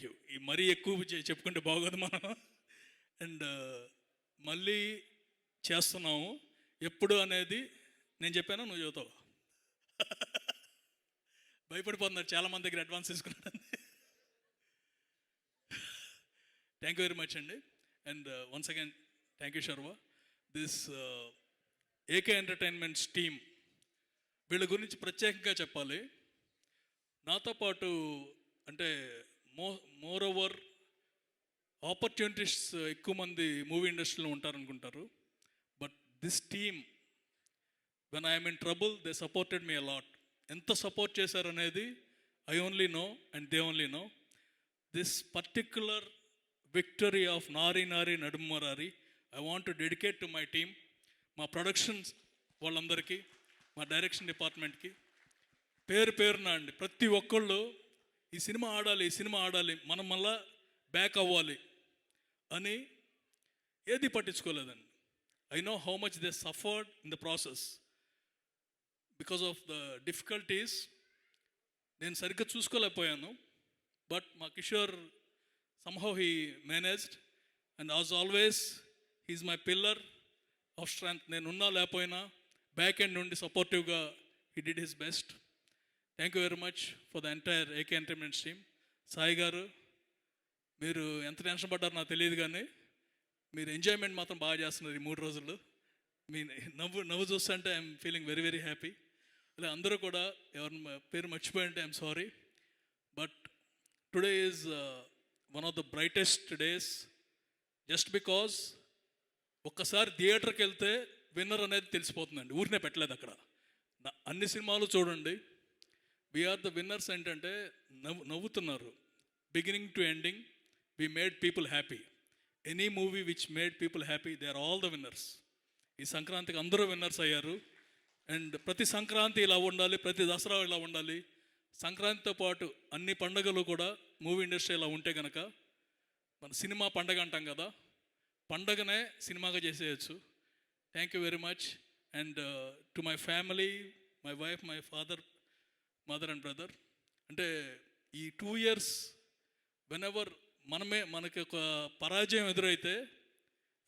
యూ. ఈ మరీ ఎక్కువ చెప్పుకుంటే బాగోదు మనం. అండ్ మళ్ళీ చేస్తున్నాము ఎప్పుడు అనేది నేను చెప్పాను, నువ్వు చెబుతావు. భయపడిపోతున్నారు చాలామంది దగ్గర అడ్వాన్స్ తీసుకున్నాను. థ్యాంక్ యూ వెరీ మచ్ అండి. And once again thank you Sharwa. This AK Entertainments team, వీళ్ళ గురించి ప్రత్యేకంగా చెప్పాలి. నాతో పాటు అంటే మోర్ ఓవర్ ఆపర్చునిటీస్ ఎక్కువ మంది మూవీ ఇండస్ట్రీలో ఉంటారనుకుంటారు. But this team, when I'm in trouble they supported me a lot. ఎంత సపోర్ట్ చేశారనేది I only know and they only know. This particular victory of Nari Naari Naduma Murari I want to dedicate to my team, మా productions వాళ్ళందరికీ, మా direction డిపార్ట్మెంట్కి పేరున అండి. ప్రతి ఒక్కళ్ళు ఈ సినిమా ఆడాలి, మనం మళ్ళా బ్యాక్ అవ్వాలి అని ఏది పట్టించుకోలేదండి. I know how much they suffered in the process because of the difficulties. నేను సరిగ్గా చూసుకోలేకపోయాను, బట్ మా Kishore somehow he managed, and as always he is my pillar of strength. నేను ఉన్నా లేకపోయినా బ్యాక్ ఎండ్ నుండి సపోర్టివ్గా he did his best. Thank you very much for the entire AK Entertainments team. Sai గారు, మీరు ఎంత టెన్షన్ పడ్డారో నాకు తెలియదు, కానీ మీరు ఎంజాయ్మెంట్ మాత్రం బాగా చేస్తున్నారు ఈ 3 రోజులు. మీ నవ్వు చూస్తుంటే I'm feeling very very happy. ఇలా అందరూ కూడా ఎవరిని పేరు మర్చిపోయింటే I'm sorry. But today is one of the brightest days, just because ఒక్కసారి థియేటర్కి వెళ్తే విన్నర్ అనేది తెలిసిపోతుందండి. ఊరినే పెట్టలేదు అక్కడ. అన్ని సినిమాలు చూడండి, వీఆర్ ద విన్నర్స్. ఏంటంటే నవ్వుతున్నారు beginning to ending. We made people happy. Any movie which made people happy, they are all the winners. ఈ సంక్రాంతికి అందరూ విన్నర్స్ అయ్యారు. అండ్ ప్రతి సంక్రాంతి ఇలా ఉండాలి, ప్రతి దసరా ఇలా ఉండాలి. సంక్రాంతితో పాటు అన్ని పండుగలు కూడా మూవీ ఇండస్ట్రీ ఇలా ఉంటే కనుక, మన సినిమా పండగ అంటాం కదా, పండగనే సినిమాగా చేసేయచ్చు. Thank you very much. And to my family, my wife, my father, mother and brother, అంటే ఈ 2 years వెనెవర్ మనకి ఒక పరాజయం ఎదురైతే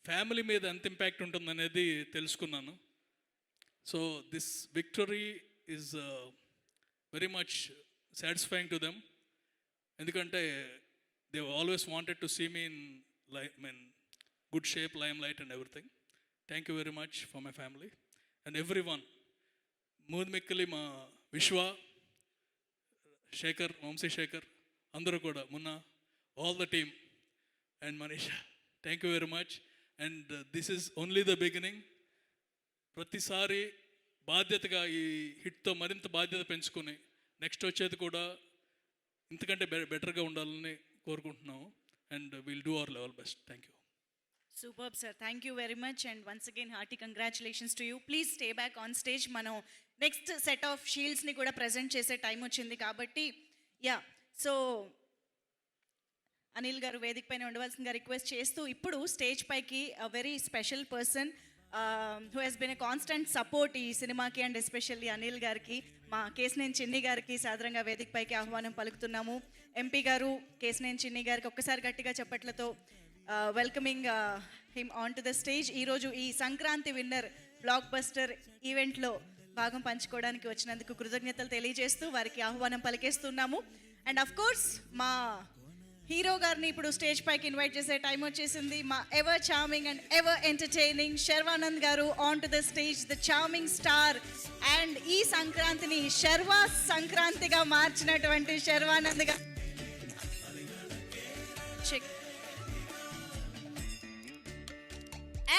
ఫ్యామిలీ మీద ఎంత ఇంపాక్ట్ ఉంటుందనేది తెలుసుకున్నాను. So this victory is very much satisfying to them, ఎందుకంటే they always wanted to see me in good shape, limelight and everything. Thank you very much for my family and everyone. మూద్మిక్కలి మా విశ్వ, శేఖర్, వంశీశేఖర్, అందరూ కూడా, మొన్న all the team and Manisha, thank you very much. And this is only the beginning. ప్రతిసారి బాధ్యతగా ఈ హిట్తో మరింత బాధ్యత పెంచుకొని నెక్స్ట్ వచ్చేది కూడా ఇంతకంటే బెటర్గా ఉండాలని కోరుకుంటున్నాము. And will do our level best. Thank you. Super sir, thank you very much and once again hearty congratulations to you. Please stay back on stage. మనం నెక్స్ట్ సెట్ ఆఫ్ షీల్డ్స్ని కూడా ప్రజెంట్ చేసే time వచ్చింది కాబట్టి so Anil గారు వేదిక పైన ఉండవలసిందిగా request చేస్తూ ఇప్పుడు స్టేజ్ పైకి very special person who has been a constant support ఈ సినిమాకి అండ్ ఎస్పెషల్లీ అనిల్ గారికి, మా కేశినేని చిన్ని గారికి సాదరంగా వేదిక పైకి ఆహ్వానం పలుకుతున్నాము. ఎంపీ గారు కేశినేని చిన్ని గారికి ఒక్కసారి గట్టిగా చప్పట్లతో welcoming him on to the stage. ఈరోజు ఈ సంక్రాంతి విన్నర్ బ్లాక్ బస్టర్ ఈవెంట్లో భాగం పంచుకోవడానికి వచ్చినందుకు కృతజ్ఞతలు తెలియజేస్తూ వారికి ఆహ్వానం పలికేస్తున్నాము. అండ్ అఫ్ కోర్స్ మా హీరో గారిని ఇప్పుడు స్టేజ్ పైకి ఇన్వైట్ చేసే టైం వచ్చేసింది. మా ever charming and ever entertaining Sharwanand గారు on to the stage, the charming star. And ఈ సంక్రాంతిని శర్వా సంక్రాంతిగా మార్చినటువంటి శర్వానంద్ గారు.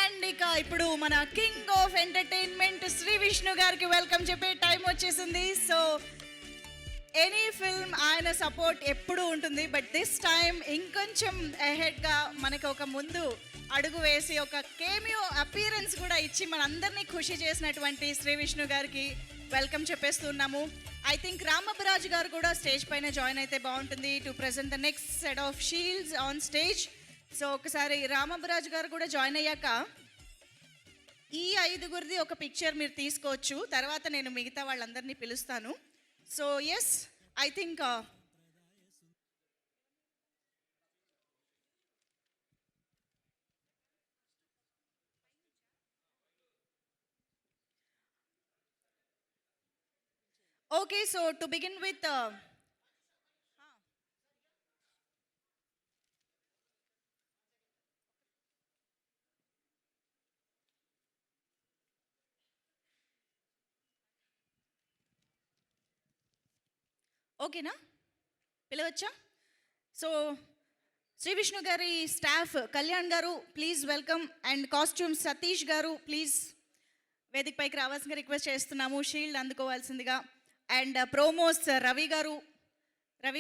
అండ్ ఇక ఇప్పుడు మన king of entertainment Shri Vishnu garu welcome చెప్పే టైం వచ్చేసింది. సో ఎనీ ఫిల్మ్ ఆయన సపోర్ట్ ఎప్పుడూ ఉంటుంది, బట్ దిస్ టైం ఇంకొంచెం అహెడ్గా మనకు ఒక ముందు అడుగు వేసి ఒక కేమియో అపీరెన్స్ కూడా ఇచ్చి మనందరినీ ఖుషి చేసినటువంటి Shri Vishnu garu welcome చెప్పేస్తున్నాము. I think రామబరాజు గారు కూడా స్టేజ్ పైన జాయిన్ అయితే బాగుంటుంది to present the next set of shields on stage. So ఒకసారి రామబరాజు గారు కూడా జాయిన్ అయ్యాక ఈ 5గురిది ఒక పిక్చర్ మీరు తీసుకోవచ్చు, తర్వాత నేను మిగతా వాళ్ళందరినీ పిలుస్తాను. So yes, I think okay. So to begin with ఓకేనా, పిలవచ్చా? సో శ్రీ విష్ణు గారి staff Kalyan garu please welcome, and costume Satish garu please వేదిక పైకి రావాల్సిందిగా రిక్వెస్ట్ చేస్తున్నాము, షీల్డ్ అందుకోవాల్సిందిగా. And promos Ravi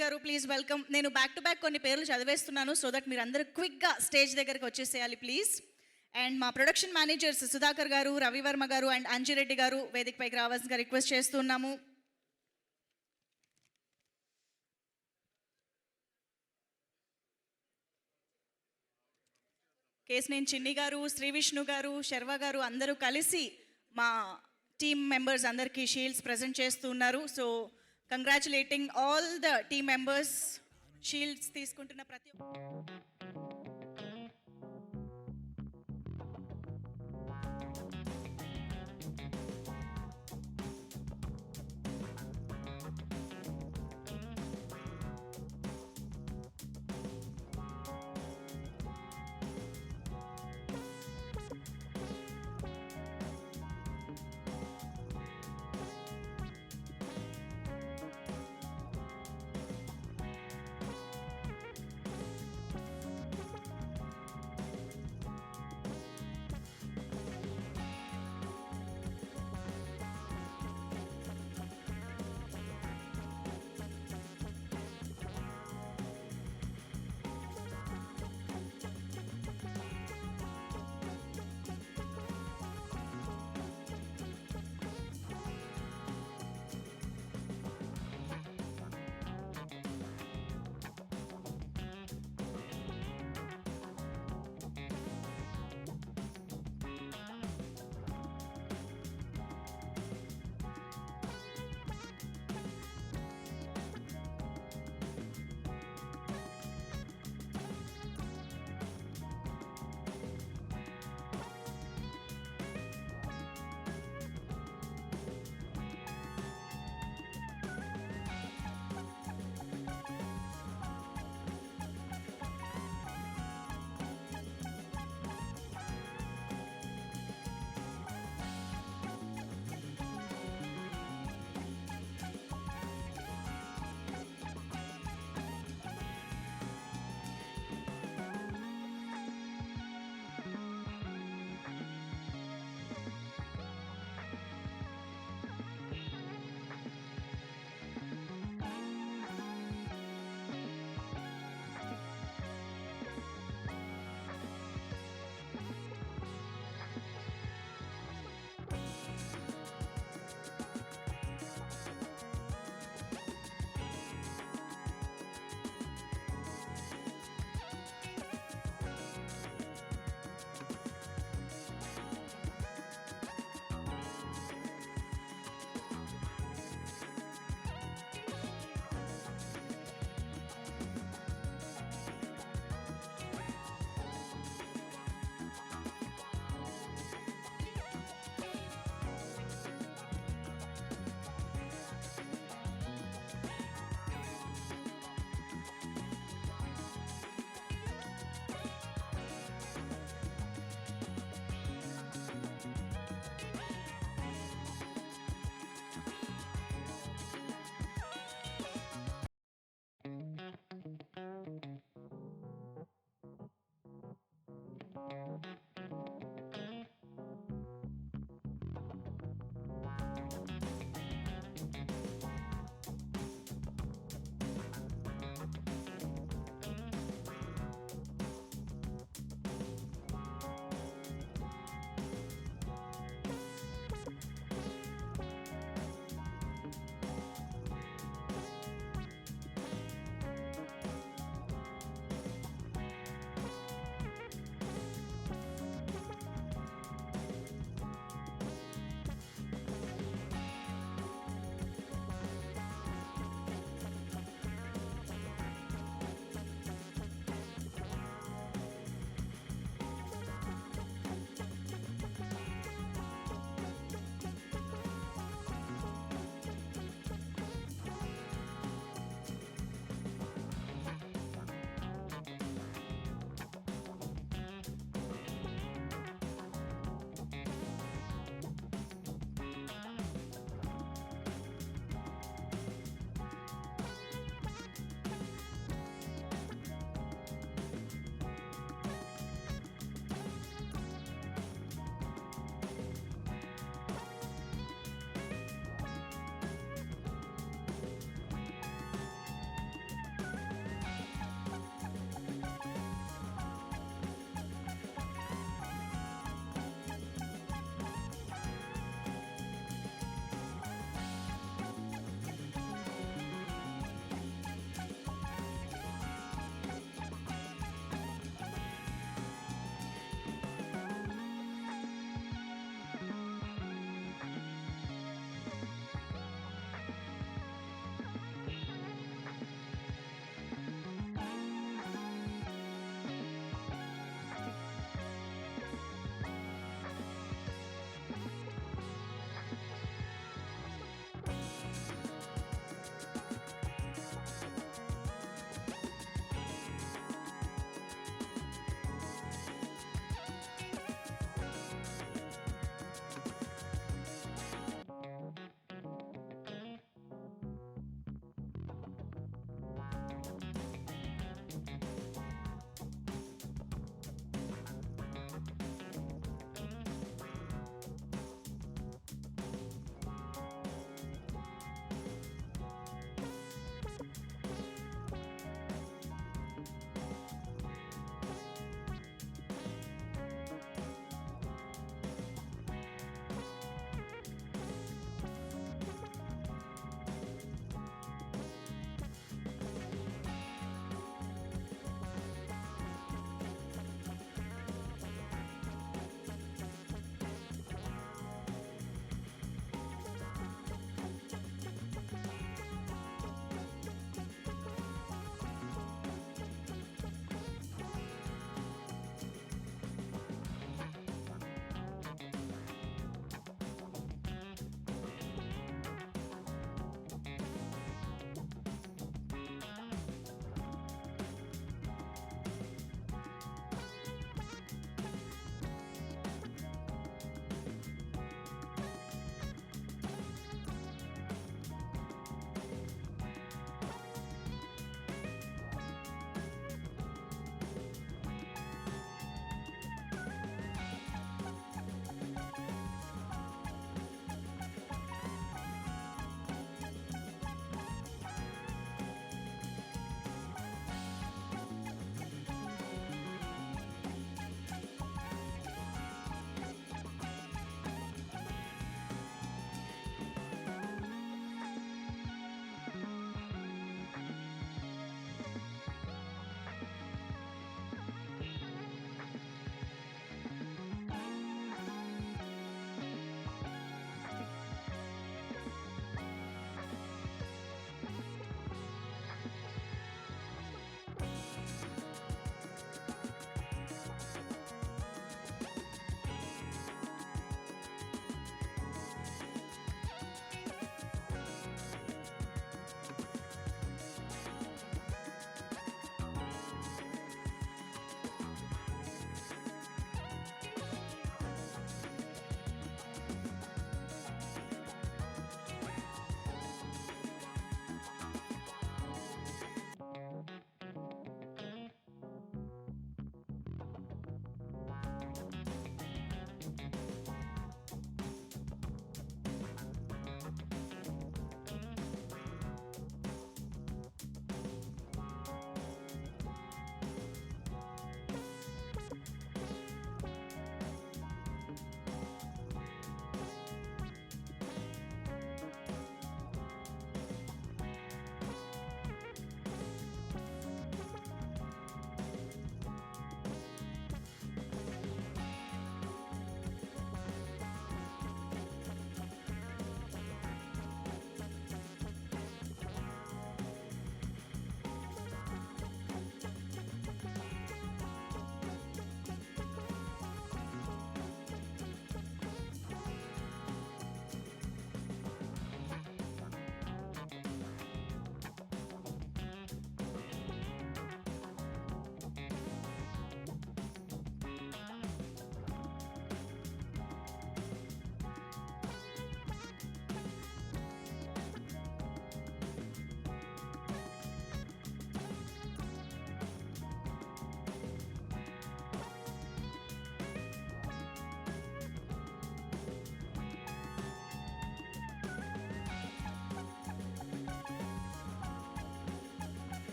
garu please welcome. నేను బ్యాక్ టు బ్యాక్ కొన్ని పేర్లు చదివేస్తున్నాను సో దట్ మీరు అందరూ క్విక్గా స్టేజ్ దగ్గరికి వచ్చేసేయాలి ప్లీజ్. అండ్ మా ప్రొడక్షన్ మేనేజర్స్ సుధాకర్ గారు, రవివర్మ గారు అండ్ అంజిరెడ్డి గారు వేదిక పైకి రావాల్సిందిగా రిక్వెస్ట్ చేస్తున్నాము. కేశినేని చిన్ని గారు, శ్రీ విష్ణు గారు, శర్వ గారు అందరూ కలిసి మా టీమ్ మెంబర్స్ అందరికీ షీల్డ్స్ ప్రజెంట్ చేస్తున్నారు. So congratulating all the team members. Shields తీసుకుంటున్న ప్రతి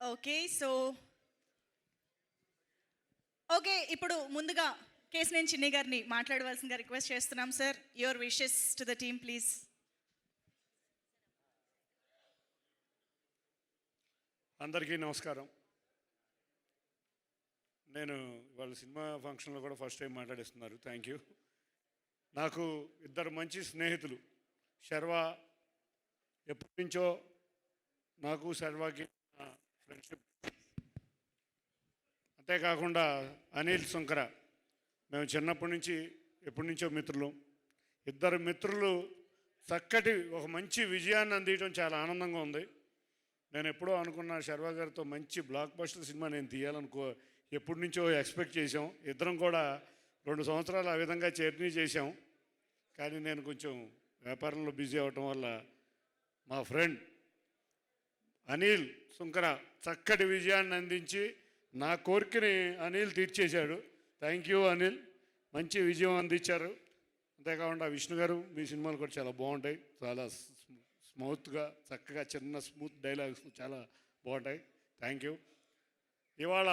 ఓకే సో ఓకే ఇప్పుడు ముందుగా కేశినేని చిన్ని గారిని మాట్లాడవలసిందిగా రిక్వెస్ట్ చేస్తున్నాం sir. Your wishes to the team please. అందరికీ నమస్కారం. నేను వాళ్ళ సినిమా ఫంక్షన్లో కూడా ఫస్ట్ టైం మాట్లాడిస్తున్నారు. Thank you. నాకు ఇద్దరు మంచి స్నేహితులు, శర్వా ఎప్పటి నుంచో నాకు శర్వాకి ఫ్రెండ్షిప్, అంతేకాకుండా అనిల్ సుంకర, మేము చిన్నప్పటి నుంచి ఎప్పటి నుంచో మిత్రులు. ఇద్దరు మిత్రులు చక్కటి ఒక మంచి విజయాన్ని అందించడం చాలా ఆనందంగా ఉంది. నేను ఎప్పుడో అనుకున్న శర్వా గారితో మంచి బ్లాక్ బస్టర్ సినిమా నేను తీయాలనుకో ఎప్పటి నుంచో ఎక్స్పెక్ట్ చేసాం. ఇద్దరం కూడా 2 సంవత్సరాలు ఆ విధంగా జర్నీ చేసాం. కానీ నేను కొంచెం వ్యాపారంలో బిజీ అవ్వటం వల్ల మా ఫ్రెండ్ అనిల్ సుంకర చక్కటి విజయాన్ని అందించి నా కోరికని అనిల్ తీర్చేశాడు. థ్యాంక్ యూ అనిల్, మంచి విజయం అందించారు. అంతేకాకుండా విష్ణు గారు, మీ సినిమాలు కూడా చాలా బాగుంటాయి, చాలా స్మూత్గా చక్కగా చిన్న స్మూత్ డైలాగ్స్ చాలా బాగుంటాయి. Thank you. ఇవాళ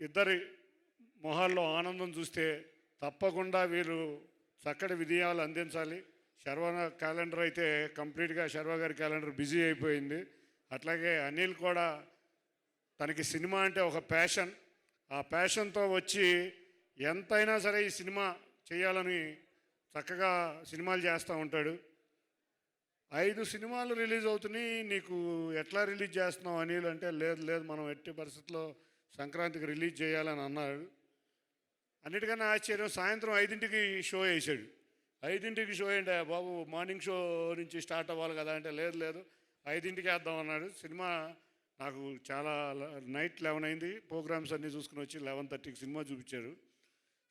ఇద్దరి మొహాల్లో ఆనందం చూస్తే తప్పకుండా వీరు చక్కటి విజయాలు అందించాలి. శర్వా క్యాలెండర్ అయితే కంప్లీట్గా శర్వా గారి క్యాలెండర్ బిజీ అయిపోయింది. అట్లాగే అనిల్ కూడా తనకి సినిమా అంటే ఒక ప్యాషన్, ఆ ప్యాషన్తో వచ్చి ఎంతైనా సరే ఈ సినిమా చేయాలని చక్కగా సినిమాలు చేస్తూ ఉంటాడు. 5 సినిమాలు రిలీజ్ అవుతున్నాయి, నీకు ఎట్లా రిలీజ్ చేస్తున్నావు అనిల్ అంటే, లేదు మనం ఎట్టి పరిస్థితుల్లో సంక్రాంతికి రిలీజ్ చేయాలని అన్నాడు. అన్నిటికన్నా ఆశ్చర్యం, సాయంత్రం 5ంటికి షో వేసాడు. 5ంటికి షో ఏంటి బాబు, మార్నింగ్ షో నుంచి స్టార్ట్ అవ్వాలి కదా అంటే, లేదు 5ంటికి వేద్దాం అన్నాడు. సినిమా నాకు చాలా నైట్ 11 అయింది, ప్రోగ్రామ్స్ అన్నీ చూసుకుని వచ్చి 11:30కి సినిమా చూపించారు.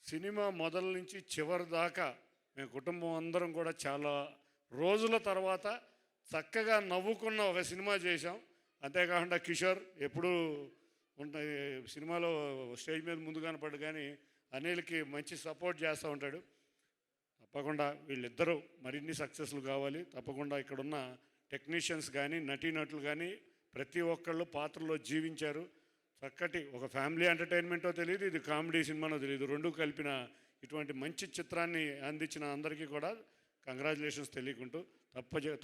సినిమా మొదల నుంచి చివరి దాకా మేము కుటుంబం అందరం కూడా చాలా రోజుల తర్వాత చక్కగా నవ్వుకున్న ఒక సినిమా చేశాం. అంతేకాకుండా కిషోర్ ఎప్పుడూ ఉంటాయి సినిమాలో స్టేజ్ మీద ముందు కనపడ్డు, కానీ అనిల్కి మంచి సపోర్ట్ చేస్తూ ఉంటాడు. తప్పకుండా వీళ్ళిద్దరూ మరిన్ని సక్సెస్లు కావాలి. తప్పకుండా ఇక్కడున్న టెక్నీషియన్స్ కానీ నటీనటులు కానీ ప్రతి ఒక్కళ్ళు పాత్రలో జీవించారు. చక్కటి ఒక ఫ్యామిలీ ఎంటర్టైన్మెంటో తెలియదు, ఇది కామెడీ సినిమానో తెలియదు, రెండూ కలిపిన ఇటువంటి మంచి చిత్రాన్ని అందించిన అందరికీ కూడా కంగ్రాచులేషన్స్ తెలియకుంటూ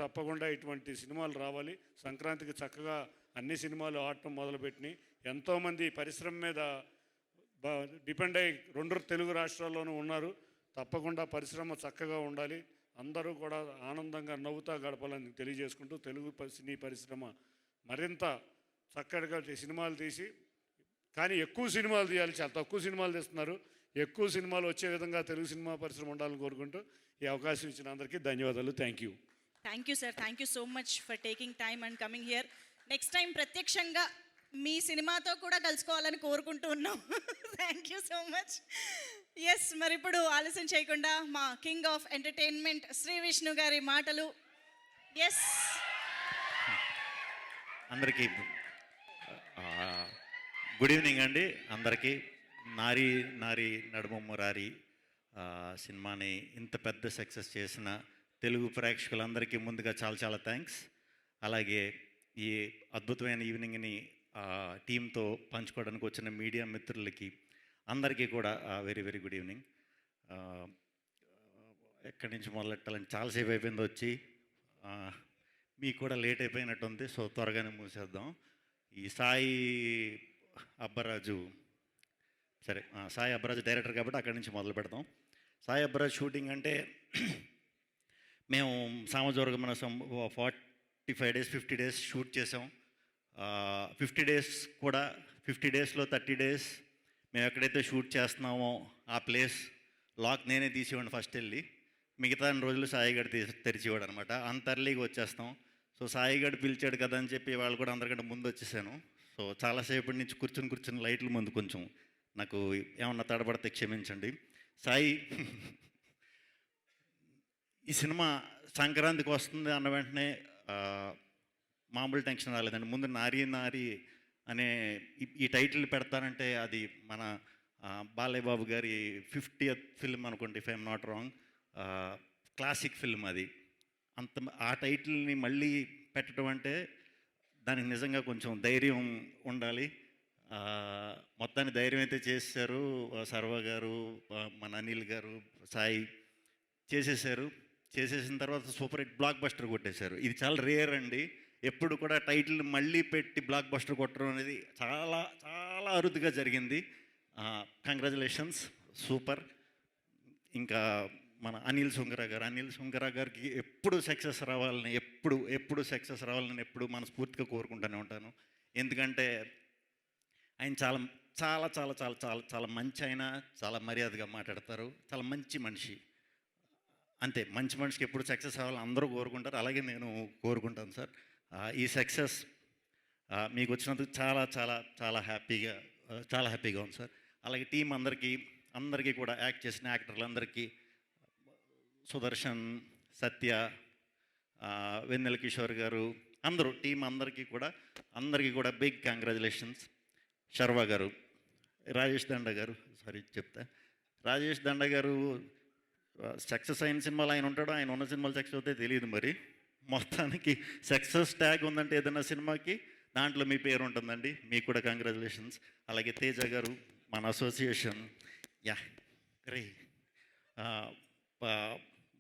తప్పకుండా ఇటువంటి సినిమాలు రావాలి. సంక్రాంతికి చక్కగా అన్ని సినిమాలు ఆడటం మొదలుపెట్టినాయి. ఎంతోమంది పరిశ్రమ మీద డిపెండ్ అయ్యి 2 తెలుగు రాష్ట్రాల్లోనూ ఉన్నారు. తప్పకుండా పరిశ్రమ చక్కగా ఉండాలి, అందరూ కూడా ఆనందంగా నవ్వుతా గడపాలని తెలియజేసుకుంటూ తెలుగు సినీ పరిశ్రమ మరింత చక్కగా సినిమాలు తీసి, కానీ ఎక్కువ సినిమాలు తీయాలి, చాలా తక్కువ సినిమాలు తీస్తున్నారు. ఎక్కువ సినిమాలు వచ్చే విధంగా తెలుగు సినిమా పరిశ్రమ ఉండాలని కోరుకుంటూ ఈ అవకాశం ఇచ్చిన అందరికీ ధన్యవాదాలు. Thank you. Thank you sir, thank you so much for taking time and coming here. Next time ప్రత్యక్షంగా మీ సినిమాతో కూడా కలుసుకోవాలని కోరుకుంటూ ఉన్నాం. Thank you so much. Yes, మరి ఇప్పుడు ఆలస్యం చేయకుండా మా king of entertainment Shri Vishnu గారి మాటలు. ఎస్, అందరికీ గుడ్ ఈవినింగ్ అండి. అందరికీ నారీ నారీ నడుమ మురారి సినిమాని ఇంత పెద్ద సక్సెస్ చేసిన తెలుగు ప్రేక్షకులందరికీ ముందుగా చాలా థ్యాంక్స్. అలాగే ఈ అద్భుతమైన ఈవినింగ్ని టీంతో పంచుకోవడానికి వచ్చిన మీడియా మిత్రులకి అందరికీ కూడా వెరీ గుడ్ ఈవినింగ్. ఎక్కడి నుంచి మొదలెట్టాలని చాలాసేపు అయిపోయింది వచ్చి, మీకు కూడా లేట్ అయిపోయినట్టుంది, సో త్వరగానే మూసేద్దాం. ఈ సాయి అబ్బరాజు డైరెక్టర్ కాబట్టి అక్కడి నుంచి మొదలు పెడతాం. సాయి అబ్బరాజు షూటింగ్ అంటే మేము సామజోర్గమన 45 days 50 days షూట్ చేసాం. 50 days కూడా 50 daysలో 30 days మేము ఎక్కడైతే షూట్ చేస్తున్నామో ఆ ప్లేస్ లాక్ నేనే తీసేవాడిని ఫస్ట్ వెళ్ళి, మిగతా రోజులు సాయిగడ్ తెరిచేవాడు అనమాట. అంత ఎర్లీగా వచ్చేస్తాం. సో సాయిగడ్ పిలిచాడు కదా అని చెప్పి వాళ్ళు కూడా అందరికంటే ముందు వచ్చేసాను. సో చాలాసేపటి నుంచి కూర్చుని లైట్ల ముందు కొంచెం నాకు ఏమన్నా తడబడితే క్షమించండి. సాయి, ఈ సినిమా సంక్రాంతికి వస్తుంది అన్న వెంటనే మామూలు టెన్షన్ రాలేదండి. ముందు నారీ నారీ అనే ఈ టైటిల్ పెడతానంటే అది మన బాలయ్య బాబు గారి 50th ఫిల్మ్ అనుకోండి, if I'm not wrong. Classic film అది. ఆ టైటిల్ని మళ్ళీ పెట్టడం అంటే దానికి నిజంగా కొంచెం ధైర్యం ఉండాలి. మొత్తాన్ని ధైర్యం అయితే చేశారు. సర్వ గారు, మన అనిల్ గారు, సాయి చేసేసారు. చేసేసిన తర్వాత సూపర్ హిట్ బ్లాక్ బస్టర్ కొట్టేశారు. ఇది చాలా రేర్ అండి. ఎప్పుడు కూడా టైటిల్ మళ్ళీ పెట్టి బ్లాక్ బస్టర్ కొట్టడం అనేది చాలా చాలా అరుదుగా జరిగింది. Congratulations, super. ఇంకా మన అనిల్ సుంకర గారికి ఎప్పుడు సక్సెస్ రావాలని ఎప్పుడు సక్సెస్ రావాలని ఎప్పుడు మనస్ఫూర్తిగా కోరుకుంటూనే ఉంటాను. ఎందుకంటే ఆయన చాలా చాలా చాలా చాలా చాలా చాలా మంచి, ఆయన చాలా మర్యాదగా మాట్లాడతారు, చాలా మంచి మనిషి. అంతే, మంచి మనిషికి ఎప్పుడు సక్సెస్ అవ్వాలని అందరూ కోరుకుంటారు, అలాగే నేను కోరుకుంటాను సార్. ఈ సక్సెస్ మీకు వచ్చినందుకు చాలా చాలా చాలా హ్యాపీగా ఉంది సార్. అలాగే టీం అందరికీ కూడా యాక్ట్ చేసిన యాక్టర్లందరికీ, సుదర్శన్, సత్య, వెన్నెల కిషోర్ గారు, అందరూ టీం అందరికీ కూడా బిగ్ కంగ్రాచులేషన్స్. శర్వ గారు, రాజేష్ దండ గారు సక్సెస్ అయిన సినిమాలు ఆయన ఉంటాడో, ఆయన ఉన్న సినిమాలు సక్సెస్ అవుతాయి తెలియదు. మరి మొత్తానికి సక్సెస్ ట్యాగ్ ఉందంటే ఏదైనా సినిమాకి దాంట్లో మీ పేరు ఉంటుందండి. మీకు కూడా కంగ్రాచులేషన్స్. అలాగే తేజ గారు, మన అసోసియేషన్,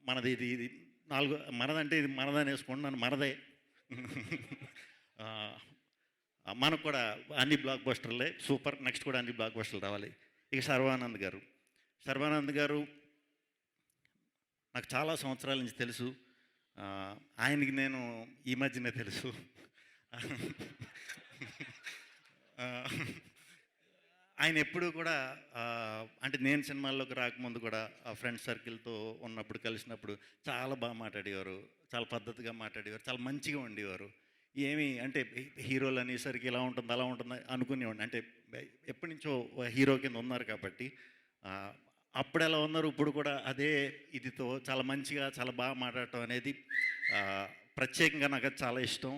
మనది ఇది మనదంటే ఇది మనదని వేసుకుంటున్నాను, మనదే. మనకు కూడా అన్ని బ్లాక్ బస్టర్లే, సూపర్. నెక్స్ట్ కూడా అన్ని బ్లాక్ బస్టర్లు రావాలి. ఇక శర్వానంద్ గారు నాకు చాలా సంవత్సరాల నుంచి తెలుసు. ఆయనకి నేను ఈ మధ్యనే తెలుసు. ఆయన ఎప్పుడు కూడా అంటే నేను సినిమాల్లోకి రాకముందు కూడా ఫ్రెండ్స్ సర్కిల్తో ఉన్నప్పుడు కలిసినప్పుడు చాలా బాగా మాట్లాడేవారు, చాలా పద్ధతిగా మాట్లాడేవారు, చాలా మంచిగా ఉండేవారు. ఏమి అంటే హీరోలు అనేసరికి ఇలా ఉంటుంది అలా ఉంటుంది అనుకునేవాడిని. అంటే ఎప్పటి నుంచో హీరో కింద ఉన్నారు కాబట్టి అప్పుడు ఎలా ఉన్నారు, ఇప్పుడు కూడా అదే ఇదితో చాలా మంచిగా చాలా బాగా మాట్లాడటం అనేది ప్రత్యేకంగా నాకు అది చాలా ఇష్టం.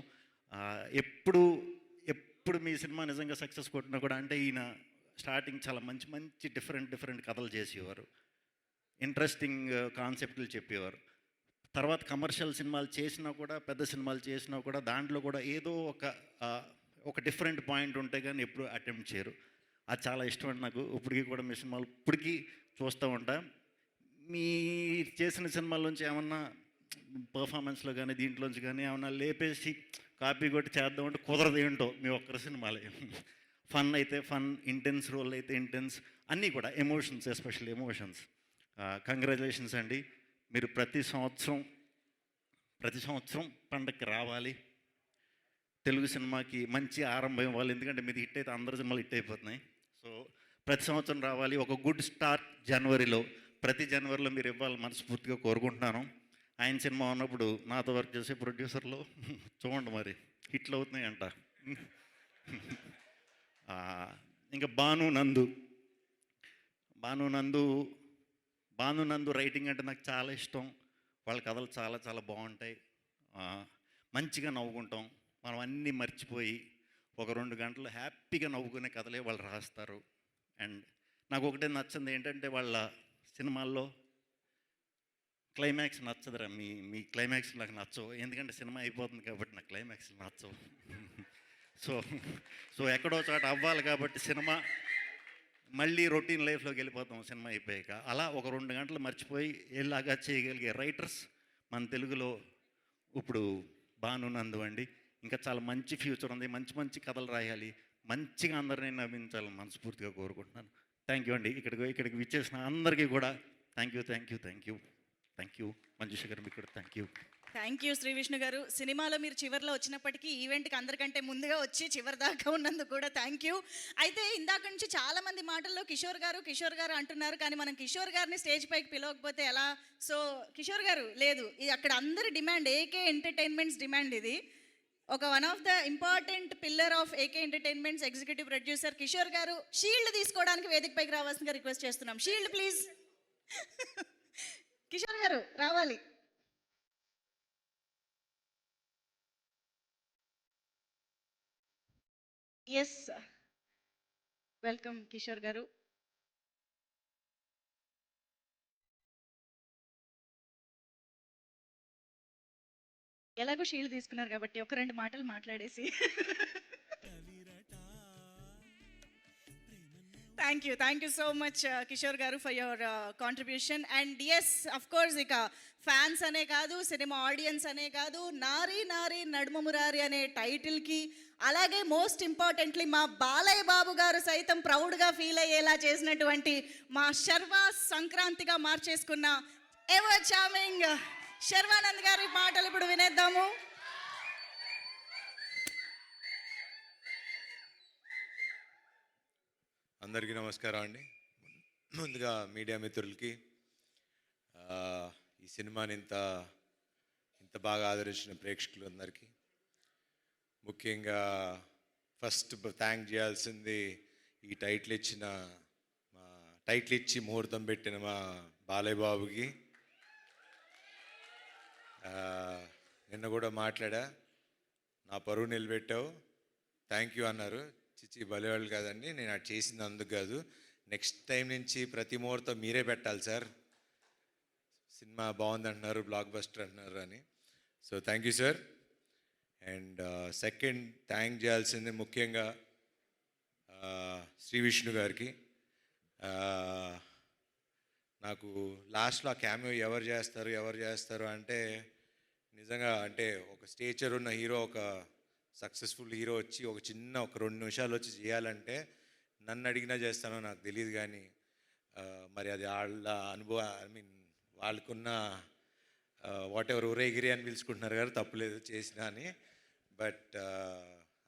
ఎప్పుడు మీ సినిమా నిజంగా సక్సెస్ కొట్టినా కూడా అంటే ఈయన స్టార్టింగ్ చాలా మంచి డిఫరెంట్ కథలు చేసేవారు, ఇంట్రెస్టింగ్ కాన్సెప్ట్లు చెప్పేవారు. తర్వాత కమర్షియల్ సినిమాలు చేసినా కూడా, పెద్ద సినిమాలు చేసినా కూడా దాంట్లో కూడా ఏదో ఒక డిఫరెంట్ పాయింట్ ఉంటే కానీ ఎప్పుడు అటెంప్ట్ చేయరు. అది చాలా ఇష్టం అండి నాకు. ఇప్పటికీ కూడా మీ సినిమాలు ఇప్పటికీ చూస్తూ ఉంటా. మీ చేసిన సినిమాల్లోంచి ఏమన్నా పర్ఫార్మెన్స్లో కానీ దీంట్లోంచి కానీ ఏమన్నా లేపేసి కాపీ కొట్టి చేద్దామంటే కుదరదు. ఏంటో మీ ఒక్కరి సినిమాలే. ఫన్ అయితే ఫన్, ఇంటెన్స్ రోల్ అయితే ఇంటెన్స్, అన్నీ కూడా ఎమోషన్స్, ఎస్పెషల్లీ ఎమోషన్స్. కంగ్రాచులేషన్స్ అండి. మీరు ప్రతి సంవత్సరం పండగకి రావాలి, తెలుగు సినిమాకి మంచి ఆరంభం ఇవ్వాలి. ఎందుకంటే మీది హిట్ అయితే అందరి సినిమాలు హిట్ అయిపోతున్నాయి. సో ప్రతి సంవత్సరం రావాలి. ఒక గుడ్ స్టార్ట్ ప్రతి జనవరిలో మీరు ఇవ్వాలి మనస్ఫూర్తిగా కోరుకుంటున్నాను. ఆయన సినిమా ఉన్నప్పుడు నాతో వర్క్ చేసే ప్రొడ్యూసర్లు చూడండి మరి హిట్లు అవుతున్నాయంట. ఇంకా భానునందు రైటింగ్ అంటే నాకు చాలా ఇష్టం. వాళ్ళ కథలు చాలా చాలా బాగుంటాయి. మంచిగా నవ్వుకుంటాం. మనం అన్నీ మర్చిపోయి ఒక 2 గంటలు హ్యాపీగా నవ్వుకునే కథలే వాళ్ళు రాస్తారు. అండ్ నాకు ఒకటే నచ్చింది ఏంటంటే వాళ్ళ సినిమాల్లో క్లైమాక్స్ నచ్చదురా. మీ క్లైమాక్స్ నాకు నచ్చవు, ఎందుకంటే సినిమా అయిపోతుంది కాబట్టి నాకు క్లైమాక్స్ నచ్చవు. సో ఎక్కడో చోట అవ్వాలి కాబట్టి సినిమా మళ్ళీ రొటీన్ లైఫ్లోకి వెళ్ళిపోతాం సినిమా అయిపోయాక. అలా ఒక 2 గంటలు మర్చిపోయి ఎలాగా చేయగలిగే రైటర్స్ మన తెలుగులో ఇప్పుడు భానునందు అండి. ఇంకా చాలా మంచి ఫ్యూచర్ ఉంది, మంచి కథలు రాయాలి, మంచిగా అందరినీ నవ్వించాలని మనస్ఫూర్తిగా కోరుకుంటున్నాను. థ్యాంక్ యూ అండి. ఇక్కడికి విచ్చేసిన అందరికీ కూడా థ్యాంక్ యూ. మంజుష గారు మీకు కూడా థ్యాంక్ యూ శ్రీ విష్ణు గారు. సినిమాలో మీరు చివరిలో వచ్చినప్పటికీ ఈవెంట్కి అందరికంటే ముందుగా వచ్చి చివరి దాకా ఉన్నందుకు కూడా థ్యాంక్ యూ. అయితే ఇందాక నుంచి చాలామంది మాటల్లో కిషోర్ గారు అంటున్నారు, కానీ మనం కిషోర్ గారిని స్టేజ్ పైకి పిలవకపోతే ఎలా? సో కిషోర్ గారు లేదు, ఇది అక్కడ అందరి డిమాండ్, ఏకే ఎంటర్టైన్మెంట్స్ డిమాండ్. ఇది ఒక one of the important pillar of AK entertainments executive producer Kishore గారు షీల్డ్ తీసుకోవడానికి వేదిక పైకి రావాల్సిందిగా రిక్వెస్ట్ చేస్తున్నాం. Shield please. కిషోర్ గారు రావాలి. ఎస్, వెల్కమ్ కిషోర్ గారు. ఎలాగో షీల్డ్ తీసుకున్నారు కాబట్టి ఒక 2 మాటలు మాట్లాడేసి thank you so much Kishore గారు for your contribution. And yes of course ఇక ఫ్యాన్స్ అనే కాదు, సినిమా ఆడియన్స్ అనే కాదు, నారీ నారీ నడుమ మురారి అనే టైటిల్కి, అలాగే మోస్ట్ ఇంపార్టెంట్లీ మా బాలయ్య బాబు గారు సైతం ప్రౌడ్గా ఫీల్ అయ్యేలా చేసినటువంటి మా శర్వా సంక్రాంతిగా మార్చేసుకున్న ఎవర్ చార్మింగ్ శర్వానంద్ గారి మాటలు ఇప్పుడు వినేద్దాము. అందరికీ నమస్కారం అండి. ముందుగా మీడియా మిత్రులకి ఈ సినిమాని ఇంత బాగా ఆదరించిన ప్రేక్షకులందరికీ, ముఖ్యంగా ఫస్ట్ థ్యాంక్ చేయాల్సింది ఈ టైటిల్ ఇచ్చి ముహూర్తం పెట్టిన మా బాలయ్య బాబుకి. నిన్న కూడా మాట్లాడా, నా పరువు నిలబెట్టావు, థ్యాంక్ యూ అన్నారు. చిచ్చి భలేవాళ్ళు కాదండి, నేను అది చేసింది అందుకు కాదు, నెక్స్ట్ టైం నుంచి ప్రతి ముహూర్తం మీరే పెట్టాలి సార్, సినిమా బాగుంది అంటున్నారు, బ్లాక్ బస్టర్ అంటున్నారు అని. So thank you sir. And second thank చేయాల్సింది ముఖ్యంగా శ్రీ విష్ణు గారికి. నాకు లాస్ట్లో ఆ క్యామియో ఎవరు చేస్తారు అంటే నిజంగా అంటే ఒక స్టేచర్ ఉన్న హీరో, ఒక సక్సెస్ఫుల్ హీరో వచ్చి ఒక 2 నిమిషాలు వచ్చి చేయాలంటే నన్ను అడిగినా చేస్తానో నాకు తెలియదు, కానీ మరి అది వాళ్ళ అనుభవం, వాళ్ళకున్న వాట్ ఎవర్ ఊరేగిరి అని పిలుచుకుంటున్నారు కదా, తప్పులేదు చేసినా అని. బట్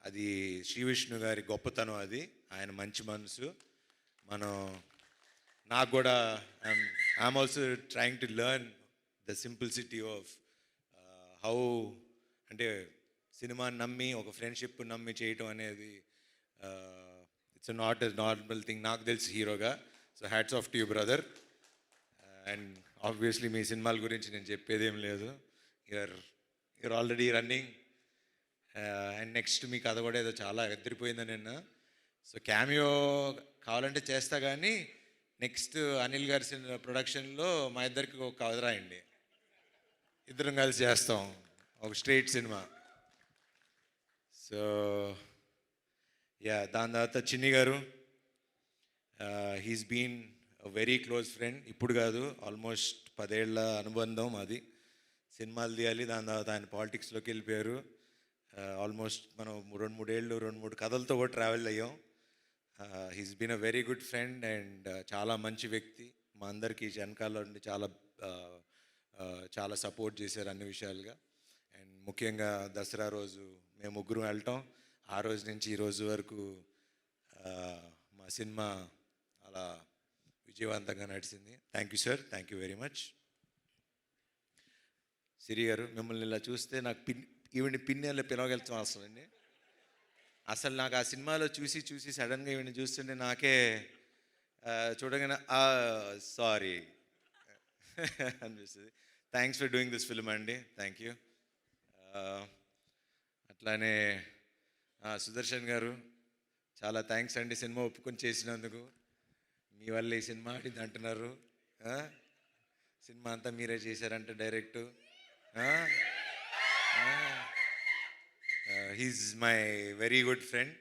అది శ్రీ విష్ణు గారి గొప్పతనం, అది ఆయన మంచి మనసు. నాకు కూడా I'm also trying to learn the simplicity of how, అంటే సినిమాని నమ్మి ఒక ఫ్రెండ్షిప్ నమ్మి చేయటం అనేది it's not a normal thing నాకు తెలిసి హీరోగా. So hats off to you brother. And obviously మీ సినిమాల గురించి నేను చెప్పేదేం లేదు, you're already running. And next మీ కథ కూడా ఏదో చాలా ఎదిరిపోయిందని నిన్న. సో క్యామియో కావాలంటే చేస్తా, కానీ నెక్స్ట్ అనిల్ గారి ప్రొడక్షన్లో మా ఇద్దరికి ఒక కథ రాయండి, ఇద్దరం కలిసి చేస్తాం ఒక స్ట్రైట్ సినిమా. సో దాని తర్వాత Chinni garu, he's been very close friend, ఇప్పుడు కాదు ఆల్మోస్ట్ 10 ఏళ్ల అనుబంధం అది. సినిమాలు తీయాలి, దాని తర్వాత ఆయన పాలిటిక్స్లోకి వెళ్ళిపోయారు. ఆల్మోస్ట్ మనం 2-3 ఏళ్ళు 2-3 కథలతో కూడా ట్రావెల్ అయ్యాం. He's been a very good friend and చాలా మంచి వ్యక్తి. మా అందరికీ వెనకాల నుండి చాలా సపోర్ట్ చేశారు అన్ని విషయాలుగా. అండ్ ముఖ్యంగా దసరా రోజు మేము ముగ్గురు వెళ్ళటం, ఆ రోజు నుంచి ఈ రోజు వరకు మా సినిమా అలా విజయవంతంగా నడిచింది. Thank you sir, thank you very much. Siri garu, మిమ్మల్ని ఇలా చూస్తే నాకు ఈవిని పిన్నెల్లో పిలవగలుగుతాం అసలండి. అసలు నాకు ఆ సినిమాలో చూసి సడన్గా ఈవిని చూస్తుంటే నాకే చూడగానే సారీ అనిపిస్తుంది. Thanks for doing this film అండి, థ్యాంక్ యూ. అట్లానే సుదర్శన్ గారు, చాలా థ్యాంక్స్ అండి సినిమా ఒప్పుకొని చేసినందుకు. మీ వల్ల ఈ సినిమా ఆడింది అంటున్నారు, సినిమా అంతా మీరే చేశారంట direct. He's my very good friend,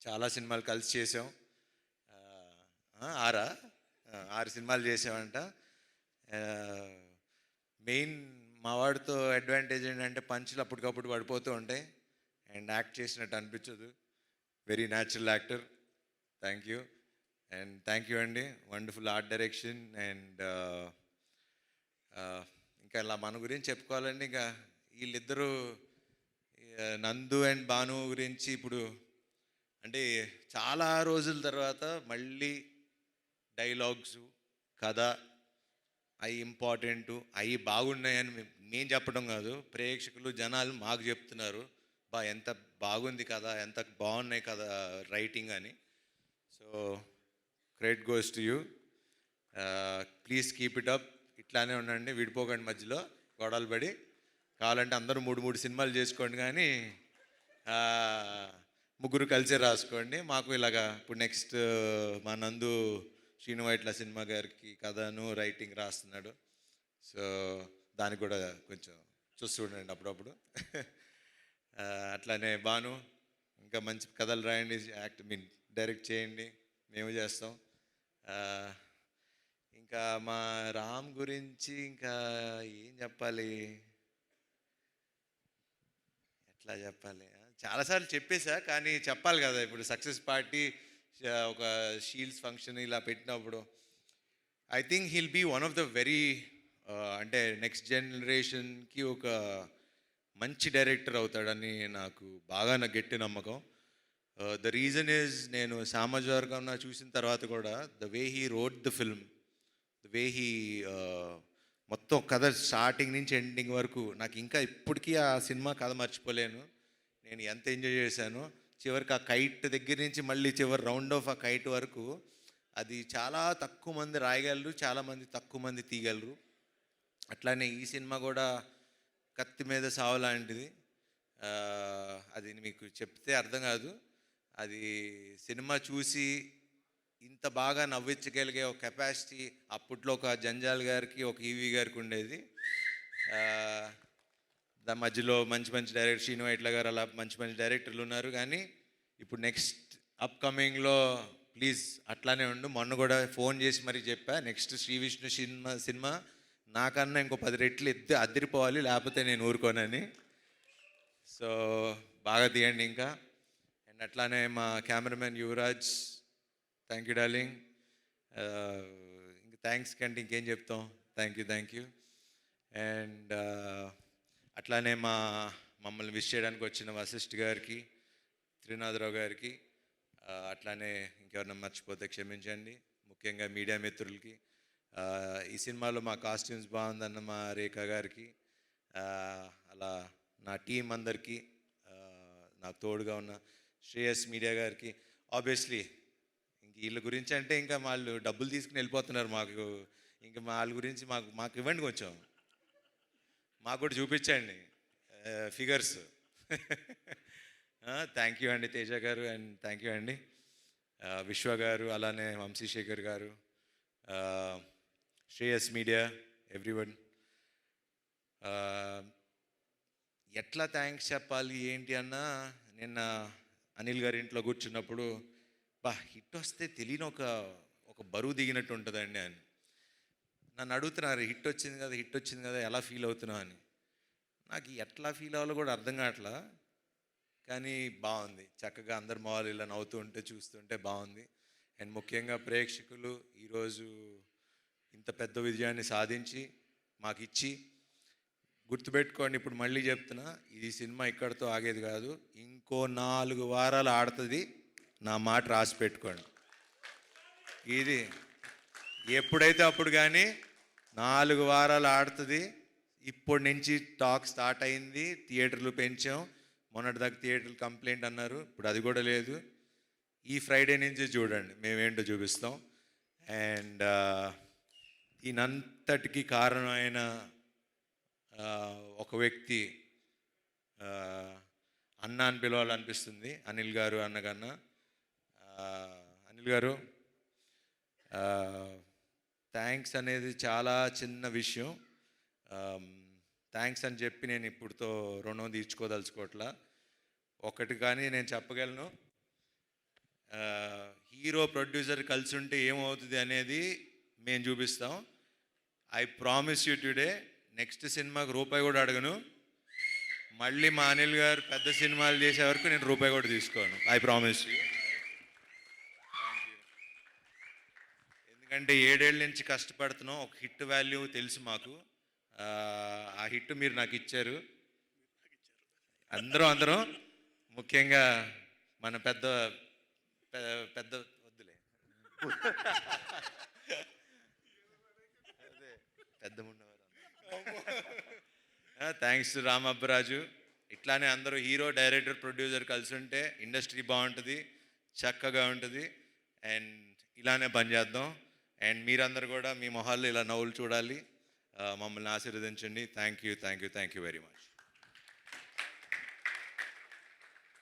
చాలా సినిమాలు కలిసి చేసాం. 6 సినిమాలు చేసామంట. మెయిన్ మా వాడితో అడ్వాంటేజ్ ఏంటంటే పంచులు అప్పటికప్పుడు పడిపోతూ ఉంటాయి అండ్ యాక్ట్ చేసినట్టు అనిపించదు. Very natural actor, thank you. And thank you అండి, వండర్ఫుల్ ఆర్ట్ డైరెక్షన్. అండ్ ఇంకా ఇలా మన గురించి చెప్పుకోవాలండి, ఇంకా వీళ్ళిద్దరూ నందు అండ్ భాను గురించి ఇప్పుడు అంటే చాలా రోజుల తర్వాత మళ్ళీ డైలాగ్స్, కథ అవి ఇంపార్టెంటు, అవి బాగున్నాయని మేము చెప్పడం కాదు, ప్రేక్షకులు జనాలు మాకు చెప్తున్నారు, ఎంత బాగుంది కదా, ఎంత బాగున్నాయి కదా రైటింగ్ అని. So credit goes to you. Please keep it up, ఇట్లానే ఉండండి, విడిపోకండి మధ్యలో గొడవలు పడి. కావాలంటే అందరూ 3 సినిమాలు చేసుకోండి, కానీ ముగ్గురు కలిసే రాసుకోండి. మాకు ఇలాగా ఇప్పుడు నెక్స్ట్ మా నందు శ్రీను వైట్ల సినిమా గారికి కథను రైటింగ్ రాస్తున్నాడు. సో దానికి కూడా కొంచెం చూస్తూ ఉండండి అప్పుడప్పుడు. అట్లానే భాను ఇంకా మంచి కథలు రాయండి, డైరెక్ట్ చేయండి, మేము చేస్తాం. ఇంకా మా రామ్ గురించి ఇంకా ఏం చెప్పాలి, ఎట్లా చెప్పాలి, చాలాసార్లు చెప్పేశా కానీ చెప్పాలి కదా. ఇప్పుడు సక్సెస్ పార్టీ ఒక షీల్డ్స్ ఫంక్షన్ ఇలా పెట్టినప్పుడు I think he'll be one of the very అంటే నెక్స్ట్ జనరేషన్కి ఒక మంచి డైరెక్టర్ అవుతాడని నాకు గట్టి నమ్మకం. ద రీజన్ ఈజ్ నేను సామాజిక చూసిన తర్వాత కూడా the way he wrote the film, the way he మొత్తం కథ స్టార్టింగ్ నుంచి ఎండింగ్ వరకు నాకు ఇంకా ఇప్పటికీ ఆ సినిమా కథ మర్చిపోలేను. నేను ఎంత ఎంజాయ్ చేశాను. చివరికి ఆ కైట్ దగ్గర నుంచి మళ్ళీ చివరి రౌండ్ ఆఫ్ ఆ కైట్ వరకు అది చాలా తక్కువ మంది రాయగలరు, చాలామంది తక్కువ మంది తీయగలరు. అట్లానే ఈ సినిమా కూడా కత్తి మీద సావు లాంటిది. అది మీకు చెప్తే అర్థం కాదు. అది సినిమా చూసి ఇంత బాగా నవ్వించగలిగే ఒక కెపాసిటీ అప్పట్లో ఒక జంజాల్ గారికి, ఒక ఈవీ గారికి ఉండేది. దాని మధ్యలో మంచి మంచి డైరెక్టర్ శ్రీను వైట్ల గారు అలా మంచి మంచి డైరెక్టర్లు ఉన్నారు. కానీ ఇప్పుడు నెక్స్ట్ అప్కమింగ్లో ప్లీజ్ అట్లానే ఉండు. మొన్న కూడా ఫోన్ చేసి మరీ చెప్పా, నెక్స్ట్ శ్రీ విష్ణు సినిమా నాకన్నా ఇంకో 10 రెట్లు అద్దరిపోవాలి, లేకపోతే నేను ఊరుకోనని. సో బాగా తీయండి ఇంకా. అండ్ అట్లానే మా cameraman Yuvraj, thank you darling. ఇంక థ్యాంక్స్ కంటే ఇంకేం చెప్తాం. Thank you. అండ్ అట్లానే మమ్మల్ని విష్ చేయడానికి వచ్చిన వశిష్ఠ్ గారికి, త్రినాథరావు గారికి, అట్లానే ఇంకెవరన్నా మర్చిపోతే క్షమించండి. ముఖ్యంగా మీడియా మిత్రులకి, ఈ సినిమాలో మా కాస్ట్యూమ్స్ బాగుందన్న మా రేఖ గారికి, అలా నా టీం అందరికీ, నాకు తోడుగా ఉన్న శ్రేయస్ మీడియా గారికి. ఆబ్వియస్లీ ఇంక వీళ్ళ గురించి అంటే ఇంకా వాళ్ళు డబ్బులు తీసుకుని వెళ్ళిపోతున్నారు. మాకు ఇంకా వాళ్ళ గురించి మాకు ఇవ్వండి, కొంచెం మాకు కూడా చూపించండి ఫిగర్స్. థ్యాంక్ యూ అండి తేజ గారు, అండ్ థ్యాంక్ యూ అండి విశ్వ గారు, అలానే వంశీశేఖర్ గారు, శ్రేయస్ మీడియా, ఎవ్రీవన్. ఎట్లా థ్యాంక్స్ చెప్పాలి ఏంటి అన్నా, నిన్న అనిల్ గారి ఇంట్లో కూర్చున్నప్పుడు హిట్ వస్తే తెలియని ఒక బరువు దిగినట్టు ఉంటుందండి అని నన్ను అడుగుతున్నారు. హిట్ వచ్చింది కదా ఎలా ఫీల్ అవుతున్నావు అని. నాకు ఎట్లా ఫీల్ అవ్వాలో కూడా అర్థం కావట్లా. కానీ బాగుంది, చక్కగా అందరు మొహాలు ఇలా నవ్వుతూ ఉంటే చూస్తుంటే బాగుంది. అండ్ ముఖ్యంగా ప్రేక్షకులు ఈరోజు ఇంత పెద్ద విజయాన్ని సాధించి మాకు ఇచ్చి, గుర్తుపెట్టుకోండి, ఇప్పుడు మళ్ళీ చెప్తున్నా, ఈ సినిమా ఇక్కడితో ఆగేది కాదు, ఇంకో 4 వారాలు ఆడుతుంది. నా మాట రాసి పెట్టుకోండి. ఇది ఎప్పుడైతే అప్పుడు కానీ 4 వారాలు ఆడుతుంది. ఇప్పటి నుంచి టాక్ స్టార్ట్ అయింది, థియేటర్లు పెంచాం. మొన్నటిదాకా థియేటర్లు కంప్లైంట్ అన్నారు, ఇప్పుడు అది కూడా లేదు. ఈ ఫ్రైడే నుంచి చూడండి మేమేంటో చూపిస్తాం. అండ్ ఈయనంతటికి కారణమైన ఒక వ్యక్తి అన్న అని పిలవాలనిపిస్తుంది, అనిల్ గారు అన్నకన్నా. అనిల్ గారు, థ్యాంక్స్ అనేది చాలా చిన్న విషయం. థ్యాంక్స్ అని చెప్పి నేను ఇప్పుడుతో రుణం తీర్చుకోదలుచుకోవట్లా. ఒకటి కానీ నేను చెప్పగలను, హీరో ప్రొడ్యూసర్ కలిసి ఉంటే ఏమవుతుంది అనేది మేము చూపిస్తాం. I promise you today, next సినిమాకి రూపాయి కూడా అడగను. మళ్ళీ మా అనిల్ గారు పెద్ద సినిమాలు చేసే వరకు నేను రూపాయి కూడా తీసుకోను. I promise you. ఎందుకంటే 7 ఏళ్ళ నుంచి కష్టపడుతున్నాం. ఒక హిట్ వాల్యూ తెలుసు మాకు. ఆ హిట్ మీరు నాకు ఇచ్చారు. అందరం ముఖ్యంగా మన పెద్ద వద్దులే, పెద్ద ఉన్నవారు. Thanks to Ram Abbaraju. ఇట్లానే అందరూ హీరో, డైరెక్టర్, ప్రొడ్యూసర్ కలిసి ఉంటే ఇండస్ట్రీ బాగుంటుంది, చక్కగా ఉంటుంది. అండ్ ఇలానే పనిచేద్దాం. అండ్ మీరందరూ కూడా మీ మొహాల్లో ఇలా నవ్వులు చూడాలి. మమ్మల్ని ఆశీర్వదించండి. Thank you very much.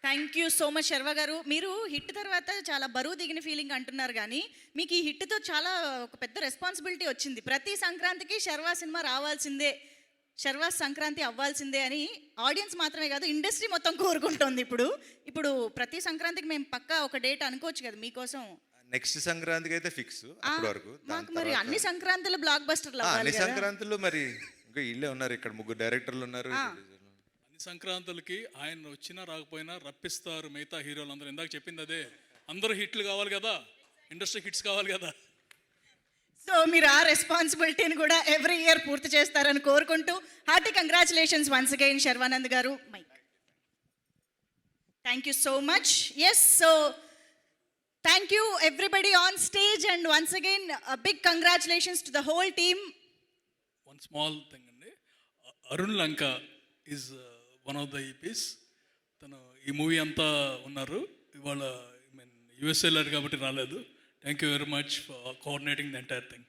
Thank you so much Sharwa garu. మీరు హిట్ తర్వాత చాలా బరువు దిగిన ఫీలింగ్ అంటున్నారు, కానీ మీకు ఈ హిట్తో చాలా ఒక పెద్ద రెస్పాన్సిబిలిటీ వచ్చింది. ప్రతి సంక్రాంతికి శర్వ సినిమా రావాల్సిందే, శర్వాస్ సంక్రాంతి అవ్వాల్సిందే అని ఆడియన్స్ మాత్రమే కాదు ఇండస్ట్రీ మొత్తం కోరుకుంటోంది. ఇప్పుడు ప్రతి సంక్రాంతికి మేము పక్కా ఒక డేట్ అనుకోవచ్చు కదా మీకోసం. నెక్స్ట్ సంక్రాంతికి అయితే ఫిక్స్ అప్పటి వరకు. మాకు మరి అన్ని సంక్రాంతులు బ్లాక్ బస్టర్లు అవ్వాలి అన్ని కదా. సంక్రాంతులు మరి ఇంకా ఇల్లే ఉన్నారు, ఇక్కడ 3 డైరెక్టర్లు ఉన్నారు. అన్ని సంక్రాంతులకి ఆయన వచ్చినా రాకపోయినా రప్పిస్తారు మిగతా హీరోలు అందరూ. ఇందాక చెప్పింది అదే, అందరూ హిట్లు కావాలి కదా, ఇండస్ట్రీ హిట్స్ కావాలి కదా. సో మీరు ఆ రెస్పాన్సిబిలిటీని కూడా ఎవ్రీ ఇయర్ పూర్తి చేస్తారని కోరుకుంటూ hearty congratulations once again Sharwanand garu. Thank you so much. Yes, so thank you everybody on stage and once again big congratulations to the whole team. One small thing అండి, Arun Lanka is one of the EPs. తను ఈ movie అంతా ఉన్నారు. ఇవాళ USA కాబట్టి రాలేదు. Thank you very much for coordinating the entire thing.